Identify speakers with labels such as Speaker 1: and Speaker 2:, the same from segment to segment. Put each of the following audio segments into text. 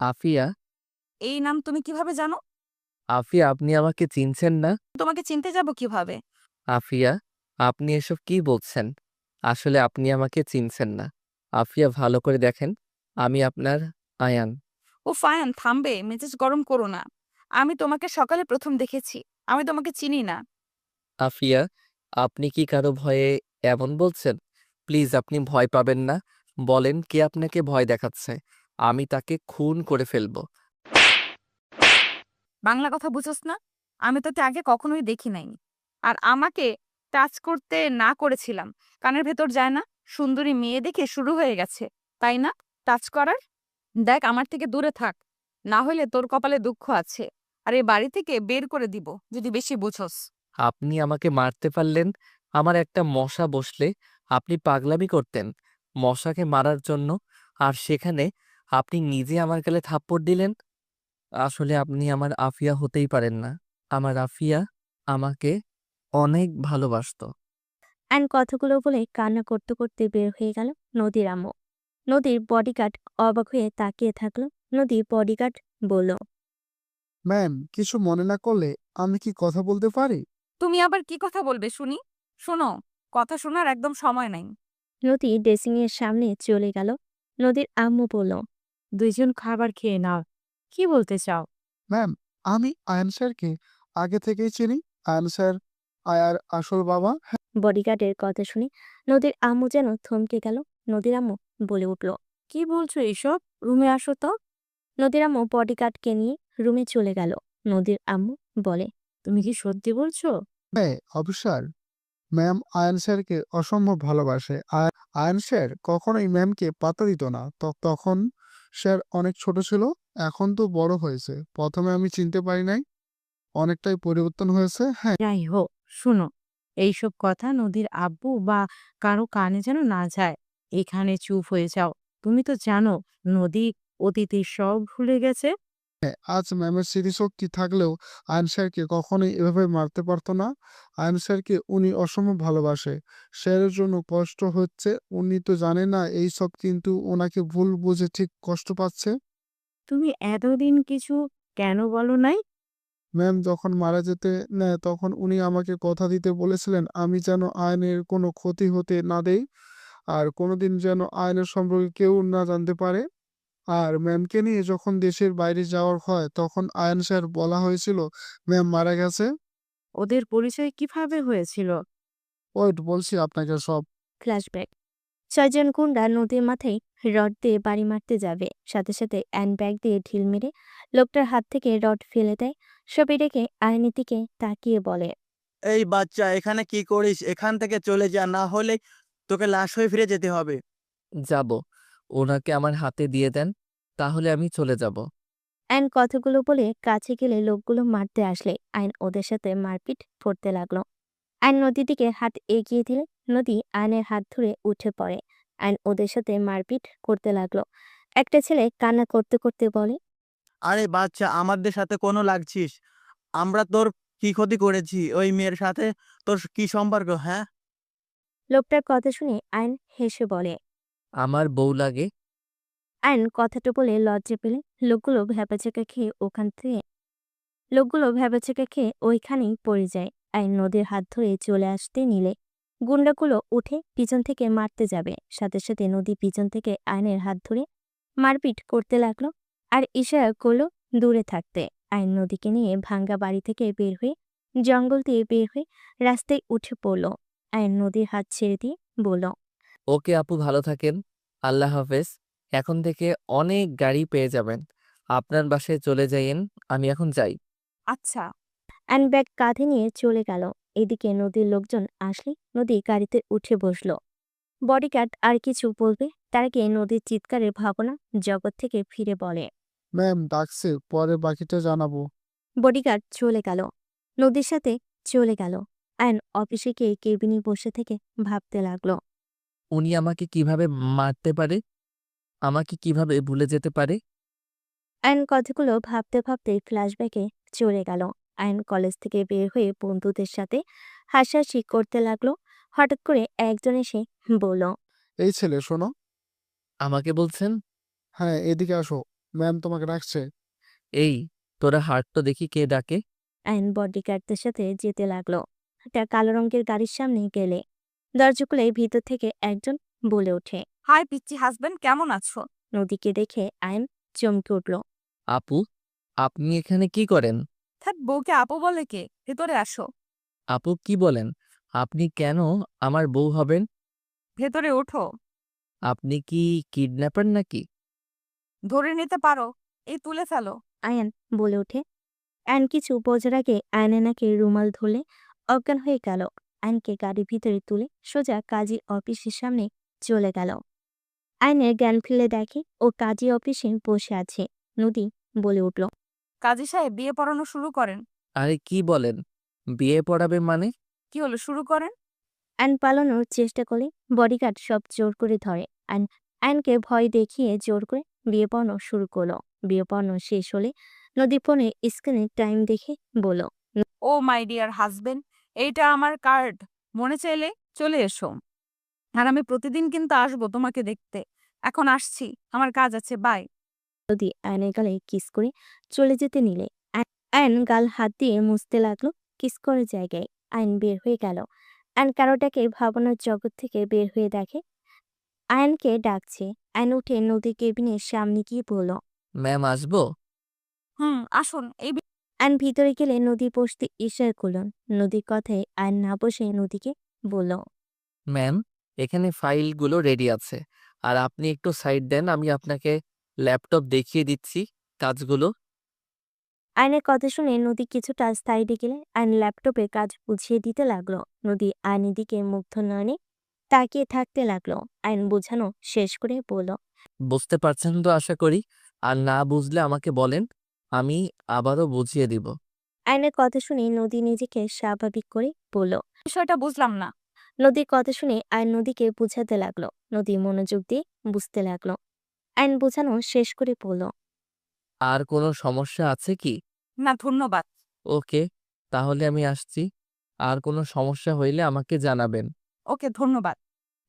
Speaker 1: আফিয়া,
Speaker 2: এই নাম তুমি কিভাবে জানো?
Speaker 1: আফিয়া আপনি আমাকে চিনছেন না?
Speaker 2: তোমাকে চিনতে যাব কিভাবে?
Speaker 1: আফিয়া, আপনি এসব কি বলছেন? আসলে আপনি আমাকে চিনছেন না। আফিয়া ভালো করে দেখেন, আমি আপনার আয়ান।
Speaker 2: ও ফায়ান, থামবে, মেজাজ গরম করো না। আমি তোমাকে সকালে প্রথম দেখেছি। আমি তোমাকে চিনি না।
Speaker 1: আফিয়া, আপনি কি কারো ভয়ে এমন বলছেন? প্লিজ আপনি ভয় পাবেন না। বলেন কে আপনাকে ভয় দেখাচ্ছে? আমি তাকে খুন করে ফেলবো।
Speaker 2: বাংলা কথা বুঝোস না? আমি তোকে আগে কখনোই দেখি নাই। আর আমাকে টাচ করতে না করেছিলাম, কানের ভেতর যায় না? সুন্দরী মেয়ে দেখে শুরু হয়ে গেছে, তাই না? টাচ করার। দেখ, আমার থেকে দূরে থাক, না হলে তোর কপালে দুঃখ আছে। আর এই বাড়ি থেকে বের করে দিব যদি বেশি বুঝোস।
Speaker 1: আপনি আমাকে মারতে পারলেন? আমার একটা মশা বসলে আপনি পাগলামি করতেন মশাকে মারার জন্য, আর সেখানে আপনি নিজে আমার গালে থাপ্পড় দিলেন। আসলে আপনি আমার আফিয়া হতেই পারেন না। আমার আফিয়া আমাকে অনেক ভালোবাসতো।
Speaker 3: অ্যান্ড কথাগুলো বলে কান্না করতে করতে বের হয়ে গেল নদীর আম্মু। নদীর বডিগার্ড অবাক হয়ে তাকিয়ে থাকলো। নদীর বডিগার্ড বলল,
Speaker 4: ম্যাম, কিছু মনে না করলে আমি কি কথা বলতে পারি?
Speaker 2: তুমি আবার কি কথা বলবে শুনি? শোনো, কথা শোনার একদম সময় নাই।
Speaker 3: নদী ড্রেসিং এর সামনে চলে গেল। নদীর আম্মু বলল,
Speaker 5: দুইজন খাবার খেয়ে নাও। কি বলতে চাও?
Speaker 4: ম্যাম, আমি আয়ান স্যারকে আগে থেকেই চিনি। আয়ান স্যার আয়ার আসল বাবা। হ্যাঁ।
Speaker 3: বডিগার্ডের কথা শুনে নদীর আম্মু যেন থমকে গেল। নদীর আম্মু বলে উঠল,
Speaker 5: কি বলছো এসব? রুমে আসো তো।
Speaker 3: নদীর আম্মু বডিগার্ডকে নিয়ে রুমে চলে গেল। নদীর আম্মু বলে,
Speaker 5: তুমি কি সত্যি বলছো?
Speaker 4: হ্যাঁ অফিসার, ম্যাম আয়ান স্যারকে অসম্ভব ভালোবাসে। আর আয়ান স্যার কখনোই ম্যামকে পাত্তা দিত না। তখন স্যার অনেক ছোট ছিল, এখন তো বড় হয়েছে। প্রথমে আমি চিনতে পারি নাই, অনেকটাই পরিবর্তন হয়েছে। হ্যাঁ।
Speaker 5: যাই হোক, শুনো, এইসব কথা নদীর আব্বু বা কারো কানে যেন না যায়। এখানে চুপ হয়ে যাও। তুমি তো জানো নদী অতীতের সব ভুলে গেছে।
Speaker 4: আজ ম্যামের স্মৃতিশক্তি থাকলেও আয়ন স্যারকে কখনোই এভাবে মারতে পারতো না। আয়ন স্যারকে উনি অসম্ভব ভালোবাসে। স্যারের জন্য কষ্ট হচ্ছে, উনি তো জানে না এইসব, কিন্তু ওনাকে ভুল বুঝে ঠিক কষ্ট পাচ্ছে।
Speaker 5: তুমি এতদিন কিছু কেন বলো নাই?
Speaker 4: ম্যাম যখন মারা যেতে নেয় তখন উনি আমাকে কথা দিতে বলেছিলেন আমি যেন আয়নের কোনো ক্ষতি হতে না দেই, আর কোনোদিন যেন আয়নের সম্পর্কে কেউ না জানতে পারে। আর ম্যামকে নিয়ে যখন দেশের বাইরে যাওয়ার হয় তখন আয়ান স্যার বলা হয়েছিল ম্যাম মারা গেছে।
Speaker 5: ওদের পরিচয় কিভাবে হয়েছিল?
Speaker 4: ওয়েট, বলছি আপনাকে সব।
Speaker 3: ফ্ল্যাশব্যাক। ছয়জন গুন্ডা নদীর মাথায় রড দিয়ে বাড়ি মারতে যাবে, সাথে সাথে ব্যাগ দিয়ে ঢিল মেরে লোকটার হাত থেকে রড ফেলে দেয়। সবাই রেখে আয়নের দিকে তাকিয়ে বলে,
Speaker 6: এই বাচ্চা, এখানে কি করিস? এখান থেকে চলে যা, না হলে তোকে লাশ হয়ে ফিরে যেতে হবে।
Speaker 1: যাব, ওনাকে আমার হাতে দিয়ে দেন, তাহলে আমি চলে যাব।
Speaker 3: আইন কথাগুলো বলে কাছে গেলে লোকগুলো মারতে আসলে আইন ওদের সাথে মারপিট করতে লাগলো। আইন নদীর দিকে হাত এগিয়ে দিলে নদী আইনের হাত ধরে উঠে পড়ে। আইন ওদের সাথে মারপিট করতে লাগলো। একটা ছেলে কান্না করতে করতে বলে,
Speaker 6: আরে বাচ্চা, আমাদের সাথে কোনো লাগছিস? আমরা তোর কি ক্ষতি করেছি? ওই মেয়ের সাথে তোর কি সম্পর্ক, হ্যাঁ?
Speaker 3: লোকটার কথা শুনে আইন হেসে বলে।
Speaker 1: আমার বউ লাগে।
Speaker 3: আইন কথাটা বলে লজ্জা পেলে লোকগুলো ভ্যাবাচেকা খেয়ে ওইখানেই পড়ে যায়। আইন নদীর হাত ধরে চলে আসতে নিলে গুন্ডাগুলো উঠে পিছন থেকে মারতে যাবে, সাথে সাথে নদী পিছন থেকে আইনের হাত ধরে মারপিট করতে লাগলো আর ইশারা করলো দূরে থাকতে। আইন নদীকে নিয়ে ভাঙ্গা বাড়ি থেকে বের হয়ে জঙ্গল দিয়ে বের হয়ে রাস্তায় উঠে পড়ল। আইন নদীর হাত ছেড়ে দিয়ে বলল,
Speaker 1: ওকে আপু, ভালো থাকেন। আল্লাহ হাফেজ। এখন থেকে অনেক গাড়ি পেয়ে যাবেন। আপনার বাসায় চলে যাইয়েন, আমি এখন যাই।
Speaker 2: আচ্ছা।
Speaker 3: ব্যাগ কাঁধে নিয়ে চলে গেল। এদিকে নদীর লোকজন আসলে নদী গাড়িতে উঠে বসলো। বডিগার্ড আর কিছু বলবে তার আগে নদীর চিৎকারের ভাবনা জগৎ থেকে ফিরে বলে।
Speaker 4: ম্যাম ডাকছে, পরে বাকিটা জানাবো।
Speaker 3: বডিগার্ড চলে গেল। নদীর সাথে চলে গেল। আয়ন অফিসে গিয়ে কেবিনে বসে থেকে ভাবতে লাগলো।
Speaker 1: উনি আমাকে কিভাবে মারতে পারে? আমাকে কিভাবে ভুলে যেতে পারে?
Speaker 3: আয়ন কথাগুলো ভাবতে ভাবতে ফ্ল্যাশব্যাকে চলে গেল। আয়ন কলেজ থেকে বের হয়ে বন্ধুদের সাথে হাসাহাসি করতে লাগলো। হঠাৎ করে একজন এসে বলল,
Speaker 4: এই ছেলে শোনো।
Speaker 1: আমাকে বলছেন?
Speaker 4: হ্যাঁ, এদিকে আসো। ম্যাম তোমাকে ডাকছে।
Speaker 1: এই তোরা হাট তো দেখি কে ডাকে।
Speaker 3: আইন বডিগার্ডদের সাথে যেতে লাগলো। একটা কালো রঙের গাড়ির সামনে গেলে দরজা খুলে ভিতর থেকে একজন বলে ওঠে।
Speaker 2: হাই পিচ্চি হাজবেন্ড, কেমন আছো?
Speaker 3: নদীকে দেখে আইন চমকে উঠল।
Speaker 1: আপু, আপনি এখানে কি করেন?
Speaker 2: থাক, বউকে আপু বলে কে? ভেতরে আসো।
Speaker 1: আপু কি বলেন? আপনি কেন আমার বউ হবেন?
Speaker 2: ভেতরে ওঠো।
Speaker 1: আপনি কি কিডন্যাপার নাকি?
Speaker 2: ধরে নিতে পারো, এই তুলে ফেলো।
Speaker 3: আয়ান বলে ওঠে। আইন কিছু বোঝার আগে আয়নের নাকে রুমাল ধরলে অজ্ঞান হয়ে গেল। আইনকে গাড়ির ভিতরে তুলে সোজা কাজী অফিসের সামনে চলে গেল। আইনের জ্ঞান ফিরে দেখে ও কাজী অফিসে বসে আছে। নদী বলে উঠল।
Speaker 2: কাজী সাহেব, বিয়ে পড়ানো শুরু করেন।
Speaker 1: আরে কি বলেন? বিয়ে পড়াবে মানে?
Speaker 2: কি হলো, শুরু করেন।
Speaker 3: আইন পালানোর চেষ্টা করলে বডিগার্ড সব জোর করে ধরে। আইন আইনকে ভয় দেখিয়ে জোর করে বিয়ে পড়ানো শুরু করলো। বিয়ে পড়ানো শেষ হলে নদী ফোনে স্ক্রিনে টাইম দেখে বলল।
Speaker 2: ও মাই ডিয়ার হাজবেন্ড, এইটা আমার কার্ড। মনে চাইলে চলে এসো। আর আমি প্রতিদিন কিন্তু আসবো তোমাকে দেখতে। এখন আসছি, আমার কাজ আছে, বাই।
Speaker 3: নদী আয়নের গালে কিস করে চলে যেতে নিলে আয়ন গাল হাত দিয়ে মুছতে লাগলো কিস করার জায়গায়। আয়ন বের হয়ে গেল। আয়ন কারোটাকে ভাবনার জগৎ থেকে বের হয়ে দেখে আয়নকে ডাকছে। আয়ন উঠে নদীর কেবিনের সামনে গিয়ে বলল।
Speaker 1: ম্যাম আসবো?
Speaker 2: আসুন।
Speaker 3: আয়ন ভিতরে গেলে নদী বসতে ইশারা করল। নদীর কথায় আয়ন না বসে নদীকে বলল।
Speaker 1: ম্যাম, এখানে ফাইলগুলো রেডি আছে। আর আপনি একটু সাইড দেন, আমি আপনাকে ল্যাপটপ দেখিয়ে দিচ্ছি কাজগুলো।
Speaker 3: আয়নের কথা শুনে নদী কিছুটা সাইডে গেলে আয়ন ল্যাপটপে কাজ বুঝিয়ে দিতে লাগলো। নদী আয়নের দিকে মুগ্ধ নয়নে তাকিয়ে থাকতে লাগলো। আয়ন বোঝানো শেষ করে বলল।
Speaker 1: বুঝতে পারছেন তো আশা করি। আর না বুঝলে আমাকে বলেন, আমি আবারও বুঝিয়ে দিব।
Speaker 3: আয়নের কথা শুনে নদী নিজেকে স্বাভাবিক করে বলল।
Speaker 2: বিষয়টা বুঝলাম না।
Speaker 3: নদীর কথা শুনে আয়ন নদীকে বুঝাতে লাগলো। নদী মনোযোগ দিয়ে বুঝতে লাগলো। আয়ন বোঝানো শেষ করে বলল।
Speaker 1: আর কোনো সমস্যা আছে কি?
Speaker 2: না, ধন্যবাদ।
Speaker 1: ওকে, তাহলে আমি আসছি। আর কোনো সমস্যা হইলে আমাকে জানাবেন।
Speaker 2: ওকে, ধন্যবাদ।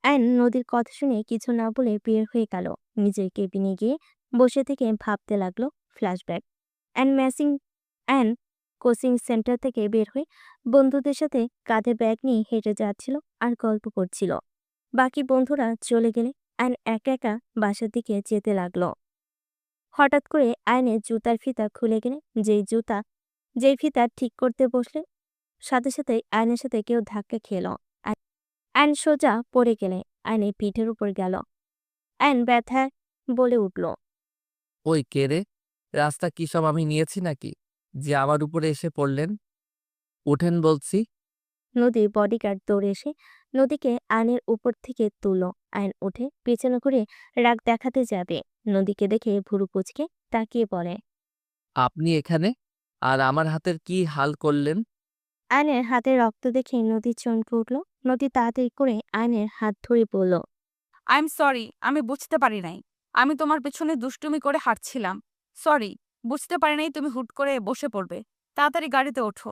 Speaker 3: আয়ন নদীর কথা শুনে কিছু না বলে বের হয়ে গেল। নিজের কেবিনে গিয়ে বসে থেকে ভাবতে লাগলো ফ্ল্যাশব্যাক। অ্যান কোচিং সেন্টার থেকে বের হয়ে বন্ধুদের সাথে কাঁধে ব্যাগ নিয়ে হেঁটে যাচ্ছিল আর গল্প করছিল। বাকি বন্ধুরা চলে গেলে আয়ন একা একা বাসার দিকে যেতে লাগলো। হঠাৎ করে আয়নের জুতার ফিতা খুলে গেলে যেই ফিতা ঠিক করতে বসলে সাথে সাথে আয়নের সাথে কেউ ধাক্কা খেলো। আয়ন সোজা পড়ে গেলে আয়নের পিঠের উপর গেল। আয়ন ব্যথায় বলে উঠল।
Speaker 1: ওই কে রে? রাস্তা কি সব আমি নিয়েছি নাকি যে আমার উপরে এসে পড়লেন? উঠেন বলছি।
Speaker 3: নদীর বডিগার্ড দৌড়ে এসে নদীকে আয়নের উপর থেকে তুলল। আয়ন উঠে পেছনে ঘুরে রাগ দেখাতে যাবে। নদীকে দেখে ভুরু কুচকে তাকিয়ে পড়ে।
Speaker 1: আপনি এখানে? আর আমার হাতের কি হাল করলেন?
Speaker 3: আয়নের হাতে রক্ত দেখে নদী চমকে উঠল। নদী তাড়াতাড়ি করে আয়নের হাত ধরে বলল।
Speaker 2: আই এম সরি, আমি বুঝতে পারি নাই। আমি তোমার পেছনে দুষ্টুমি করে হাঁটছিলাম। সরি, বুঝতে পারি নাই তুমি হুট করে বসে পড়বে। তাড়াতাড়ি গাড়িতে ওঠো।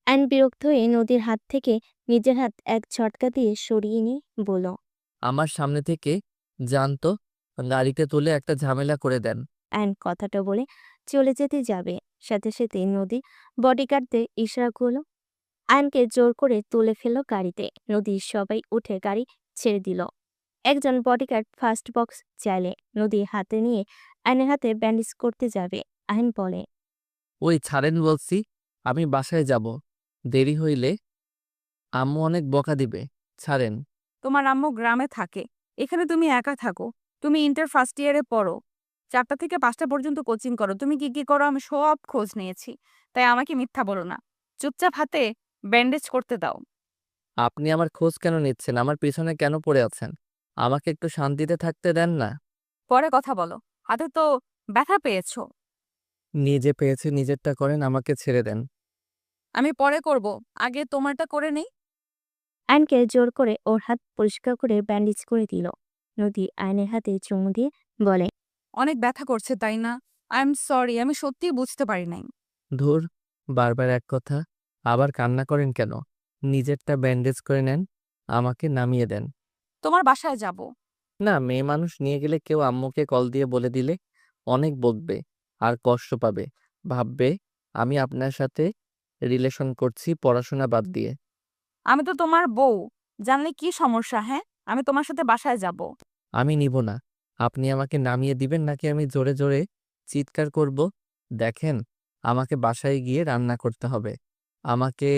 Speaker 3: আয়ন বিরক্ত হয়ে নদীর হাত থেকে নিজের হাত এক ঝটকা দিয়ে সরিয়ে নিয়ে বলল।
Speaker 1: আমার সামনে থেকে যান তো, গাড়িতে তুলে একটা ঝামেলা করে দেন।
Speaker 3: আয়ন কথাটা বলে চলে যেতে যাবে, সাথে সাথে নদী বডিগার্ডদের ইশারা করলো। আয়নকে জোর করে তুলে ফেলল গাড়িতে। নদীর সবাই উঠে গাড়ি ছেড়ে দিল। একজন বডিগার্ড ফার্স্ট বক্স চাইলে নদী হাতে নিয়ে আয়নের হাতে ব্যান্ডেজ করতে যাবে। আয়ন বলে।
Speaker 1: ওই ছাড়েন বলছি, আমি বাসায় যাব। দেরি হইলে আম্মু অনেক বকা দিবে। ছাড়েন।
Speaker 2: তোমার আম্মু গ্রামে থাকে, এখানে তুমি একা থাকো। তুমি ইন্টার ফার্স্ট ইয়ারে পড়ো, 4টা থেকে 5টা পর্যন্ত কোচিং করো। তুমি কি কি করো আমি সব খোঁজ নিয়েছি, তাই আমাকে মিথ্যা বলো না। চুপচাপ হাতে ব্যান্ডেজ করতে দাও।
Speaker 1: আপনি আমার খোঁজ কেন নিচ্ছেন? আমার পিছনে কেন পড়ে আছেন? আমাকে একটু শান্তিতে থাকতে দেন না।
Speaker 2: পরে কথা বলো, হাতে তো ব্যথা পেয়েছো।
Speaker 1: নিজে পেয়েছে নিজেরটা করেন, আমাকে ছেড়ে দেন।
Speaker 2: আমি পরে করব, আগে তোমারটা করে নেই।
Speaker 3: আয়নকে জোর করে ওর হাত পরিষ্কার করে ব্যান্ডেজ করে দিল। নদী আয়নের হাতে চুমু দিয়ে বলে।
Speaker 2: অনেক ব্যথা করছে তাই না? আই এম সরি, আমি সত্যিই বুঝতে পারি নাই।
Speaker 1: ধুর, বারবার এক কথা। আবার কান্না করেন কেন? নিজেরটা ব্যান্ডেজ করে নেন, আমাকে নামিয়ে দেন।
Speaker 2: তোমার বাসায় যাব।
Speaker 1: না, মেয়ে মানুষ নিয়ে গেলে কেউ আম্মুকে কল দিয়ে বলে দিলে অনেক বকবে আর কষ্ট পাবে। ভাববে আমি আপনার সাথে রিলেশন করছি পড়াশোনা বাদ দিয়ে।
Speaker 2: আমি তো তোমার বউ, জানলে কি সমস্যা? হ্যাঁ, আমি তোমার সাথে বাসায় যাব।
Speaker 1: আমি নিব না। আপনি আমাকে নামিয়ে দিবেন নাকি আমি জোরে জোরে চিৎকার করব? দেখেন, আমাকে বাসায় গিয়ে রান্না করতে হবে। আমাকে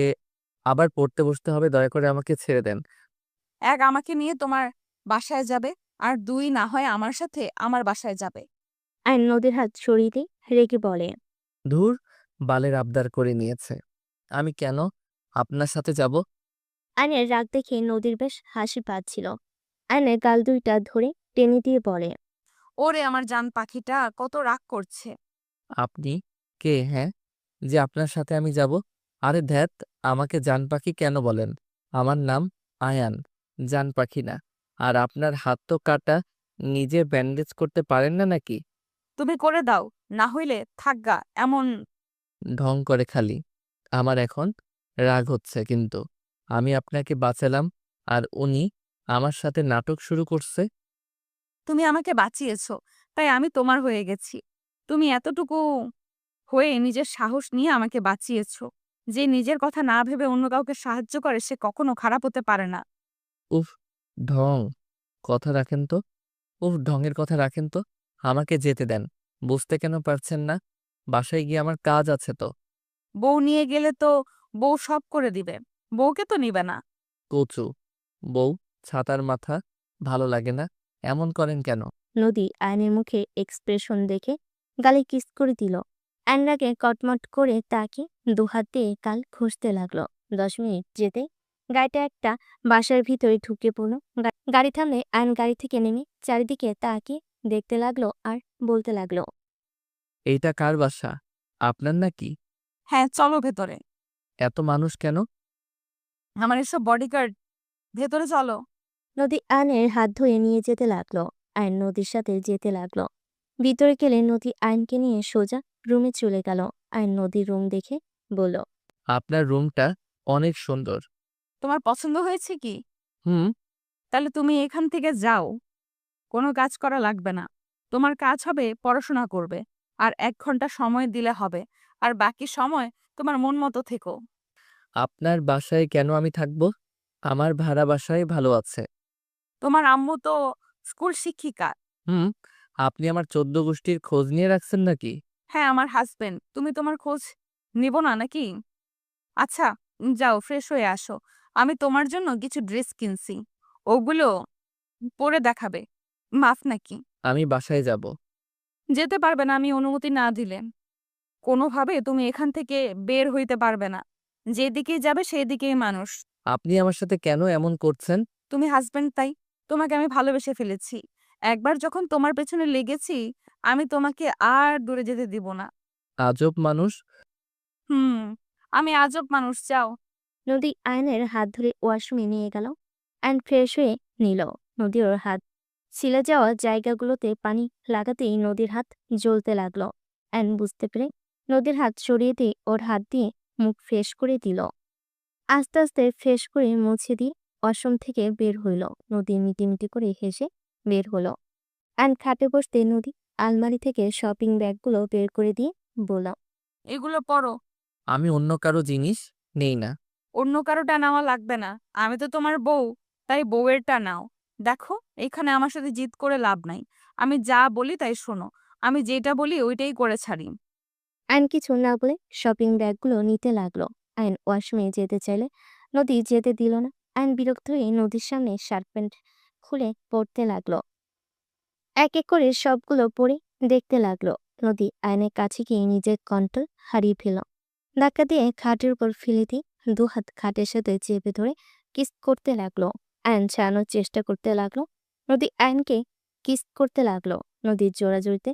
Speaker 1: আবার পড়তে বসতে হবে। দয়া করে আমাকে ছেড়ে দেন।
Speaker 2: এক, আমাকে নিয়ে তোমার বাসায় যাবে, আর দুই, না হয় আমার সাথে আমার বাসায় যাবে।
Speaker 3: আয়ন নদীর হাত সরিয়ে দিয়ে রেগে বলে।
Speaker 1: ধুর, বালের আবদার করে নিয়েছে। আমি কেন আপনার সাথে যাব?
Speaker 3: আয়নের রাগ দেখে নদীর বেশ হাসি পাচ্ছিল। আয়নের গাল দুইটা ধরে টেনে দিয়ে বলে।
Speaker 2: ওরে আমার জান পাখিটা কত রাগ করছে।
Speaker 1: আপনি কে, হ্যাঁ, যে আপনার সাথে আমি যাব? আরে ধ্যাত, আমাকে জান পাখি কেন বলেন? আমার নাম আয়ান, জান পাখি না। আর আপনার হাত তো কাটা, নিজে ব্যান্ডেজ করতে পারেন না নাকি?
Speaker 2: তুমি করে দাও, না হইলে থাকগা এমন।
Speaker 1: ঢং করে খালি। আমার এখন রাগ হচ্ছে, কিন্তু আমি আপনাকে বাঁচালাম আর উনি আমার সাথে নাটক শুরু করছে।
Speaker 2: তুমি আমাকে বাঁচিয়েছো, তাই আমি তোমার হয়ে গেছি। তুমি এতটুকু হয়ে নিজের সাহস নিয়ে আমাকে বাঁচিয়েছো। যে নিজের কথা না ভেবে অন্য কাউকে সাহায্য করে সে কখনো খারাপ হতে পারে না।
Speaker 1: উফ, ঢং কথা রাখেন তো। উফ, ঢঙের কথা রাখেন তো। আমাকে যেতে দেন। বুঝতে কেন পারছেন না? বাসায় গিয়ে আমার কাজ আছে তো।
Speaker 2: বউ নিয়ে গেলে তো বউ সব করে দিবে, বউকে তো নিবে না।
Speaker 1: কচু বউ, ছাতার মাথা, ভালো লাগে না। এমন করেন কেন?
Speaker 3: নদী আয়নের মুখে এক্সপ্রেশন দেখে গালে কিস করে দিল। আয়ন রাগে কটমট করে তাকে দুহাত দিয়ে গাল ঘষতে লাগলো। 10 মিনিট যেতে গাড়িটা একটা বাসার ভিতরে ঢুকে পড়লো। গাড়ি থামলে আয়ন গাড়ি থেকে নেমে চারিদিকে তাকে দেখতে লাগলো আর বলতে লাগলো।
Speaker 1: এইটা কার বাসা? আপনার নাকি?
Speaker 2: হ্যাঁ, চলো ভেতরে।
Speaker 1: এত মানুষ কেন?
Speaker 2: আমার এসব বডিগার্ড, ভেতরে চলো।
Speaker 3: নদী আয়নের হাত ধরে নিয়ে যেতে লাগলো। আয়ন নদীর সাথে যেতে লাগলো। ভিতরে গেলে নদী আয়নকে নিয়ে সোজা রুমে চলে গেল। আয়ন নদীর রুম দেখে বলল।
Speaker 1: আপনার রুমটা অনেক সুন্দর।
Speaker 2: তোমার পছন্দ হয়েছে কি?
Speaker 1: হুম।
Speaker 2: তাহলে তুমি এখান থেকে যাও, কোনো কাজ করা লাগবে না। তোমার কাজ হবে পড়াশোনা করবে, আর 1 ঘন্টা সময় দিলে হবে। আর বাকি সময় তোমার মন মতো থেকো।
Speaker 1: আপনার বাসায় কেন আমি থাকবো? আমার ভাড়া বাসায় ভালো আছে।
Speaker 2: তোমার আম্মু তো স্কুল শিক্ষিকা।
Speaker 1: হুম। আপনি আমার 14 গোষ্ঠীর খোঁজ নিয়ে রাখছেন নাকি?
Speaker 2: হ্যাঁ, আমার হাজবেন্ড। তুমি তোমার খোঁজ নিব না নাকি? আচ্ছা, যাও ফ্রেশ হয়ে আসো। আমি তোমার জন্য কিছু ড্রেস কিনছি, ওগুলো পরে দেখাবে। মাফ নাকি?
Speaker 1: আমি বাসায় যাব।
Speaker 2: যেতে পারবে না আমি অনুমতি না দিলে। কোনোভাবে তুমি এখান থেকে বের হইতে পারবে না। যেদিকেই যাবে সেই দিকেই মানুষ।
Speaker 1: আপনি আমার সাথে কেন এমন করছেন?
Speaker 2: তুমি হাজবেন্ড, তাই তোমাকে আমি ভালোবেসে ফেলেছি। একবার যখন তোমার পেছনে লেগেছি, আমি তোমাকে আর দূরে যেতে দিব না।
Speaker 1: আজব মানুষ।
Speaker 2: হুম, আমি আজব মানুষ। যাও।
Speaker 3: নদী আয়নের হাত ধরে ওয়াশরুমে নিয়ে গেল। আয়ন ফ্রেশ হয়ে নিল। নদী ওর হাত ছিলে যাওয়া জায়গাগুলোতে পানি লাগাতেই নদীর হাত জ্বলতে লাগলো। আয়ন বুঝতে পেরে নদীর হাত সরিয়ে দিয়ে ওর হাত দিয়ে মুখ ফ্রেশ করে দিল। আস্তে আস্তে ফ্রেশ করে মুছে দিয়ে ওয়াশরুম থেকে বের হইল। নদী মিটিমিটি করে হেসে বের হলো। আয়ন খাটে বসতে নদী আলমারি থেকে শপিং ব্যাগগুলো বের করে দিয়ে বলল।
Speaker 2: এগুলো পরো।
Speaker 1: আমি অন্য কারো জিনিস নেই না।
Speaker 2: অন্য কারোটা নেওয়া লাগবে না। আমি তো তোমার বউ, তাই বউয়েরটা নাও। দেখো, এখানে আমার সাথে জিদ করে লাভ নাই। আমি যা বলি তাই শোনো। আমি যেটা বলি ওইটাই করে ছাড়ি।
Speaker 3: আয়ন কিছু না বলে শপিং ব্যাগগুলো নিতে লাগলো। আয়ন ওয়াশরুমে যেতে চাইলে নদী যেতে দিল না। আয়ন বিরক্ত হয়ে নদীর সামনে শার্ট প্যান্ট খুলে পড়তে লাগলো। এক এক করে সবগুলো পরে দেখতে লাগলো। নদী আয়নের কাছে গিয়ে নিজের কন্ট্রোল হারিয়ে ফেল। ধাক্কা দিয়ে খাটের উপর ফেলে দিয়ে দুহাত খাটের সাথে চেপে ধরে কিস করতে লাগলো। আয়ন ছাড়ানোর চেষ্টা করতে লাগলো। নদী আয়নকে কিস করতে লাগলো। নদীর জোড়াজড়িতে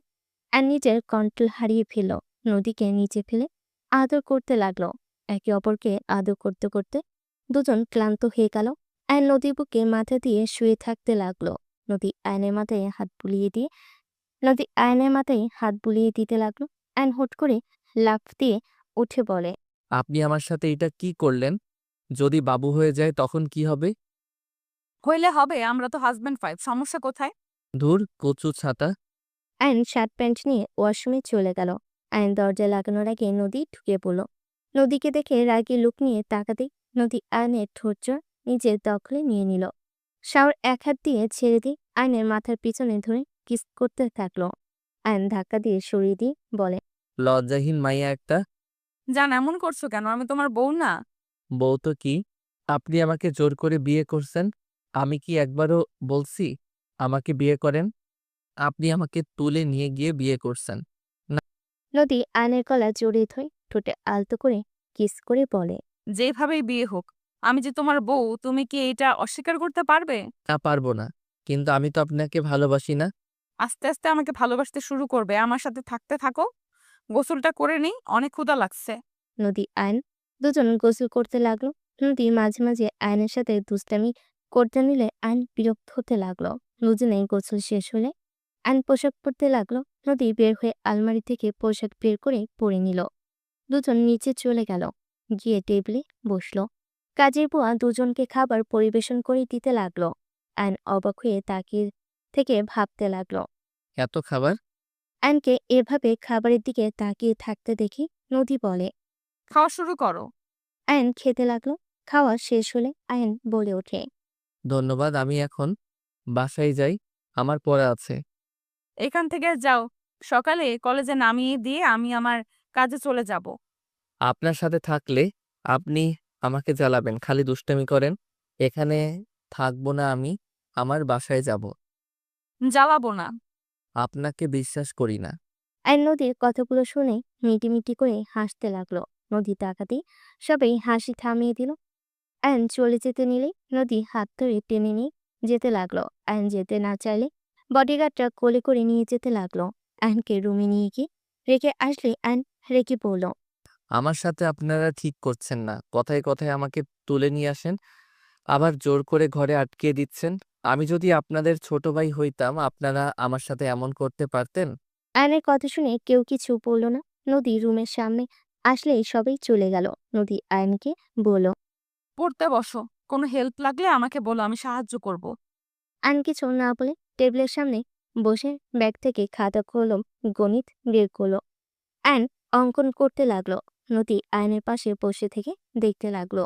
Speaker 3: আয়ন নিজের কন্ট্রোল হারিয়ে ফেলল। নদীকে নিচে ফেলে আদর করতে লাগলো। একে অপরকে আদর করতে করতে দুজন ক্লান্ত হয়ে গেল। আয়ন নদীর বুকে মাথা দিয়ে শুয়ে থাকতে লাগলো। নদী আয়নের মাথায় হাত বুলিয়ে দিতে লাগলো। আয়ন হুট করে লাফ দিয়ে উঠে বলে।
Speaker 1: আপনি আমার সাথে এটা কি করলেন? যদি বাবু হয়ে যায় তখন কি হবে?
Speaker 2: হইলে হবে, আমরা তো হাজব্যান্ড ওয়াইফ, সমস্যা কোথায়?
Speaker 1: ধুর, কচু ছাতা।
Speaker 3: আয়ন শার্ট প্যান্ট নিয়ে ওয়াশরুমে চলে গেল। আয়ন দরজা লাগানোর আগে নদী ঢুকে পড়ল। নদীকে দেখে রাগী লুক নিয়ে তাকাতেই নদী আয়নের ঠোঁট নিজের দখলে নিয়ে নিল। শাওর এক হাত দিয়ে ছেড়ে দিয়ে আয়নের মাথার পিছনে ধরে কিস করতে থাকলো। আয়ন ধাক্কা দিয়ে সরিয়ে দিয়ে বলে,
Speaker 1: লজ্জাহীন মাইয়া একটা।
Speaker 2: জান এমন করছো কেন? আমি তোমার বউ না?
Speaker 1: বউ তো কি? আপনি আমাকে জোর করে বিয়ে করছেন। আমি কি একবারও বলছি আমাকে বিয়ে করেন? আপনি আমাকে তুলে নিয়ে গিয়ে বিয়ে করছেন।
Speaker 3: নদী আয়নের গলা জড়িয়ে ধরে ঠোঁটে আলতো করে কিস করে বলে,
Speaker 2: যেভাবেই বিয়ে হোক, আমি যে তোমার বউ, তুমি কি এটা অস্বীকার করতে পারবে?
Speaker 1: না, পারবো না। কিন্তু আমি তো আপনাকে ভালোবাসি না।
Speaker 2: আস্তে আস্তে আমাকে ভালোবাসতে শুরু করবে। আমার সাথে থাকতে থাকো। গোসলটা করে নিই, অনেক ক্ষুধা লাগছে।
Speaker 3: নদী আয়ন দুজন গোসল করতে লাগলো। নদী মাঝে মাঝে আয়নের সাথে দুষ্টামি করতে নিলে আয়ন বিরক্ত হতে লাগলো। দুজনেই গোসল শেষ হলে আয়ন পোশাক পরতে লাগলো। নদী বের হয়ে আলমারি থেকে পোশাক বের করে পরে নিল। দুজন নিচে চলে গেল, গিয়ে টেবিলে বসলো। কাজের বুয়া দুজনকে খাবার পরিবেশন করে দিতে লাগলো। আয়ন অবাক হয়ে তাকিয়ে থেকে ভাবতে লাগলো।
Speaker 1: এত খাবার?
Speaker 3: আয়নকে এভাবে খাবারের দিকে তাকিয়ে থাকতে দেখে নদী বলে,
Speaker 2: খাওয়া শুরু করো।
Speaker 3: আয়ন খেতে লাগলো। খাওয়া শেষ হলে আয়ন বলে ওঠে,
Speaker 1: ধন্যবাদ, আমি এখন বাসায় যাই, আমার পড়া আছে।
Speaker 2: এখান থেকে যাও, সকালে কলেজে নামিয়ে দিয়ে আমি আমার কাজে চলে যাব।
Speaker 1: আপনার সাথে থাকলে আপনি আমাকে জ্বালাবেন, খালি দুষ্টামি করেন। এখানে থাকবো না আমি, আমার বাসায় যাব।
Speaker 2: জ্বালাবো না।
Speaker 1: আপনাকে বিশ্বাস করি না।
Speaker 3: আয়ন নদীর কথাগুলো শুনে মিটিমিটি করে হাসতে লাগলো। নদী তাকাতেই সবাই হাসি থামিয়ে দিল। আয়ন চলে যেতে নিলেই নদী হাত ধরে টেনে নিয়ে যেতে লাগলো। আয়ন যেতে না চাইলে বডিগার্ডরা কোলে করে নিয়ে যেতে লাগলো। আয়নকে রুমে নিয়ে গিয়ে রেখে আসলে আয়ন রেখে পড়ল।
Speaker 1: আমার সাথে আপনারা ঠিক করছেন না। কথায় কথায় আমাকে তুলে নিয়ে আসেন, আবার জোর করে ঘরে আটকিয়ে দিচ্ছেন। আমি যদি আপনাদের ছোট ভাই হইতাম, আপনারা আমার সাথে এমন করতে পারতেন?
Speaker 3: আয়নের কথা শুনে কেউ কিছু বলল না। নদী রুমের সামনে আসলেই সবাই চলে গেল। নদী আয়নকে বলল,
Speaker 2: পড়তে বসো। কোনো হেল্প লাগলে আমাকে বলো, আমি সাহায্য করব।
Speaker 3: আয়ন কিছু না বলে টেবিলের সামনে বসে ব্যাগ থেকে খাতা কলম গণিত বের করলো। আয়ন অঙ্কন করতে লাগলো। নদী আয়নের পাশে বসে থেকে দেখতে লাগলো।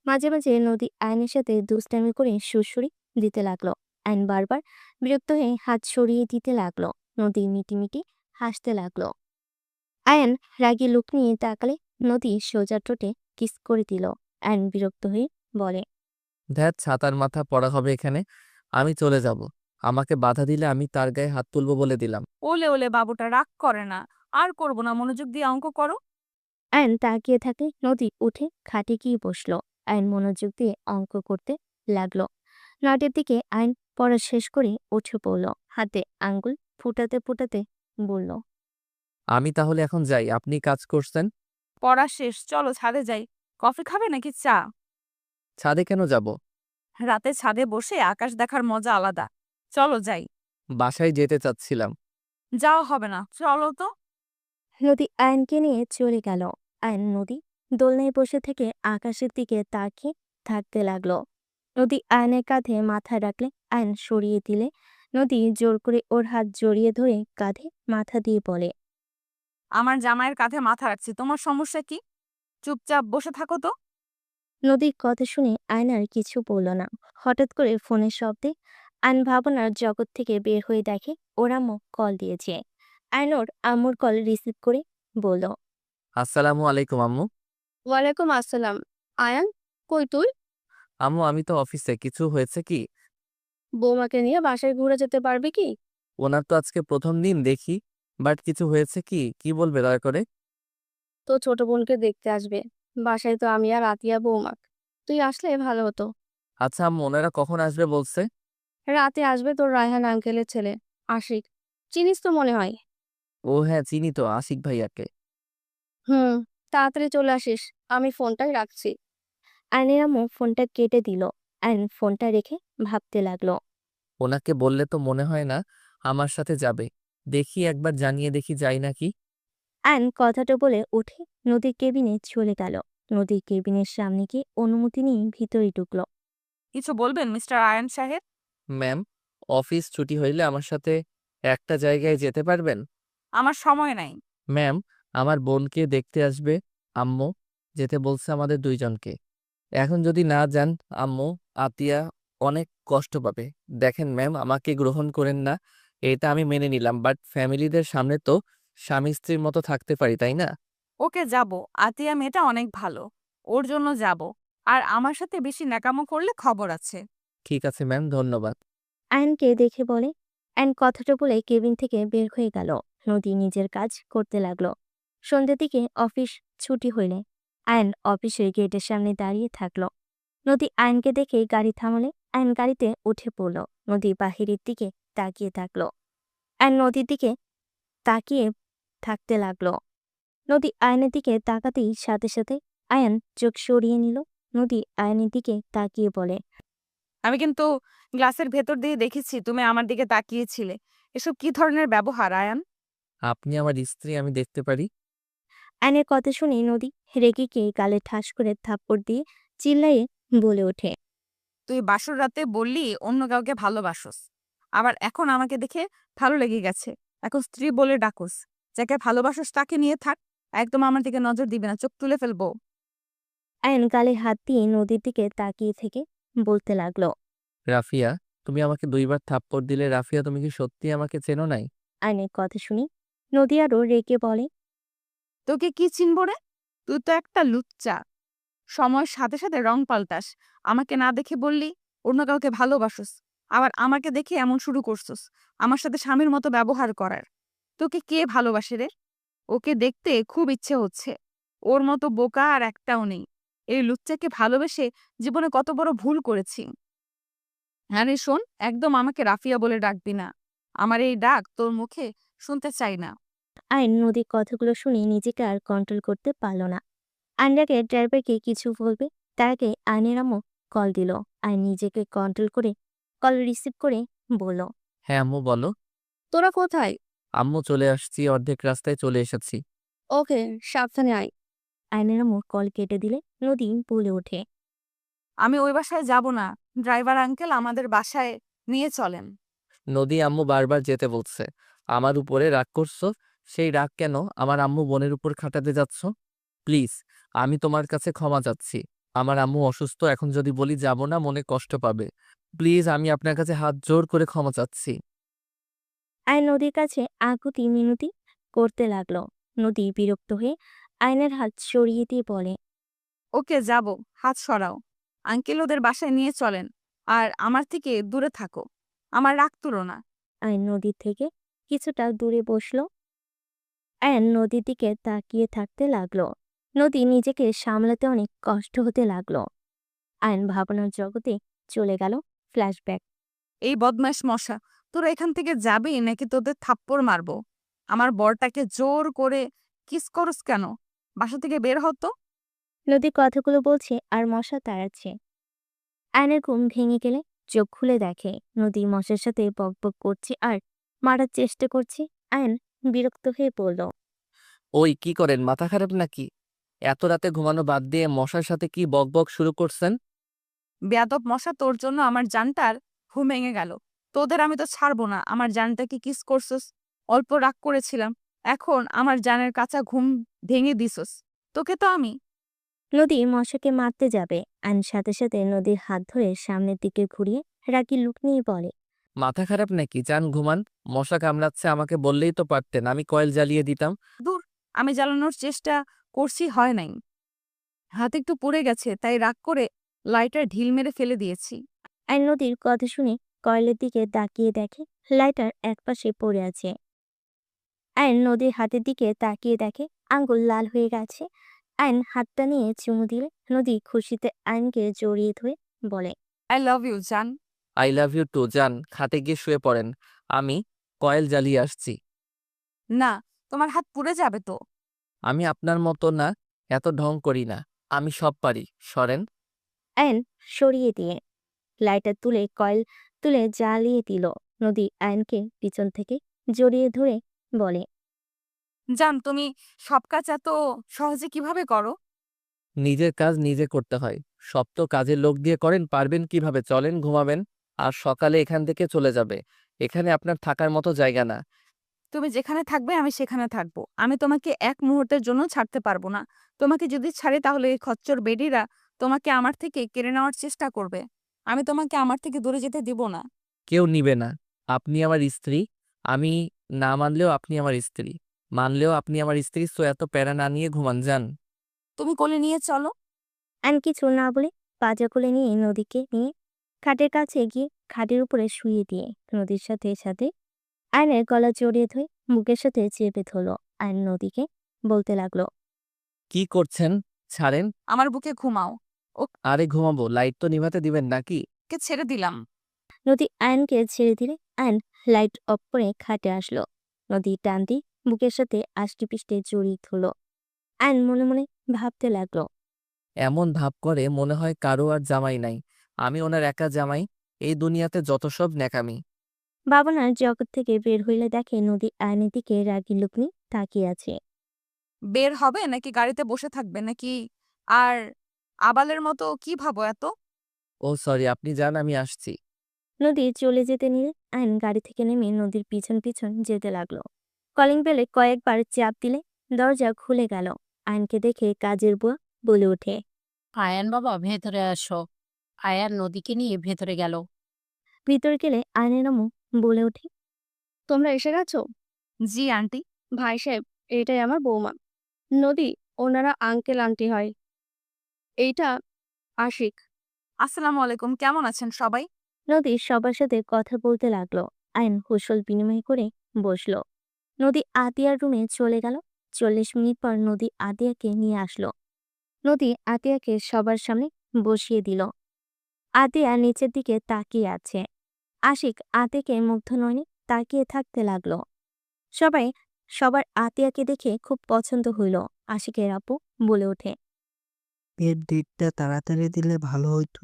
Speaker 3: মাঝে মাঝে নদী আয়নের সাথে দুষ্টামি করে সুড়সুড়ি দিতে লাগলো। আয়ন বারবার বিরক্ত হয়ে হাত সরিয়ে দিতে লাগলো। নদী মিটিমিটি হাসতে লাগলো। আয়ন রাগী লুক নিয়ে তাকালে নদী সোজা ঠোঁটে কিস করে দিল। আয়ন বিরক্ত হয়ে বলে,
Speaker 1: ধ্যাত, ছাতার মাথা পড়া হবে এখানে। আমি চলে যাব। আমাকে বাধা দিলে আমি তার গায়ে হাত তুলবো বলে দিলাম।
Speaker 2: ওলে ওলে বাবুটা রাগ করে না। আর করব না, মনোযোগ দিয়ে অঙ্ক করো।
Speaker 3: আয়ন তাকিয়ে থাকলে নদী উঠে খাটে গিয়ে বসলো। আয়ন মনোযোগ দিয়ে অঙ্ক করতে লাগলো। নটের দিকে আয়ন পড়া শেষ করে উঠে পড়ল। হাতে আঙ্গুল ফুটাতে ফুটাতে বলল,
Speaker 1: আমি তাহলে এখন যাই, আপনি কাজ করছেন।
Speaker 2: পড়া শেষ, চলো ছাদে যাই। কফি খাবে নাকি চা?
Speaker 1: ছাদে কেন যাব?
Speaker 2: রাতে ছাদে বসে আকাশ দেখার মজা আলাদা। চলো যাই।
Speaker 1: বাসায় যেতে চাচ্ছিলাম।
Speaker 2: যাওয়া হবে না, চলো তো।
Speaker 3: নদী আয়নকে নিয়ে চলে গেল। আয়ন নদী দোলনায় বসে থেকে আকাশের দিকে তাকিয়ে থাকতে লাগলো। নদী আয়নের কাঁধে মাথা রাখলে আয়ন সরিয়ে দিলে নদী জোর করে ওর হাত জড়িয়ে ধরে কাঁধে মাথা দিয়ে বলে,
Speaker 2: আমার জামাইয়ের কাঁধে মাথা রাখছি, তোমার সমস্যা কি? চুপচাপ বসে থাকো তো।
Speaker 3: নদীর কথা শুনে আয়ন আর কিছু বলল না। হঠাৎ করে ফোনের শব্দে আয়ন ভাবনার জগৎ থেকে বের হয়ে দেখে ওর আম্মু কল দিয়েছে। আয়ন ওর আম্মুর কল রিসিভ করে বলল,
Speaker 1: আসসালামু আলাইকুম আম্মু।
Speaker 7: ওয়ালাইকুম আসসালাম। আয়ান, কই তুই?
Speaker 1: আম্মু, আমি তো অফিসে। কিছু হয়েছে কি?
Speaker 7: বৌমাকে নিয়ে বাসায় ঘুরে যেতে পারবি কি?
Speaker 1: ওনার তো আজকে প্রথম দিন দেখি। বাট কিছু হয়েছে কি? কি বলবে দয়া করে?
Speaker 7: তো ছোট বোনকে দেখতে আসবে। বাসায় তো আমি আর আতিয়া বৌমা। তুই আসলে ভালো হতো।
Speaker 1: আচ্ছা আম্মু, ওনারা কখন আসবে বলছে?
Speaker 7: রাতে আসবে তোর রায়হান আঙ্কেলের ছেলে আশিক। চিনিস তো মনে হয়।
Speaker 1: ও হ্যাঁ, চিনি তো, আশিক ভাইয়াকে।
Speaker 7: হুম, তাড়াতাড়ি চলে আসিস। আমি ফোনটাই রাখছি।
Speaker 3: আয়নের আম্মু ফোনটা কেটে দিল। আয়ন ফোনটা রেখে ভাবতে লাগলো।
Speaker 1: ওনাকে বললে তো মনে হয় না আমার সাথে যাবে। দেখি একবার জানিয়ে দেখি যাই নাকি।
Speaker 3: আয়ন কথাটা বলে উঠে নদীর কেবিনে চলে গেল। নদীর কেবিনের সামনে গিয়ে অনুমতি নিয়ে ভিতরে ঢুকলো।
Speaker 2: কিছু বলবেন মিস্টার আয়ন সাহেব?
Speaker 1: ম্যাম, অফিস ছুটি হইলে আমার সাথে একটা জায়গায় যেতে পারবেন?
Speaker 2: আমার সময় নাই।
Speaker 1: ম্যাম, আমার বোনকে দেখতে আসবে আম্মু, যেতে বলছে আমাদের দুইজনকে। এখন যদি না যান আম্মু, আতিয়া অনেক কষ্ট পাবে। দেখেন ম্যাম, আমাকে গ্রহণ করেন না, এটা আমি মেনে নিলাম, বাট ফ্যামিলিদের সামনে তো স্বামী স্ত্রীর মতো থাকতে পারি, তাই না?
Speaker 2: ওকে যাব। আতিয়া মেয়েটা অনেক ভালো। ওর জন্য যাব। আর আমার সাথে বেশি ন্যাকামো করলে খবর আছে।
Speaker 1: ঠিক আছে ম্যাম, ধন্যবাদ।
Speaker 3: আয়নকে দেখে বলে। আয়ন কথাটা বলে কেবিন থেকে বের হয়ে গেল। নদী নিজের কাজ করতে লাগলো। সন্ধ্যের দিকে অফিস ছুটি হইলে আয়ন অফিসের গেটের সামনে দাঁড়িয়ে থাকলো। নদী আয়নকে দেখে গাড়ি থামালে আয়ন গাড়িতে উঠে পড়ল। নদী বাহিরের দিকে তাকিয়ে থাকলো। আয়ন নদীর দিকে তাকিয়ে থাকতে লাগলো। নদী আয়নের দিকে তাকাতেই সাথে সাথে আয়ন চোখ সরিয়ে নিল। নদী আয়নের দিকে তাকিয়ে বলে,
Speaker 2: আমি কিন্তু গ্লাসের ভেতর দিয়ে দেখেছি তুমি আমার দিকে তাকিয়েছিলে। এসব কি ধরনের ব্যবহার আয়ান?
Speaker 1: আপনি আমার স্ত্রী, আমি দেখতে পারি।
Speaker 3: আয়নের কথা শুনে নদী রেগে গিয়ে গালে ঠাস করে থাপ্পড় দিয়ে চিল্লাইয়ে বলে ওঠে,
Speaker 2: তুই বাসর রাতে বললি অন্য কাউকে ভালোবাসোস। আবার এখন আমাকে দেখে ভালো লেগে গেছে। এখন স্ত্রী বলে ডাকোস। যাকে ভালোবাসোস তাকে নিয়ে থাক। একদম আমার দিকে নজর দিবে না, চোখ তুলে ফেলবো।
Speaker 3: আয়ন গালে হাত দিয়ে নদীর দিকে তাকিয়ে থেকে বলতে লাগলো।
Speaker 1: রাফিয়া, তুমি আমাকে 2বার থাপ্পড় দিলে। রাফিয়া, তুমি কি সত্যি আমাকে চেনো নাই?
Speaker 3: আয়নের কথা শুনি নদী আরো রেগে বলে,
Speaker 2: তোকে কি চিনবো রে? তুই তো একটা লুচ্চা। সময়ের সাথে সাথে রং পাল্টাস। আমাকে না দেখে বললি অন্য কাউকে ভালোবাসোস। আবার আমাকে দেখে এমন শুরু করছোস আমার সাথে স্বামীর মতো ব্যবহার করার। তোকে কে ভালোবাসে রে? ওকে দেখতে খুব ইচ্ছে হচ্ছে। ওর মতো বোকা আর একটাও নেই। এই লুচ্চাকে ভালোবেসে জীবনে কত বড় ভুল করেছি। আরে শোন, একদম আমাকে রাফিয়া বলে ডাকবি না। আমার এই ডাক তোর মুখে শুনতে চাই না।
Speaker 3: আয়ন নদীর কথাগুলো শুনে নিজেকে আর কন্ট্রোল করতে পারল না। আয়নকে ড্রাইভারকে কিছু বলবে তার আগে আয়নের আম্মু কল দিল। আয়ন নিজেকে কন্ট্রোল করে কল রিসিভ করে বলল,
Speaker 1: হ্যাঁ আম্মু, বলো।
Speaker 7: তোরা কোথায়?
Speaker 1: আম্মু, চলে আসছি, অর্ধেক রাস্তায় চলে এসেছি।
Speaker 7: ওকে, সাবধানে আয়।
Speaker 3: আয়নের আম্মু কল কেটে দিলে নদী বলে ওঠে,
Speaker 2: আমি ওই বাসায় যাব না। ড্রাইভার আঙ্কেল আমাদের বাসায় নিয়ে চলেন।
Speaker 1: নদী আম্মু বারবার যেতে বলছে। আমার উপরে রাগ করছো? সেই রাগ কেন আমার আম্মু বোনের উপর খাটাতে যাচ্ছ? প্লিজ, আমি তোমার কাছে ক্ষমা চাচ্ছি। আমার আম্মু অসুস্থ, এখন যদি বলি যাব না মনে কষ্ট পাবে। প্লিজ, আমি আপনার কাছে হাত জোর করে ক্ষমা চাচ্ছি।
Speaker 3: আয়ন নদীর কাছে আকুতি মিনতি করতে লাগলো। নদী বিরক্ত হয়ে আয়নের হাত সরিয়ে দিয়ে বলে,
Speaker 2: ওকে, যাব। হাত সরাও। আঙ্কেল ওদের বাসায় নিয়ে চলেন। আর আমার থেকে দূরে থাকো। আমার রাগ তুলো না।
Speaker 3: আয়ন নদীর থেকে কিছুটা দূরে বসলো। আয়ন নদীর দিকে তাকিয়ে থাকতে লাগলো। নদী নিজেকে সামলাতে অনেক কষ্ট হতে লাগলো। আয়ন ভাবনার জগতে চলে গেল। ফ্ল্যাশব্যাক।
Speaker 2: এই বদমাস মশা, তোরা এখান থেকে যাবি নাকি তোদের থাপ্পড় মারবো? আমার বরটাকে জোর করে কিস করস কেন? বাসা থেকে বের হতো।
Speaker 3: নদী কথাগুলো বলছে আর মশা তাড়াচ্ছে। আয়নের ঘুম ভেঙে গেলে চোখ খুলে দেখে নদী মশার সাথে বকবক করছে আর মারার চেষ্টা করছে। আয়ন বিরক্ত হয়ে পড়ল।
Speaker 1: ওই কি করেন, মাথা খারাপ নাকি? এত রাতে ঘুমানো বাদ দিয়ে মশার সাথে কি বকবক শুরু করছেন?
Speaker 2: বেয়াদব মশা, তোর জন্য আমার জানটার ঘুম ভেঙে গেল। তোদের আমি তো ছাড়বো না। আমার জানটাকে কিস করছস। অল্প রাগ করেছিলাম, এখন আমার জানের কাঁচা ঘুম ভেঙে দিছস। তোকে তো আমি।
Speaker 3: নদী মশাকে মারতে যাবে। আয়ন সাথে সাথে নদীর হাত ধরে সামনের দিকে ঘুরিয়ে রাগী লুক নিয়ে বলে,
Speaker 1: মাথা খারাপ নাকি? যান ঘুমান। মশা কামড়াচ্ছে, আমাকে বললেই তো পারতেন, আমি কয়েল জ্বালিয়ে দিতাম।
Speaker 2: দূর, আমি জ্বালানোর চেষ্টা করছি, হয় নাই। হাত একটু পুড়ে গেছে, তাই রাগ করে লাইটার ঢিল মেরে ফেলে দিয়েছি।
Speaker 3: আয়ন নদীর কথা শুনে কয়েলের দিকে তাকিয়ে দেখে লাইটার একপাশে পড়ে আছে। আয়ন নদীর হাতের দিকে তাকিয়ে দেখে আঙ্গুল লাল হয়ে গেছে। আয়ন হাতটা নিয়ে চুমু দিলে নদী খুশিতে আয়নকে জড়িয়ে ধরে বলে,
Speaker 2: আই লাভ ইউ জান।
Speaker 1: I love you too. যান, খাটে গিয়ে শুয়ে পড়েন, আমি কয়েল জ্বালিয়ে আসছি।
Speaker 2: না, তোমার হাত পুড়ে যাবে তো।
Speaker 1: আমি আপনার মতো না, এত ঢং করি না, আমি সব পারি, সরেন।
Speaker 3: আয়ন সরিয়ে দিয়ে লাইটার তুলে কয়েল তুলে জ্বালিয়ে দিল। নদী আয়নকে পিছন থেকে জড়িয়ে ধরে বলে,
Speaker 2: জান, তুমি সব কাজ এত সহজে কিভাবে করো?
Speaker 1: নিজের কাজ নিজে করতে হয়। সব তো কাজের লোক দিয়ে করেন, পারবেন কিভাবে? চলেন ঘুমাবেন, আর সকালে এখান থেকে চলে যাবে। এখানে আপনার থাকার মতো জায়গা না।
Speaker 2: তুমি যেখানে থাকবে আমি সেখানে থাকবো। আমি তোমাকে এক মুহূর্তের জন্য ছাড়তে পারবো না। তোমাকে যদি ছাড়ি তাহলে এই খচ্চর বেডিরা তোমাকে আমার থেকে কেড়ে নেওয়ার চেষ্টা করবে। আমি তোমাকে আমার থেকে দূরে যেতে দিব না।
Speaker 1: কেউ নিবে না। আপনি আমার স্ত্রী। আমি না মানলেও আপনি আমার স্ত্রী। মানলেও আপনি আমার স্ত্রী, সো এত প্যারা না নিয়ে ঘুমান যান।
Speaker 2: তুমি কোলে নিয়ে চলো।
Speaker 3: আয়ন কিছু না বলে পাজা কোলে নিয়ে নদীকে নিয়ে খাটের কাছে গিয়ে খাটের উপরে শুইয়ে দিয়ে নদীর সাথে সাথে আয়নের গলা জড়িয়ে ধরে বুকের সাথে চেপে ধরলো। আয়ন নদীকে বলতে লাগলো,
Speaker 1: কি করছেন? ছাড়েন।
Speaker 2: আমার বুকে ঘুমাও।
Speaker 1: আরে ঘুমাবো, লাইট তো নিভাতে দিবেন নাকি?
Speaker 2: ওকে ছেড়ে দিলাম।
Speaker 3: নদী আয়নকে ছেড়ে দিলে আয়ন লাইট অফ করে খাটে আসলো। নদী টান দিয়ে বুকের সাথে আষ্টে পিষ্টে জড়িয়ে ধরলো। আয়ন মনে মনে ভাবতে লাগলো,
Speaker 1: এমন ভাব করে মনে হয় কারো আর জামাই নাই, আমি ওনার একা জামাই। এই দুনিয়াতে যত সব ন্যাকামি।
Speaker 3: ভাবনার জগৎ থেকে বের হইলে দেখে নদী আয়নের দিকে রাগী লোক নিয়ে তাকিয়ে আছে।
Speaker 2: বের হবে নাকি গাড়িতে বসে থাকবে নাকি? আর আবালের মতো কি ভাবো এত?
Speaker 1: ও সরি, আপনি যান, আমি আসছি।
Speaker 3: নদী চলে যেতে নিলে আয়ন গাড়ি থেকে নেমে নদীর পিছন পিছন যেতে লাগলো। কলিং বেলে কয়েকবার চাপ দিলে দরজা খুলে গেল। আয়নকে দেখে কাজের বুয়া বলে ওঠে।
Speaker 5: আয়ান বাবা ভেতরে আসো। আয়ান নদীকে নিয়ে ভেতরে গেল।
Speaker 3: ভিতর গেলে আয়নের আম্মু বলে ওঠে,
Speaker 7: তোমরা এসে গেছো?
Speaker 2: জি আন্টি।
Speaker 7: ভাই সাহেব, এইটাই আমার বৌমা নদী। ওনারা আঙ্কেল আন্টি হয়। এইটা আশিক।
Speaker 2: আসসালামু আলাইকুম, কেমন আছেন সবাই?
Speaker 3: নদী সবার সাথে কথা বলতে লাগলো। আয়ন কুশল বিনিময় করে বসলো। নদী আতিয়ার রুমে চলে গেল। 40 মিনিট পর নদী আতিয়াকে নিয়ে আসলো। নদী আতিয়াকে সবার সামনে বসিয়ে দিল। আতিয়া নিচের দিকে তাকিয়ে আছে। আশিক আতিয়াকে মুগ্ধ নয়নে তাকিয়ে থাকতে লাগলো। সবাই সবার আতিয়াকে দেখে খুব পছন্দ হইল। আশিকের আপু বলে ওঠে,
Speaker 8: এর ডেটটা তাড়াতাড়ি দিলে ভালো হইতো,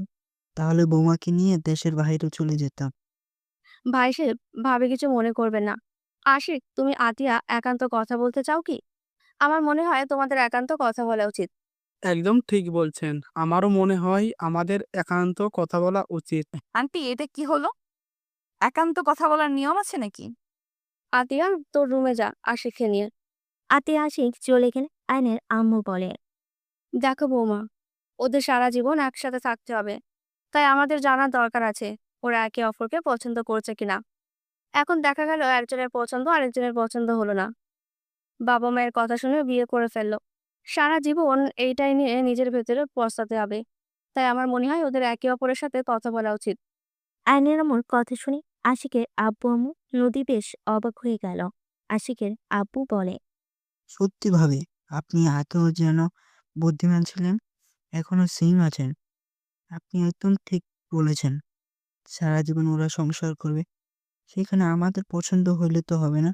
Speaker 8: তাহলে বৌমাকে নিয়ে দেশের বাইরে চলে যেতাম।
Speaker 7: ভাই সাহেব, ভাবে কিছু মনে করবেন না। আশিক, তুমি আতিয়া একান্ত কথা বলতে চাও কি? আমার মনে হয় তোমাদের একান্ত কথা বলা উচিত।
Speaker 4: একদম ঠিক বলছেন, আমারও মনে হয় আমাদের একান্ত কথা বলা উচিত।
Speaker 2: আন্টি, এটা কি হলো? একান্ত কথা বলার নিয়ম আছে নাকি?
Speaker 7: আতিয়া, তোর রুমে যা আশিককে নিয়ে।
Speaker 3: আতিয়া আশিক চলে গেলে আয়নের আম্মু বলে,
Speaker 7: দেখো বৌমা, ওদের সারা জীবন একসাথে থাকতে হবে। তাই আমাদের জানার দরকার আছে ওরা একে অপরকে পছন্দ করছে কিনা। এখন দেখা গেল একজনের পছন্দ আরেকজনের পছন্দ হলো না। বাবা মায়ের কথা শুনে বিয়ে করে ফেললো। সারা জীবন এইটাই নিয়ে নিজের ভেতরে পস্তাতে হবে। তাই আমার মনে হয় ওদের একে অপরের সাথে কথা বলা উচিত।
Speaker 3: আয়নের আম্মুর কথা শুনে আশিকের আব্বু আম্মু নদী বেশ অবাক হয়ে গেল। আশিকের আব্বু বলে,
Speaker 8: সত্যি ভাবে আপনি আগেও যেন বুদ্ধিমান ছিলেন, এখনো সেম আছেন। আপনি একদম ঠিক বলেছেন। সারা জীবন ওরা সংসার করবে, সেখানে আমাদের পছন্দ হইলে তো হবে না,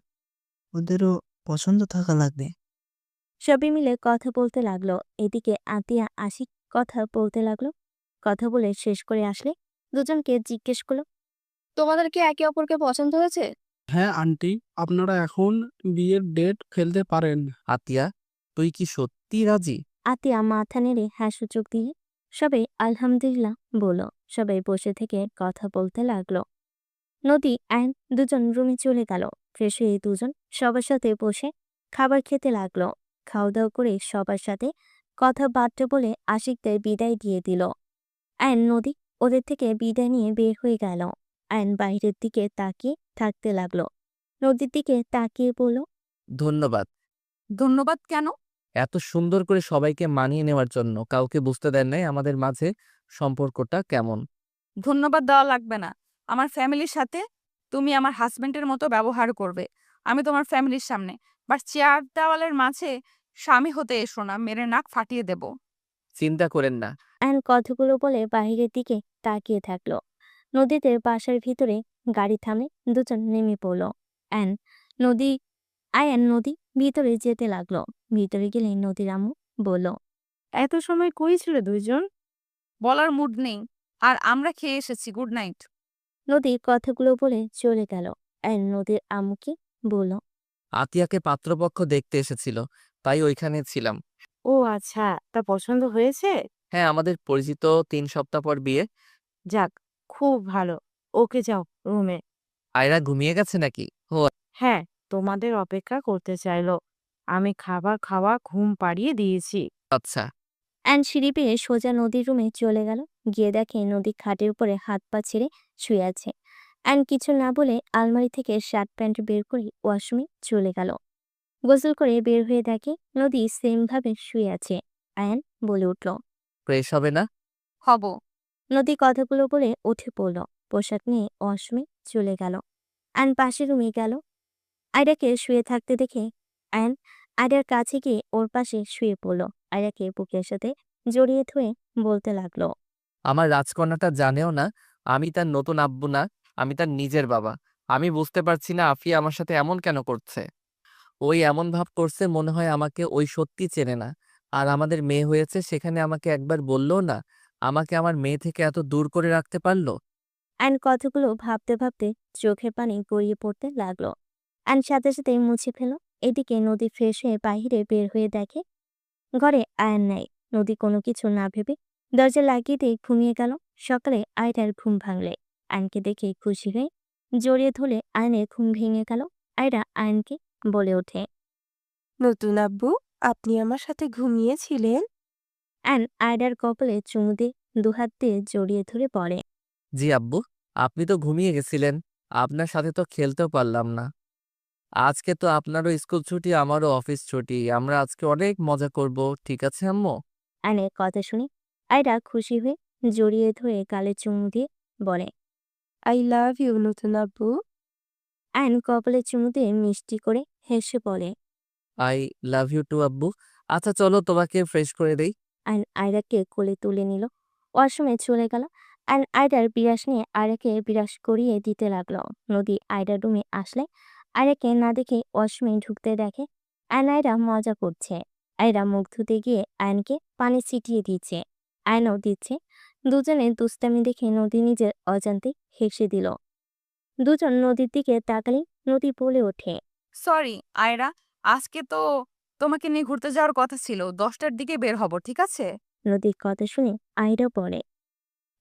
Speaker 8: ওদেরও পছন্দ থাকা লাগবে।
Speaker 3: সবাই মিলে কথা বলতে লাগলো। এদিকে আতিয়া আশিক কথা বলতে লাগলো। কথা বলে শেষ করে আসলে দুজনকে জিজ্ঞেস করলো,
Speaker 7: তোমাদের কি একে অপরকে পছন্দ হয়েছে?
Speaker 4: হ্যাঁ আন্টি, আপনারা এখন বিয়ের ডেট ফেলতে পারেন।
Speaker 1: আতিয়া, তুই কি সত্যি রাজি?
Speaker 3: আতিয়া মাথা নেড়ে হ্যাঁ সূচক দিয়ে সবাই আলহামদুলিল্লাহ বলল। সবাই বসে থেকে কথা বলতে লাগলো। নদী আইন দুজন রুমে চলে গেল। ফ্রেশ হয়ে দুজন সবার সাথে বসে খাবার খেতে লাগলো। খাওয়া দাওয়া করে সবার সাথে কথাবার্তা বলে আশিকদের বিদায় দিয়ে দিল। আইন নদী ওদের থেকে বিদায় নিয়ে বের হয়ে গেল। আইন বাইরের দিকে তাকিয়ে থাকতে লাগলো। নদীর দিকে তাকিয়ে বলল,
Speaker 1: ধন্যবাদ।
Speaker 2: ধন্যবাদ কেন?
Speaker 1: এত সুন্দর করে সবাইকে মানিয়ে নেওয়ার জন্য। কাউকে বুঝতে দেন নাই আমাদের মাঝে সম্পর্কটা কেমন।
Speaker 2: ধন্যবাদ দেওয়া লাগবে না। আমার ফ্যামিলির সাথে তুমি আমার হাজবেন্ডের মতো ব্যবহার করবে। আমি তোমার ফ্যামিলির সামনে বাট চেয়ার দেওয়ালের মাঝে স্বামী হতে এসো না, মেরে নাক ফাটিয়ে দেব।
Speaker 1: চিন্তা করেন না।
Speaker 3: আয়ন কথাগুলো বলে বাইরের দিকে তাকিয়ে থাকলো। নদীতে বাসার ভিতরে গাড়ি থামে দুজন নেমে পড়ল। অ্যান নদী আয়ান নদী ভিতরে যেতে লাগলো। ভিতরে গেলে নদীর আম্মু বলল,
Speaker 5: এত সময় কই ছিল দুইজন?
Speaker 2: বলার মুড নেই। আর আমরা খেয়ে এসেছি, গুড নাইট।
Speaker 3: নদী কথাগুলো বলে চলে গেল। অ্যান নদীর আম্মুকে বলল,
Speaker 1: আতিয়াকে পাত্রপক্ষ দেখতে এসেছিল, তাই ওইখানে ছিলাম।
Speaker 5: ও আচ্ছা, তা পছন্দ হয়েছে?
Speaker 1: হ্যাঁ, আমাদের পরিচিত 3 সপ্তাহ পর বিয়ে।
Speaker 5: যাক, খুব ভালো। ওকে যাও রুমে।
Speaker 1: আয়রা ঘুমিয়ে গেছে নাকি? ও
Speaker 5: হ্যাঁ, তোমাদের অপেক্ষা করতে চাইলো। আমি খাবার খাওয়া ঘুম পাড়িয়ে দিয়েছি।
Speaker 1: আচ্ছা।
Speaker 3: অ্যান সিঁড়ি পেয়ে সোজা নদীর রুমে চলে গেল। গিয়ে দেখে নদী খাটের উপরে হাত পা ছেড়ে শুয়ে আছে। অ্যান কিছু না বলে আলমারি থেকে শার্ট প্যান্ট বের করে ওয়াশরুমে চলে গেল। গোসল করে বের হয়ে দেখে নদী সেম ভাবে শুয়ে আছে। অ্যান বলে উঠল।
Speaker 1: ফ্রেশ হবে না?
Speaker 2: হব।
Speaker 3: নদী কথাগুলো বলে উঠে পড়ল। পোশাক নিয়ে ওয়াশরুমে চলে গেল। অ্যান পাশের রুমে গেল। আয়রাকে শুয়ে থাকতে দেখে অ্যান আয়রার কাছে গিয়ে ওর পাশে শুয়ে পড়ল। আয়রাকে বুকের সাথে জড়িয়ে ধরে বলতে লাগলো।
Speaker 1: আমার রাজকন্যাটা জানেও না আমি তার নতুন আব্বু না, আমি তার নিজের বাবা। আমি বুঝতে পারছি না আফিয়া আমার সাথে এমন কেন করছে। ওই এমন ভাব করছে মনে হয় আমাকে ওই সত্যি চেনে না। আর আমাদের মেয়ে হয়েছে সেখানে আমাকে একবার বললো না, আমাকে আমার মেয়ে থেকে এত দূর করে রাখতে পারলো।
Speaker 3: অ্যান কথাগুলো ভাবতে ভাবতে চোখের পানি গড়িয়ে পড়তে লাগলো। অ্যান সাথে সাথে মুছে ফেল। এদিকে নদী ফ্রেশ হয়ে বাইরে বের হয়ে দেখে ঘরে আয়ন নাই। নদী কোনো কিছু না ভেবে দরজা লাগিয়ে দিয়ে ঘুমিয়ে গেল। সকালে আয়রার ঘুম ভাঙলে আয়নকে দেখে খুশি হয়ে জড়িয়ে ধরে আয়নের ঘুম ভেঙে গেল। আয়রা আয়নকে বলে ওঠে।
Speaker 9: নতুন আব্বু, আপনি আমার সাথে ঘুমিয়েছিলেন?
Speaker 3: অ্যান আয়রার কপালে চুমু দিয়ে দুহাত দিয়ে জড়িয়ে ধরে পড়ে।
Speaker 1: জি আব্বু, আপনি তো ঘুমিয়ে গেছিলেন, আপনার সাথে তো খেলতেও পারলাম না। আজকে তো আপনারও স্কুল ছুটি, আমারও অফিস ছুটি, আমরা আজকে অনেক মজা করব, ঠিক আছে আম্মু?
Speaker 3: অ্যানের কথা শুনে আয়রা খুশি হয়ে জড়িয়ে ধরে গালে চুমু দিয়ে বলে।
Speaker 9: আই লাভ ইউ নতুন আব্বু।
Speaker 3: অ্যান কপালে চুমু দিয়ে মিষ্টি করে হেসে বলে।
Speaker 1: আই লাভ ইউ টু আব্বু। আচ্ছা চলো তোমাকে ফ্রেশ করে দেই।
Speaker 3: অ্যান আয়রাকে কোলে তুলে নিল। ওয়াশরুমে চলে গেল। অ্যান আয়রার বিরাস নিয়ে আয়রাকে বিরাস করিয়ে দিতে লাগলো। নদী আয়রার রুমে আসলে আয়রাকে না দেখে ওয়াশরুমে ঢুকতে দেখে অ্যান আয়রা মজা করছে। আয়রা মুখ ধুতে গিয়ে আয়নকে পানি ছিটিয়ে দিচ্ছে। আয়নও দিচ্ছে। দুজনের দুষ্টামি দেখে নদী নিজের অজান্তে হেসে দিল। দুজন নদীর দিকে তাকালেই নদী বলে ওঠে।
Speaker 2: সরি আয়রা, আজকে তো তোমাকে নিয়ে ঘুরতে যাওয়ার কথা ছিল। 10টার দিকে বের হব, ঠিক আছে?
Speaker 3: নদীর কথা শুনে আয়রা বলে।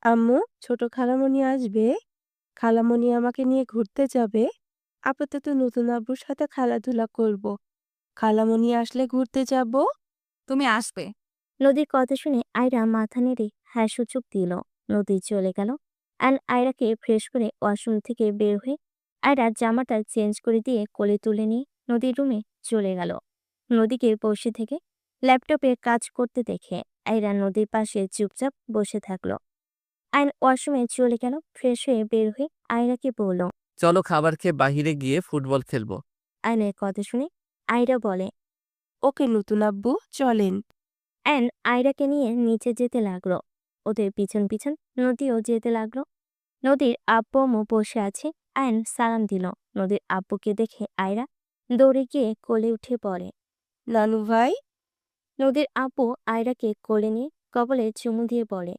Speaker 9: আম্মু, ছোট খালামণি আসবে। খালামণি আমাকে নিয়ে ঘুরতে যাবে। আপাতত নতুন আব্বুর সাথে খেলাধুলা করব। খালামণি আসলে ঘুরতে যাব।
Speaker 2: তুমি আসবে।
Speaker 3: নদীর কথা শুনে আয়রা মাথা নেড়ে হ্যাঁ সূচক দিল। নদী চলে গেল। অ্যান্ড আয়রাকে ফ্রেশ করে ওয়াশরুম থেকে বের হয়ে আয়রা জামাটা চেঞ্জ করে দিয়ে কোলে তুলে নিয়ে নদীর রুমে চলে গেল। নদীকে বসে থেকে ল্যাপটপে কাজ করতে দেখে আয়রা নদীর পাশে চুপচাপ বসে থাকলো। আয়ন ওয়াশরুমে চলে গেল। ফ্রেশ হয়ে বের হয়ে আয়রাকে বলল।
Speaker 1: চলো খাবার খেয়ে বাহিরে গিয়ে ফুটবল খেলবো।
Speaker 3: আয়নের কথা শুনে আয়রা বলে।
Speaker 9: ওকে নতুন আব্বু, চলেন।
Speaker 3: অ্যান আয়রাকে নিয়ে নিচে যেতে লাগলো। ওদের পিছন পিছন নদীও যেতে লাগলো। নদীর আব্বু আম্মু বসে আছে। অ্যান সালাম দিল। নদীর আব্বুকে দেখে আয়রা দৌড়ে গিয়ে কোলে উঠে পড়ে।
Speaker 9: নানু ভাই।
Speaker 3: নদীর আব্বু আয়রাকে কোলে নিয়ে কপালে চুমু দিয়ে বলে।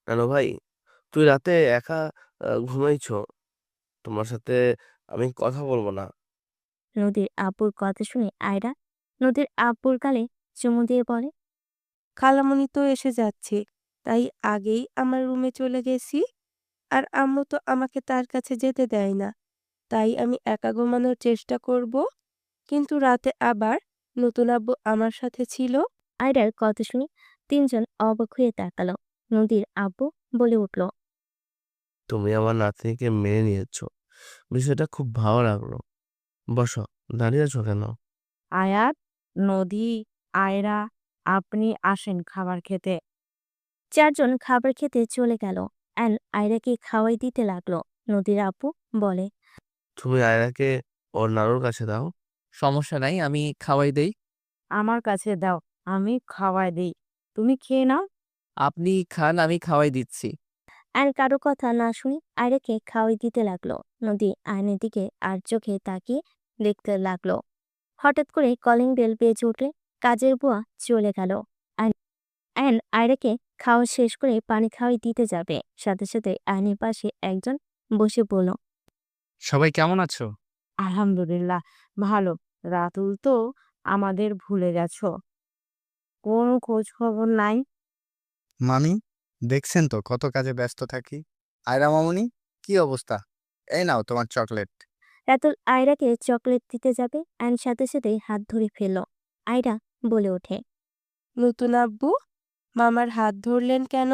Speaker 10: নানু ভাই, তুই রাতে একা ঘুমাইছো? তোমার সাথে আমি কথা বলবো না।
Speaker 3: নদীর আব্বুর কথা শুনে আয়রা নদীর আব্বুর গালে চুমু দিয়ে বলে।
Speaker 9: খালামণি তো এসে যাচ্ছে, তাই আগেই আমার রুমে চলে গেছি। আর আম্মু তো আমাকে তার কাছে যেতে দেয় না, তাই আমি একা ঘুমানোর চেষ্টা করব। কিন্তু রাতে আবার নতুন আব্বু আমার সাথে ছিল।
Speaker 3: আয়রার কথা শুনে তিনজন অবাক হয়ে তাকালো। নদীর আব্বু বলে উঠল।
Speaker 10: তুমি আমার নাতনিকে মেনে নিয়েছো, বিষয়টা খুব ভালো লাগলো। বসো, দাঁড়িয়ে আছো কেন?
Speaker 5: আয়াত, নদী, আয়রা, আপনি আসেন খাবার খেতে।
Speaker 3: চারজন খাবার খেতে চলে গেল। অ্যান আয়রাকে খাওয়াই দিতে লাগলো। নদীর আব্বু বলে।
Speaker 10: তুমি আয়রাকে ওর নানুর কাছে দাও।
Speaker 1: সমস্যা নাই, আমি খাওয়াই দেই।
Speaker 5: আমার কাছে দাও, আমি খাওয়ায় দিই। তুমি খেয়ে নাও।
Speaker 1: আপনি খান, আমি খাওয়াই দিচ্ছি।
Speaker 3: অ্যান কারো কথা না শুনে আয়রাকে খাওয়াই দিতে লাগলো। নদী আয়নের দিকে আর চোখে তাকিয়ে দেখতে লাগলো। হঠাৎ করে কলিং বেল বেজে উঠলে কাজের বুয়া চলে গেল। অ্যান আয়রাকে খাওয়া শেষ করে পানি খাওয়াই দিতে যাবে। সাথে সাথে আয়নের পাশে একজন বসে বলল।
Speaker 11: সবাই কেমন আছো?
Speaker 5: আলহামদুলিল্লাহ, ভালো। রাতুল তো আমাদের ভুলে গেছো, কোনো খোঁজ খবর নাই।
Speaker 11: মামি, দেখছেন তো কত কাজে ব্যস্ত থাকি। আয়রা মামুনি, কি অবস্থা?
Speaker 6: এই নাও তোমার চকলেট।
Speaker 3: রাতুল আয়রাকে চকলেট দিতে যাবে আয়ন সাথে সাথেই হাত ধরে ফেলল। আয়রা বলে ওঠে।
Speaker 9: নতুন আব্বু, মামার হাত ধরলেন কেন?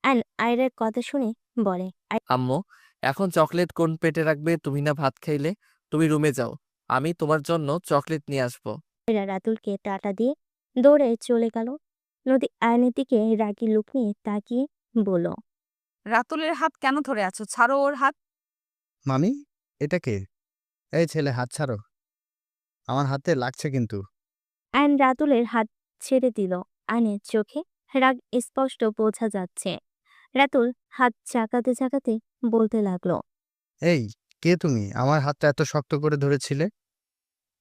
Speaker 3: আয়ন আয়রার কথা শুনে বলে।
Speaker 1: আম্মু, এখন চকলেট কোন পেটে রাখবে? তুমি না ভাত খাইলে? তুমি রুমে যাও, আমি তোমার জন্য চকলেট নিয়ে আসবো।
Speaker 3: আয়রা রাতুলকে টাটা দিয়ে দৌড়ে চলে গেল। নদী আয়নের দিকে রাগী লুক নিয়ে তাকিয়ে বলল।
Speaker 2: রাতুলের হাত কেন ধরে আছো? ছাড়ো ওর হাত।
Speaker 6: মামি, এটা কে? এই ছেলে, হাত ছাড়ো, আমার হাতে লাগছে কিন্তু।
Speaker 3: আয়ন রাতুলের হাত ছেড়ে দিল। আয়নের চোখে রাগ স্পষ্ট বোঝা যাচ্ছে। রাতুল হাত চাকাতে চাকাতে বলতে লাগলো।
Speaker 6: এই, কে তুমি? আমার হাতটা এত শক্ত করে ধরেছিলে।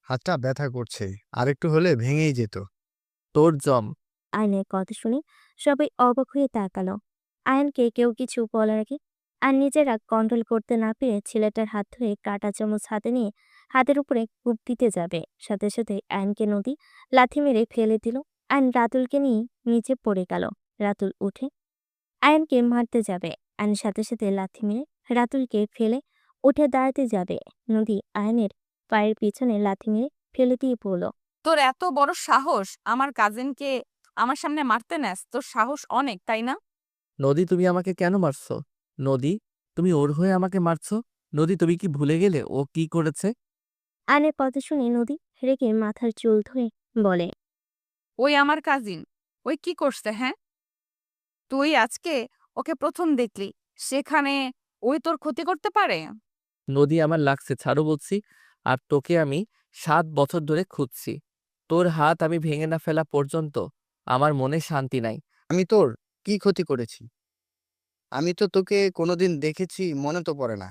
Speaker 6: হাতটা ব্যথা করছে, আর একটু হলে ভেঙেই যেত।
Speaker 1: তোর জম।
Speaker 3: আয়নের কথা শুনে সবাই অবাক হয়ে তাকালো। আয়নকে কেউ কিছু বলার আগে আর নিজেরা কন্ট্রোল করতে না পেরে ছেলেটার হাত ধরে কাঁটা চামচ হাতে নিয়ে হাতের উপরে কূপ দিতে যাবে। সাথে সাথে আয়নকে নদী লাথি মেরে ফেলে দিল। আয়ন রাতুলকে নিয়ে নিচে পড়ে গেল। রাতুল উঠে আয়নকে মারতে যাবে। আয়ন সাথে সাথে লাথি মেরে রাতুলকে ফেলে উঠে দাঁড়াতে যাবে। নদী আয়নের পায়ের পিছনে লাথি মেরে ফেলে দিয়ে বলল।
Speaker 2: তোর এত বড় সাহস আমার কাজিনকে আমার সামনে মারতে নেস? তোর সাহস অনেক, তাই না?
Speaker 1: নদী, তুমি আমাকে কেন মারছো? নদী, তুমি ওর হয়ে আমাকে মারছো? নদী, তুমি কি ভুলে গেলে ও কি করেছে?
Speaker 3: আয়নের কথা শুনে নদী রেগে মাথার চুল ধরে বলে।
Speaker 2: ওই আমার কাজিন, ওই কি করছে? হ্যাঁ, তুই আজকে ওকে প্রথম দেখলি, সেখানে ওই তোর ক্ষতি করতে পারে?
Speaker 1: নদী, আমার লাগছে, ছাড়ো বলছি। আর তোকে আমি 7 বছর ধরে খুঁজছি। তোর হাত আমি ভেঙে না ফেলা পর্যন্ত আমার মনে শান্তি নাই।
Speaker 6: আমি তোর কি ক্ষতি করেছি? আমি তো তোকে কোনোদিন দেখেছি মনে তো পড়ে না।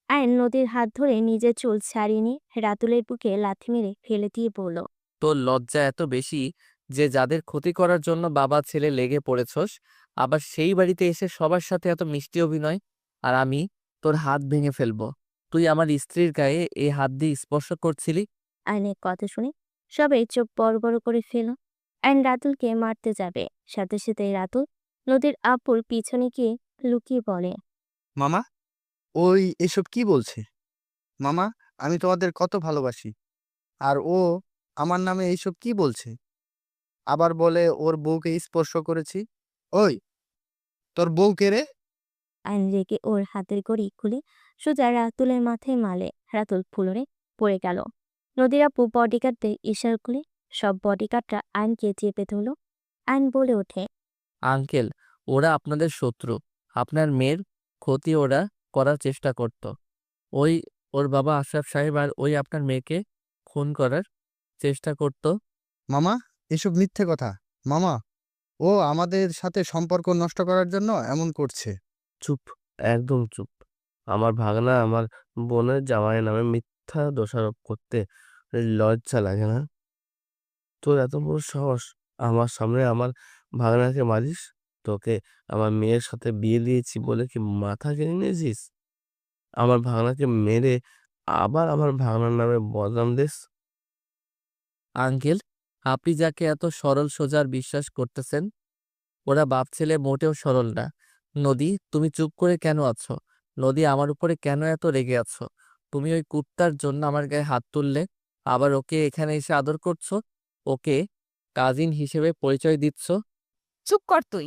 Speaker 3: আয়ন নদীর হাত ধরে নিজের চুল ছাড়িয়ে নিয়ে রাতুলের বুকে লাথি মেরে ফেলে দিয়ে বলল।
Speaker 1: তোর লজ্জা এত বেশি যে যাদের ক্ষতি করার জন্য বাবা ছেলে লেগে পড়েছস, আবার সেই বাড়িতে এসে সবার সাথে এত মিষ্টি অভিনয়। আর আমি তোর হাত ভেঙে ফেলবো। তুই আমার স্ত্রীর গায়ে এই হাত দিয়ে স্পর্শ করছিলি।
Speaker 3: আয়নের কথা শুনে সবাই চোখ বড় বড় করে ফেল। আয়ন রাতুলকে মারতে যাবে। সাথে সাথে রাতুল নদীর আপুর পিছনে গিয়ে লুকিয়ে বলে।
Speaker 6: মামা, ওই এসব কি বলছে? মামা, আমি তোমাদের কত ভালোবাসি, আর ও আমার নামে এইসব কি বলছে? আবার বলে ওর বউকে স্পর্শ করেছি। ওই, তোর বউ কে রে?
Speaker 3: আয়ন রেগে ওর হাতের ঘড়ি খুলে সোজা রাতুলের মাথায় মালে। রাতুল ফুলরে পড়ে গেল। নদীর আপু বডিগার্ডদের ইশারা করে সব বডিগার্ডরা আয়নকে চেপে ধরল। আয়ন বলে ওঠে।
Speaker 1: আঙ্কেল, ওরা আপনাদের শত্রু। আপনার মেয়ের ক্ষতি ওরা করার চেষ্টা করত। ওই ওর বাবা আশরাফ সাহেব আর ওই আপনার মেয়েকে খুন করার চেষ্টা করত।
Speaker 6: মামা, এসব মিথ্যে কথা। মামা, ও আমাদের সাথে সম্পর্ক নষ্ট করার জন্য এমন করছে।
Speaker 10: চুপ, একদম চুপ। আমার ভাগনা আমার বোনের জামাইয়ের নামে মিথ্যা দোষারোপ করতে লজ্জা লাগে না? তোর এত বড় সাহস, আমার সামনে আমার ভাগনাকে মারিস? তোকে আমার মেয়ের সাথে বিয়ে দিয়েছি বলে কি মাথা কিনে নিয়েছিস? আমার ভাগনাকে মেরে আবার আমার ভাগনার নামে বদনাম দিস?
Speaker 1: আঙ্কেল, আপনি যাকে এত সরল সোজার বিশ্বাস করতেছেন, ওরা বাপ ছেলে মোটেও সরল না। নদী, তুমি চুপ করে কেন আছো? নদী, আমার উপরে কেন এত রেগে আছো? তুমি ওই কুত্তার জন্য আমার গায়ে হাত তুললে, আবার ওকে এখানে এসে আদর করছো, ওকে কাজিন হিসেবে পরিচয় দিচ্ছ।
Speaker 2: চুপ কর তুই।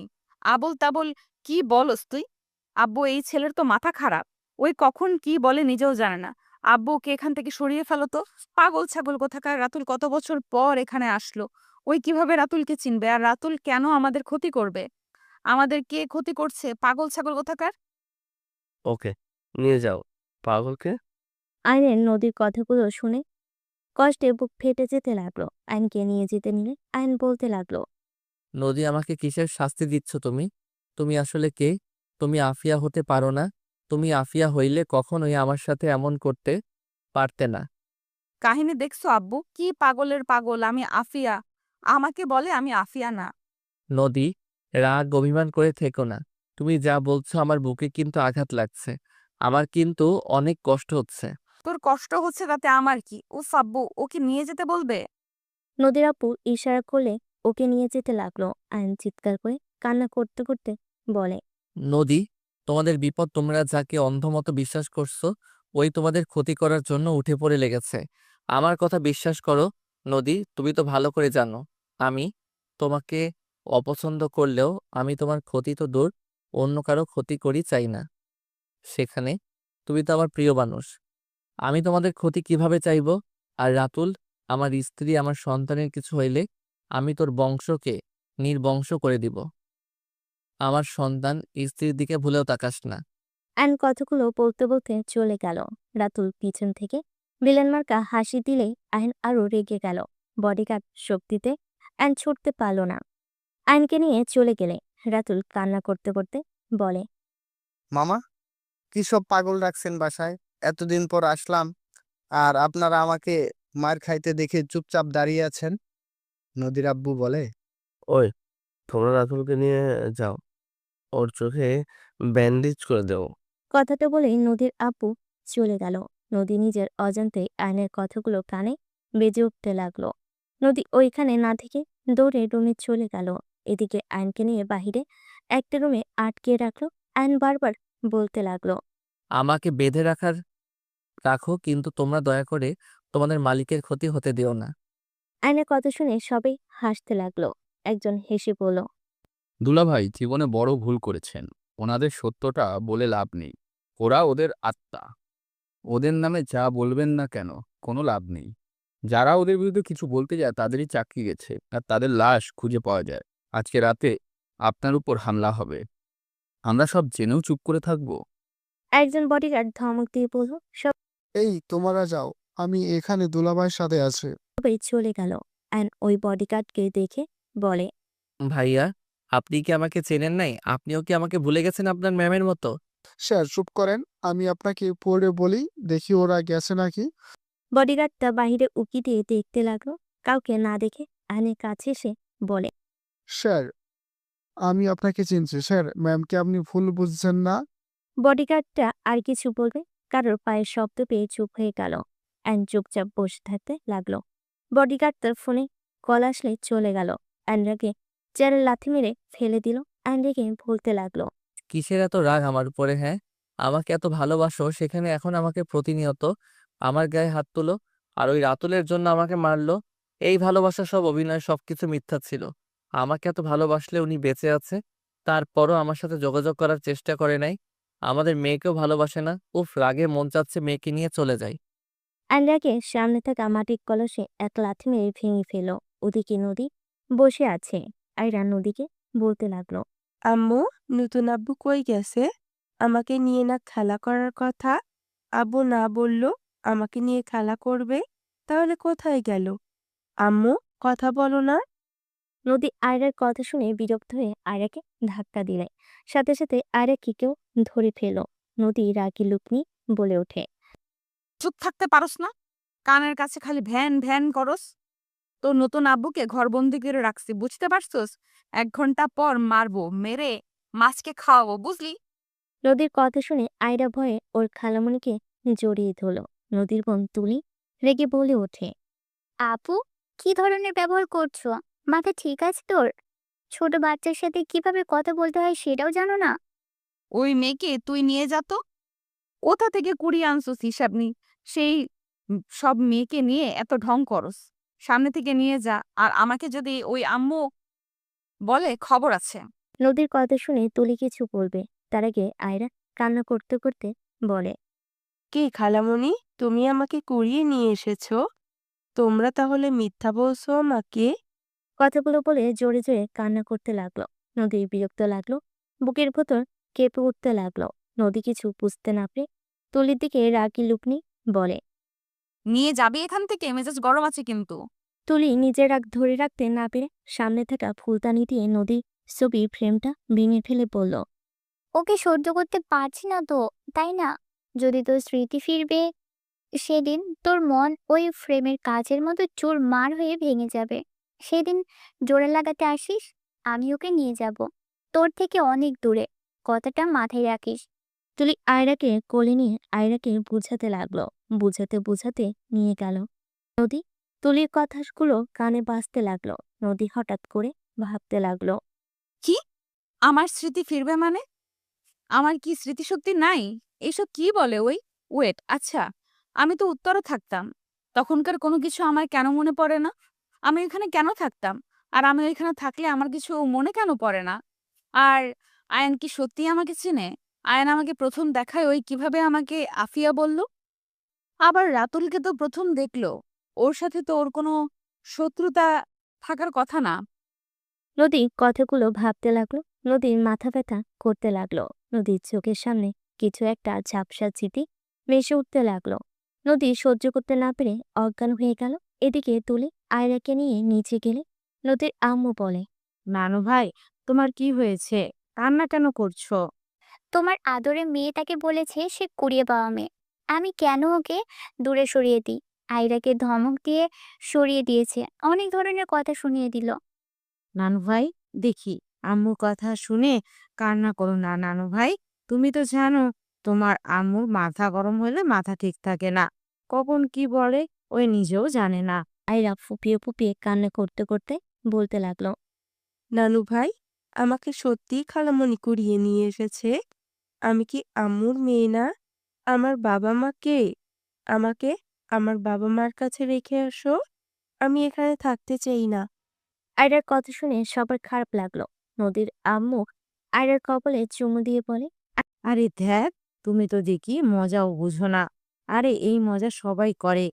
Speaker 2: আবল তাবল কি বলস তুই? আব্বু, এই ছেলের তো মাথা খারাপ। ওই কখন কি বলে নিজেও জানে না। আব্বু, ওকে এখান থেকে সরিয়ে ফেলো তো। পাগল ছাগল কোথাকার। রাতুল কত বছর পর এখানে আসলো, ওই কিভাবে রাতুলকে চিনবে? আর রাতুল কেন আমাদের ক্ষতি করবে? আমাদের কে ক্ষতি করছে? পাগল ছাগল কোথাকার।
Speaker 10: ওকে নিয়ে যাও, পাগলকে।
Speaker 3: আয়নের নদীর কথাগুলো শুনে কষ্টে বুক ফেটে যেতে লাগলো। আয়নকে নিয়ে যেতে নিলে আয়ন বলতে লাগলো।
Speaker 1: নদী, আমাকে কিসের শাস্তি দিচ্ছ তুমি? তুমি আসলে কে? তুমি আফিয়া হতে পারো না। তুমি আফিয়া হইলে কখনোই আমার সাথে এমন করতে পারতে না।
Speaker 2: কাহিনী দেখছো আব্বু? কি পাগলের পাগল। আমি আফিয়া? আমাকে বলে আমি আফিয়া না।
Speaker 1: নদী, রাগ অভিমান করে থেকো না। তুমি যা বলছো আমার বুকে কিন্তু আঘাত লাগছে। আমার কিন্তু অনেক কষ্ট হচ্ছে।
Speaker 2: তোর কষ্ট হচ্ছে তাতে আমার কি? উফ আব্বু, ওকে নিয়ে যেতে বলবে?
Speaker 3: নদীর আপু ইশারা করলে ওকে নিয়ে যেতে লাগলো। আয়ন চিৎকার করে কান্না করতে করতে বলে।
Speaker 1: নদী, তোমাদের বিপদ তোমরা যাকে অন্ধমতো বিশ্বাস করছো ওই তোমাদের ক্ষতি করার জন্য উঠে পড়ে লেগেছে। আমার কথা বিশ্বাস করো নদী, তুমি তো ভালো করে জানো আমি তোমাকে অপছন্দ করলেও আমি তোমার ক্ষতি তো দূর, অন্য কারো ক্ষতি করি চাই না। সেখানে তুমি তো আমার প্রিয় মানুষ, আমি তোমাদের ক্ষতি কিভাবে চাইবো? আর রাতুল, আমার স্ত্রী, আমার সন্তানের কিছু হইলে আমি তোর বংশকে নির্বংশ করে দিব। আমার সন্তান স্ত্রীর দিকে ভুলেও তাকাস না।
Speaker 3: অ্যান কথাগুলো বলতে বলতে চলে গেল। রাতুল পিছন থেকে ভিলেন মার্কা হাসি দিলেই আইন আরো রেগে গেল। বডিগার্ড শক্তিতে অ্যান ছুটতে পারল না। আইনকে নিয়ে চলে গেলে রাতুল কান্না করতে করতে বলে,
Speaker 6: মামা, কি সব পাগল রাখছেন বাসায়? এতদিন পর আসলাম আর আপনারা আমাকে মার খাইতে দেখে চুপচাপ দাঁড়িয়ে আছেন। নদীর আব্বু বলে,
Speaker 10: ওই, তোমরা রাতুলকে নিয়ে যাও, ওর চোখে ব্যান্ডেজ করে দেও।
Speaker 3: কথাটা বলেই নদীর আপু চলে গেল। নদী নিজের অজান্তেই আইনের কথাগুলো কানে বেজে উঠতে লাগলো। নদী ওইখানে না থেকে দৌড়ে রুমে চলে গেল। এদিকে আইনকে নিয়ে বাহিরে একটা রুমে আটকে রাখলো। আইন বারবার বলতে লাগলো,
Speaker 1: আমাকে বেঁধে রাখো, কিন্তু তোমরা দয়া করে তোমাদের মালিকের ক্ষতি হতে দিও না।
Speaker 3: আইনের কথা শুনে সবাই হাসতে লাগলো। একজন হেসে বলল,
Speaker 11: দুলাভাই জীবনে বড় ভুল করেছেন। ওনাদের সত্যটা বলে লাভ নেই। ওরা ওদের আত্মা। ওদের নামে যা বলবেন না কেন, কোনো লাভ নেই। যারা ওদের বিরুদ্ধে কিছু বলতে যায় তাদেরই চাকরি গেছে আর তাদের লাশ খুঁজে পাওয়া যায়। আজকে রাতে আপনার উপর হামলা হবে, আমরা সব জেনেও চুপ করে থাকবো?
Speaker 3: একজন বডিগার্ড ধমক দিয়ে বলল,
Speaker 4: এই তোমরা যাও, আমি এখানে দুলাভাইয়ের সাথে আছি।
Speaker 3: সবাই চলে গেল। আইন ওই বডিগার্ডকে দেখে বলে,
Speaker 1: ভাইয়া, আপনি কি আমাকে চেনেন নাই? আপনিও কি আমাকে ভুলে গেছেন আপনার ম্যামের মতো?
Speaker 4: স্যার চুপ করেন, আমি আপনাকে পড়ে বলি, দেখি ওরা গেছে নাকি।
Speaker 3: বডিগার্ডটা বাহিরে উকি দিয়ে দেখতে লাগলো। কাউকে না দেখে আইনের কাছে এসে বলে,
Speaker 4: স্যার, আমি আপনাকে চিনছি স্যার, ম্যামকে আপনি ভুল বুঝছেন না।
Speaker 3: বডিগার্ডটা আর কিছু বলবে কারোর পায়ের শব্দ পেয়ে চুপ হয়ে গেল। অ্যান চুপচাপ বসে থাকতে লাগলো। বডিগার্ড তার ফোনে কল আসলে চলে গেল। অ্যান রাগে চেয়ারে লাথি মেরে ফেলে দিল। অ্যান রেগে বলতে লাগলো,
Speaker 1: কিসের এত রাগ আমার উপরে? হ্যাঁ, আমাকে এত ভালোবাসো, সেখানে এখন আমাকে প্রতিনিয়ত আমার গায়ে হাত তুলো আর ওই রাতুলের জন্য আমাকে মারলো। এই ভালোবাসা সব অভিনয়, সবকিছু মিথ্যা ছিল। আমাকে এত ভালোবাসলে উনি বেঁচে আছে, তারপরও আমার সাথে যোগাযোগ করার চেষ্টা করে নাই। আমাদের মেয়েকেও ভালোবাসে না। উফ, রাগে মন চাচ্ছে মেয়েকে নিয়ে চলে যাই।
Speaker 3: অ্যান রাগে সামনে থাকা মাটির কলসে এক লাথি মেরে ভেঙে ফেল। ওদিকে নদী বসে আছে। আয়রা নদীকে বলতে লাগলো,
Speaker 9: আম্মু, নতুন আব্বু কই গেছে? আমাকে নিয়ে না খেলা করার কথা? আব্বু না বললো আমাকে নিয়ে খেলা করবে? তাহলে কোথায় গেল? আম্মু, কথা বলো না।
Speaker 3: নদী আয়রার কথা শুনে বিরক্ত হয়ে আয়রাকে ধাক্কা দিলে। সাথে সাথে আয়রা কেউ ধরে ফেল। নদী রাগী লুক নিয়ে বলে ওঠে,
Speaker 2: চুপ থাকতে পারস না? কানের কাছে খালি ভ্যান ভ্যান করস। তোর নতুন আব্বুকে ঘরবন্দি করে রাখছি, বুঝতে পারছস? 1 ঘন্টা পর মারবো, মেরে মাছকে খাওয়াবো, বুঝলি?
Speaker 3: নদীর কথা শুনে আয়রা ভয়ে ওর খালামণিকে জড়িয়ে ধরল। নদীর বোন তুলি রেগে বলে ওঠে,
Speaker 12: আপু, কি ধরনের ব্যবহার করছো? মাথা ঠিক আছে তোর? ছোট বাচ্চার সাথে কিভাবে কথা বলতে হয় সেটাও জানো না?
Speaker 2: ওই মেয়েকে তুই নিয়ে যা তো। কোথা থেকে কুড়িয়ে আনছস হিসাব নি। সেই সব মেয়েকে নিয়ে এত ঢং করস। সামনে থেকে নিয়ে যা, আর আমাকে যদি ওই আম্মু বলে খবর আছে।
Speaker 3: নদীর কথা শুনে তুলি কিছু বলবে তার আগে আয়রা কান্না করতে করতে বলে,
Speaker 9: কি খালামণি, তুমি আমাকে কুড়িয়ে নিয়ে এসেছো? তোমরা তাহলে মিথ্যা বলছো আমাকে?
Speaker 3: কথাগুলো বলে জোরে জোরে কান্না করতে লাগলো। নদীর বিরক্ত লাগলো, বুকের ভেতর কেঁপে উঠতে লাগলো। নদী কিছু বুঝতে না পেরে তুলির দিকে রাগি লুক নিয়ে বলে,
Speaker 2: নিয়ে যাবি এখান থেকে, মেজাজ গরম আছে কিন্তু।
Speaker 3: তুলি নিজের রাগ ধরে রাখতে না পেরে সামনে থাকা ফুলদানি দিয়ে নদীর ছবির ফ্রেমটা ভেঙে ফেলে বলল,
Speaker 12: ওকে সহ্য করতে পারছি না তো, তাই না? যদি তোর স্মৃতি ফিরবে সেদিন, তোর মন ওই ফ্রেমের কাচের মতো চুরমার হয়ে ভেঙে যাবে। সেদিন জোড়া লাগাতে আসিস, আমি ওকে নিয়ে যাব তোর থেকে অনেক দূরে। কথাটা মাথায় রাখিস।
Speaker 3: তুলি আয়রাকে কোলে নিয়ে আয়রাকে বুঝাতে লাগলো। বুঝাতে বুঝাতে নিয়ে গেল। নদী তুলির কথাগুলো কানে বাজতে লাগলো। নদী হঠাৎ করে ভাবতে লাগলো,
Speaker 2: কি? আমার স্মৃতি ফিরবে মানে? আমার কি স্মৃতিশক্তি নাই? এইসব কি বলে ওই? ওয়েট, আচ্ছা, আমি তো উত্তরে থাকতাম। তখনকার কোনো কিছু আমার কেন মনে পড়ে না? আমি ওইখানে কেন থাকতাম? আর আমি ওইখানে থাকলে আমার কিছু মনে কেন পড়ে না? আর আয়ান কি সত্যিই আমাকে চেনে? আয়ান আমাকে প্রথম দেখায় ওই কিভাবে আমাকে আফিয়া বলল? আবার রাতুলকে তো প্রথম দেখলো। ওর সাথে তো ওর কোনো শত্রুতা থাকার কথা না।
Speaker 3: নদী কথাগুলো ভাবতে লাগলো। নদীর মাথা ব্যথা করতে লাগলো। নদীর চোখের সামনে কিছু একটা ঝাপসা স্মৃতি ভেসে উঠতে লাগলো। নদী সহ্য করতে না পেরে অজ্ঞান হয়ে গেল। এদিকে তুলি আয়রাকে নিয়ে নিচে গেলে নদীর আম্মু বলে,
Speaker 5: নানু ভাই, তোমার কি হয়েছে? কান্না কেন করছো?
Speaker 12: তোমার আদরের মেয়েটাকে বলেছে সে কুড়িয়ে পাওয়া মেয়ে। আমি কেন ওকে দূরে সরিয়ে দিই? আয়রাকে ধমক দিয়ে সরিয়ে দিয়েছে, অনেক ধরনের কথা শুনিয়ে দিল।
Speaker 5: নানু ভাই, দেখি, আম্মুর কথা শুনে কান্না করো না নানু ভাই। তুমি তো জানো তোমার আম্মুর মাথা গরম হলে মাথা ঠিক থাকে না। কখন কি বলে ওই নিজেও জানে না।
Speaker 3: আয়রা ফুপিয়ে ফুপিয়ে কান্না করতে করতে বলতে লাগলো,
Speaker 9: নানু ভাই, আমাকে সত্যিই খালামণি কুড়িয়ে নিয়ে এসেছে? আমি কি আম্মুর মেয়ে না? আমার বাবা মা কে? আমাকে আমার বাবা মার কাছে রেখে আসো। আমি এখানে থাকতে চাই না।
Speaker 3: আয়রার কথা শুনে সবার খারাপ লাগলো। নদীর আম্মু আয়রার কপালে চুমু দিয়ে বলে,
Speaker 5: আরে দেখ, তুমি তো দেখি মজাও বুঝো না। আরে এই মজা সবাই করে।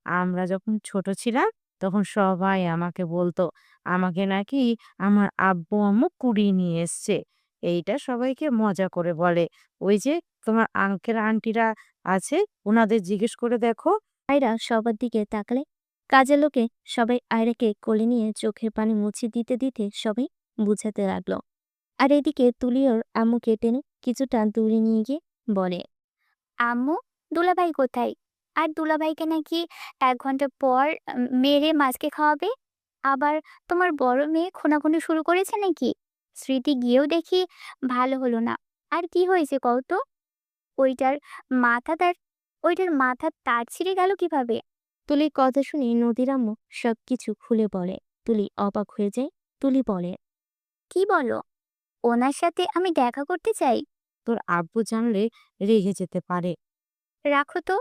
Speaker 5: আমরা যখন ছোট ছিলাম তখন সবাই আমাকে বলতো আমাকে নাকি আমার আব্বু আম্মু কুড়িয়ে নিয়ে এসছে। এইটা সবাইকে মজা করে বলে। ওই যে তোমার আঙ্কেল আন্টিরা আছে, ওনাদের জিজ্ঞেস করে দেখো।
Speaker 3: আয়রা সবার দিকে তাকালে কাজের লোকে সবাই আয়রাকে কোলে নিয়ে চোখের পানি মুছে দিতে দিতে সবাই বুঝাতে লাগলো। আর এদিকে তুলি ওর আম্মুকে টেনে কিছুটা দূরে নিয়ে গিয়ে বলে,
Speaker 12: আম্মু, দুলাভাই কোথায়? আর দুলাভাইকে নাকি 1 ঘন্টা পর মেরে মাছকে খাওয়াবে। আবার তোমার বড় মেয়ে খুনাখুনি শুরু করেছে নাকি? স্মৃতি গিয়েও দেখি ভালো হলো না। আর কি হয়েছে কও তো? ওইটার মাথা তার ওইটার মাথার তার ছিঁড়ে গেল কিভাবে?
Speaker 3: তুলির কথা শুনে নদীর আম্মু সবকিছু খুলে বলে। তুলি অবাক হয়ে যায়। তুলি বলে,
Speaker 12: কি বলো? ওনার সাথে আমি দেখা করতে চাই।
Speaker 5: তোর আব্বু জানলে রেগে যেতে পারে।
Speaker 12: রাখো তো।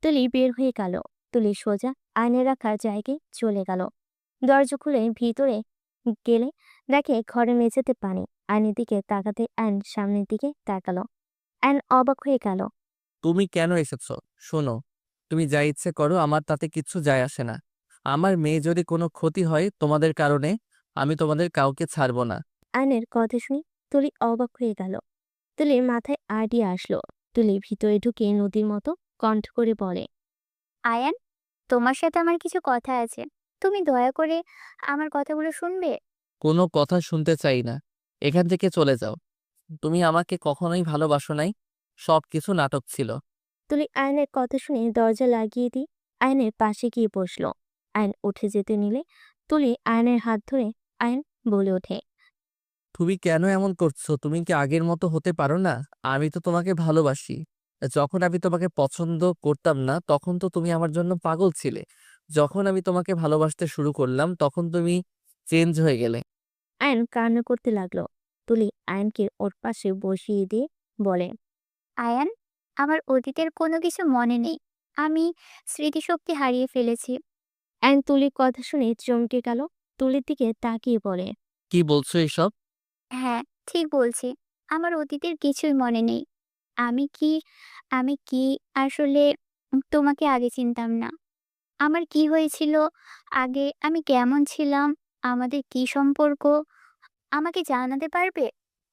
Speaker 3: তুলি বের হয়ে গেল। তুলি সোজা আয়নে রাখা জায়গায় চলে গেল। দরজা খুলে ভিতরে গেলে দেখে ঘরে মেঝেতে পানি। আয়নের দিকে তাকাতে আয়ন সামনের দিকে তাকালো। আয়ন অবাক হয়ে গেল।
Speaker 1: তুমি কেন এসেছো? শোনো, তুমি যা ইচ্ছে করো, আমার তাতে কিচ্ছু যায় আসে না। আমার মেয়ে যদি কোনো ক্ষতি হয় তোমাদের কারণে, আমি তোমাদের কাউকে ছাড়বো না।
Speaker 3: আয়নের কথা শুনে তুলি অবাক হয়ে গেল। তুলির মাথায় আইডিয়া আসলো। তুলি ভিতরে ঢুকে নদীর মতো কণ্ঠ করে বলে,
Speaker 12: আয়ান, তোমার সাথে আমার কিছু কথা আছে। তুমি দয়া করে আমার কথাগুলো শুনবে?
Speaker 1: কোনো কথা শুনতে চাই না, এখান থেকে চলে যাও। তুমি আমাকে কখনোই ভালোবাসো নাই, সবকিছু নাটক ছিল।
Speaker 3: তুলি আয়নের কথা শুনে দরজা লাগিয়ে দিয়ে আয়নের পাশে গিয়ে বসলো। আয়ন উঠে যেতে নিলে তুলি আয়নের হাত ধরে আয়ন বলে ওঠে,
Speaker 1: তুমি কেন এমন করছো? তুমি কি আগের মতো হতে পারো না? আমি তো তোমাকে ভালোবাসি। যখন আমি তোমাকে পছন্দ করতাম না তখন তো তুমি আমার জন্য পাগল ছিলে। যখন আমি তোমাকে ভালোবাসতে শুরু করলাম তখন তুমি চেঞ্জ হয়ে গেলে।
Speaker 3: আয়ন কান্না করতে লাগলো। তুলি আয়নকে ওর পাশে বসিয়ে দিয়ে বলে,
Speaker 12: আয়ান, আমার অতীতের কোনো কিছু মনে নেই। আমি স্মৃতিশক্তি হারিয়ে ফেলেছি।
Speaker 3: আয়ন তুলির কথা শুনে চমকে গেল। তুলির দিকে তাকিয়ে বলে,
Speaker 1: কি বলছো এসব?
Speaker 12: হ্যাঁ, ঠিক বলছি। আমার অতীতের কিছুই মনে নেই। আমি কি আমি কি আসলে তোমাকে আগে চিনতাম না। আমার কি হয়েছিল আগে, আমি কেমন ছিলাম, আমাদের কি সম্পর্ক, আমাকে জানাতে পারবে?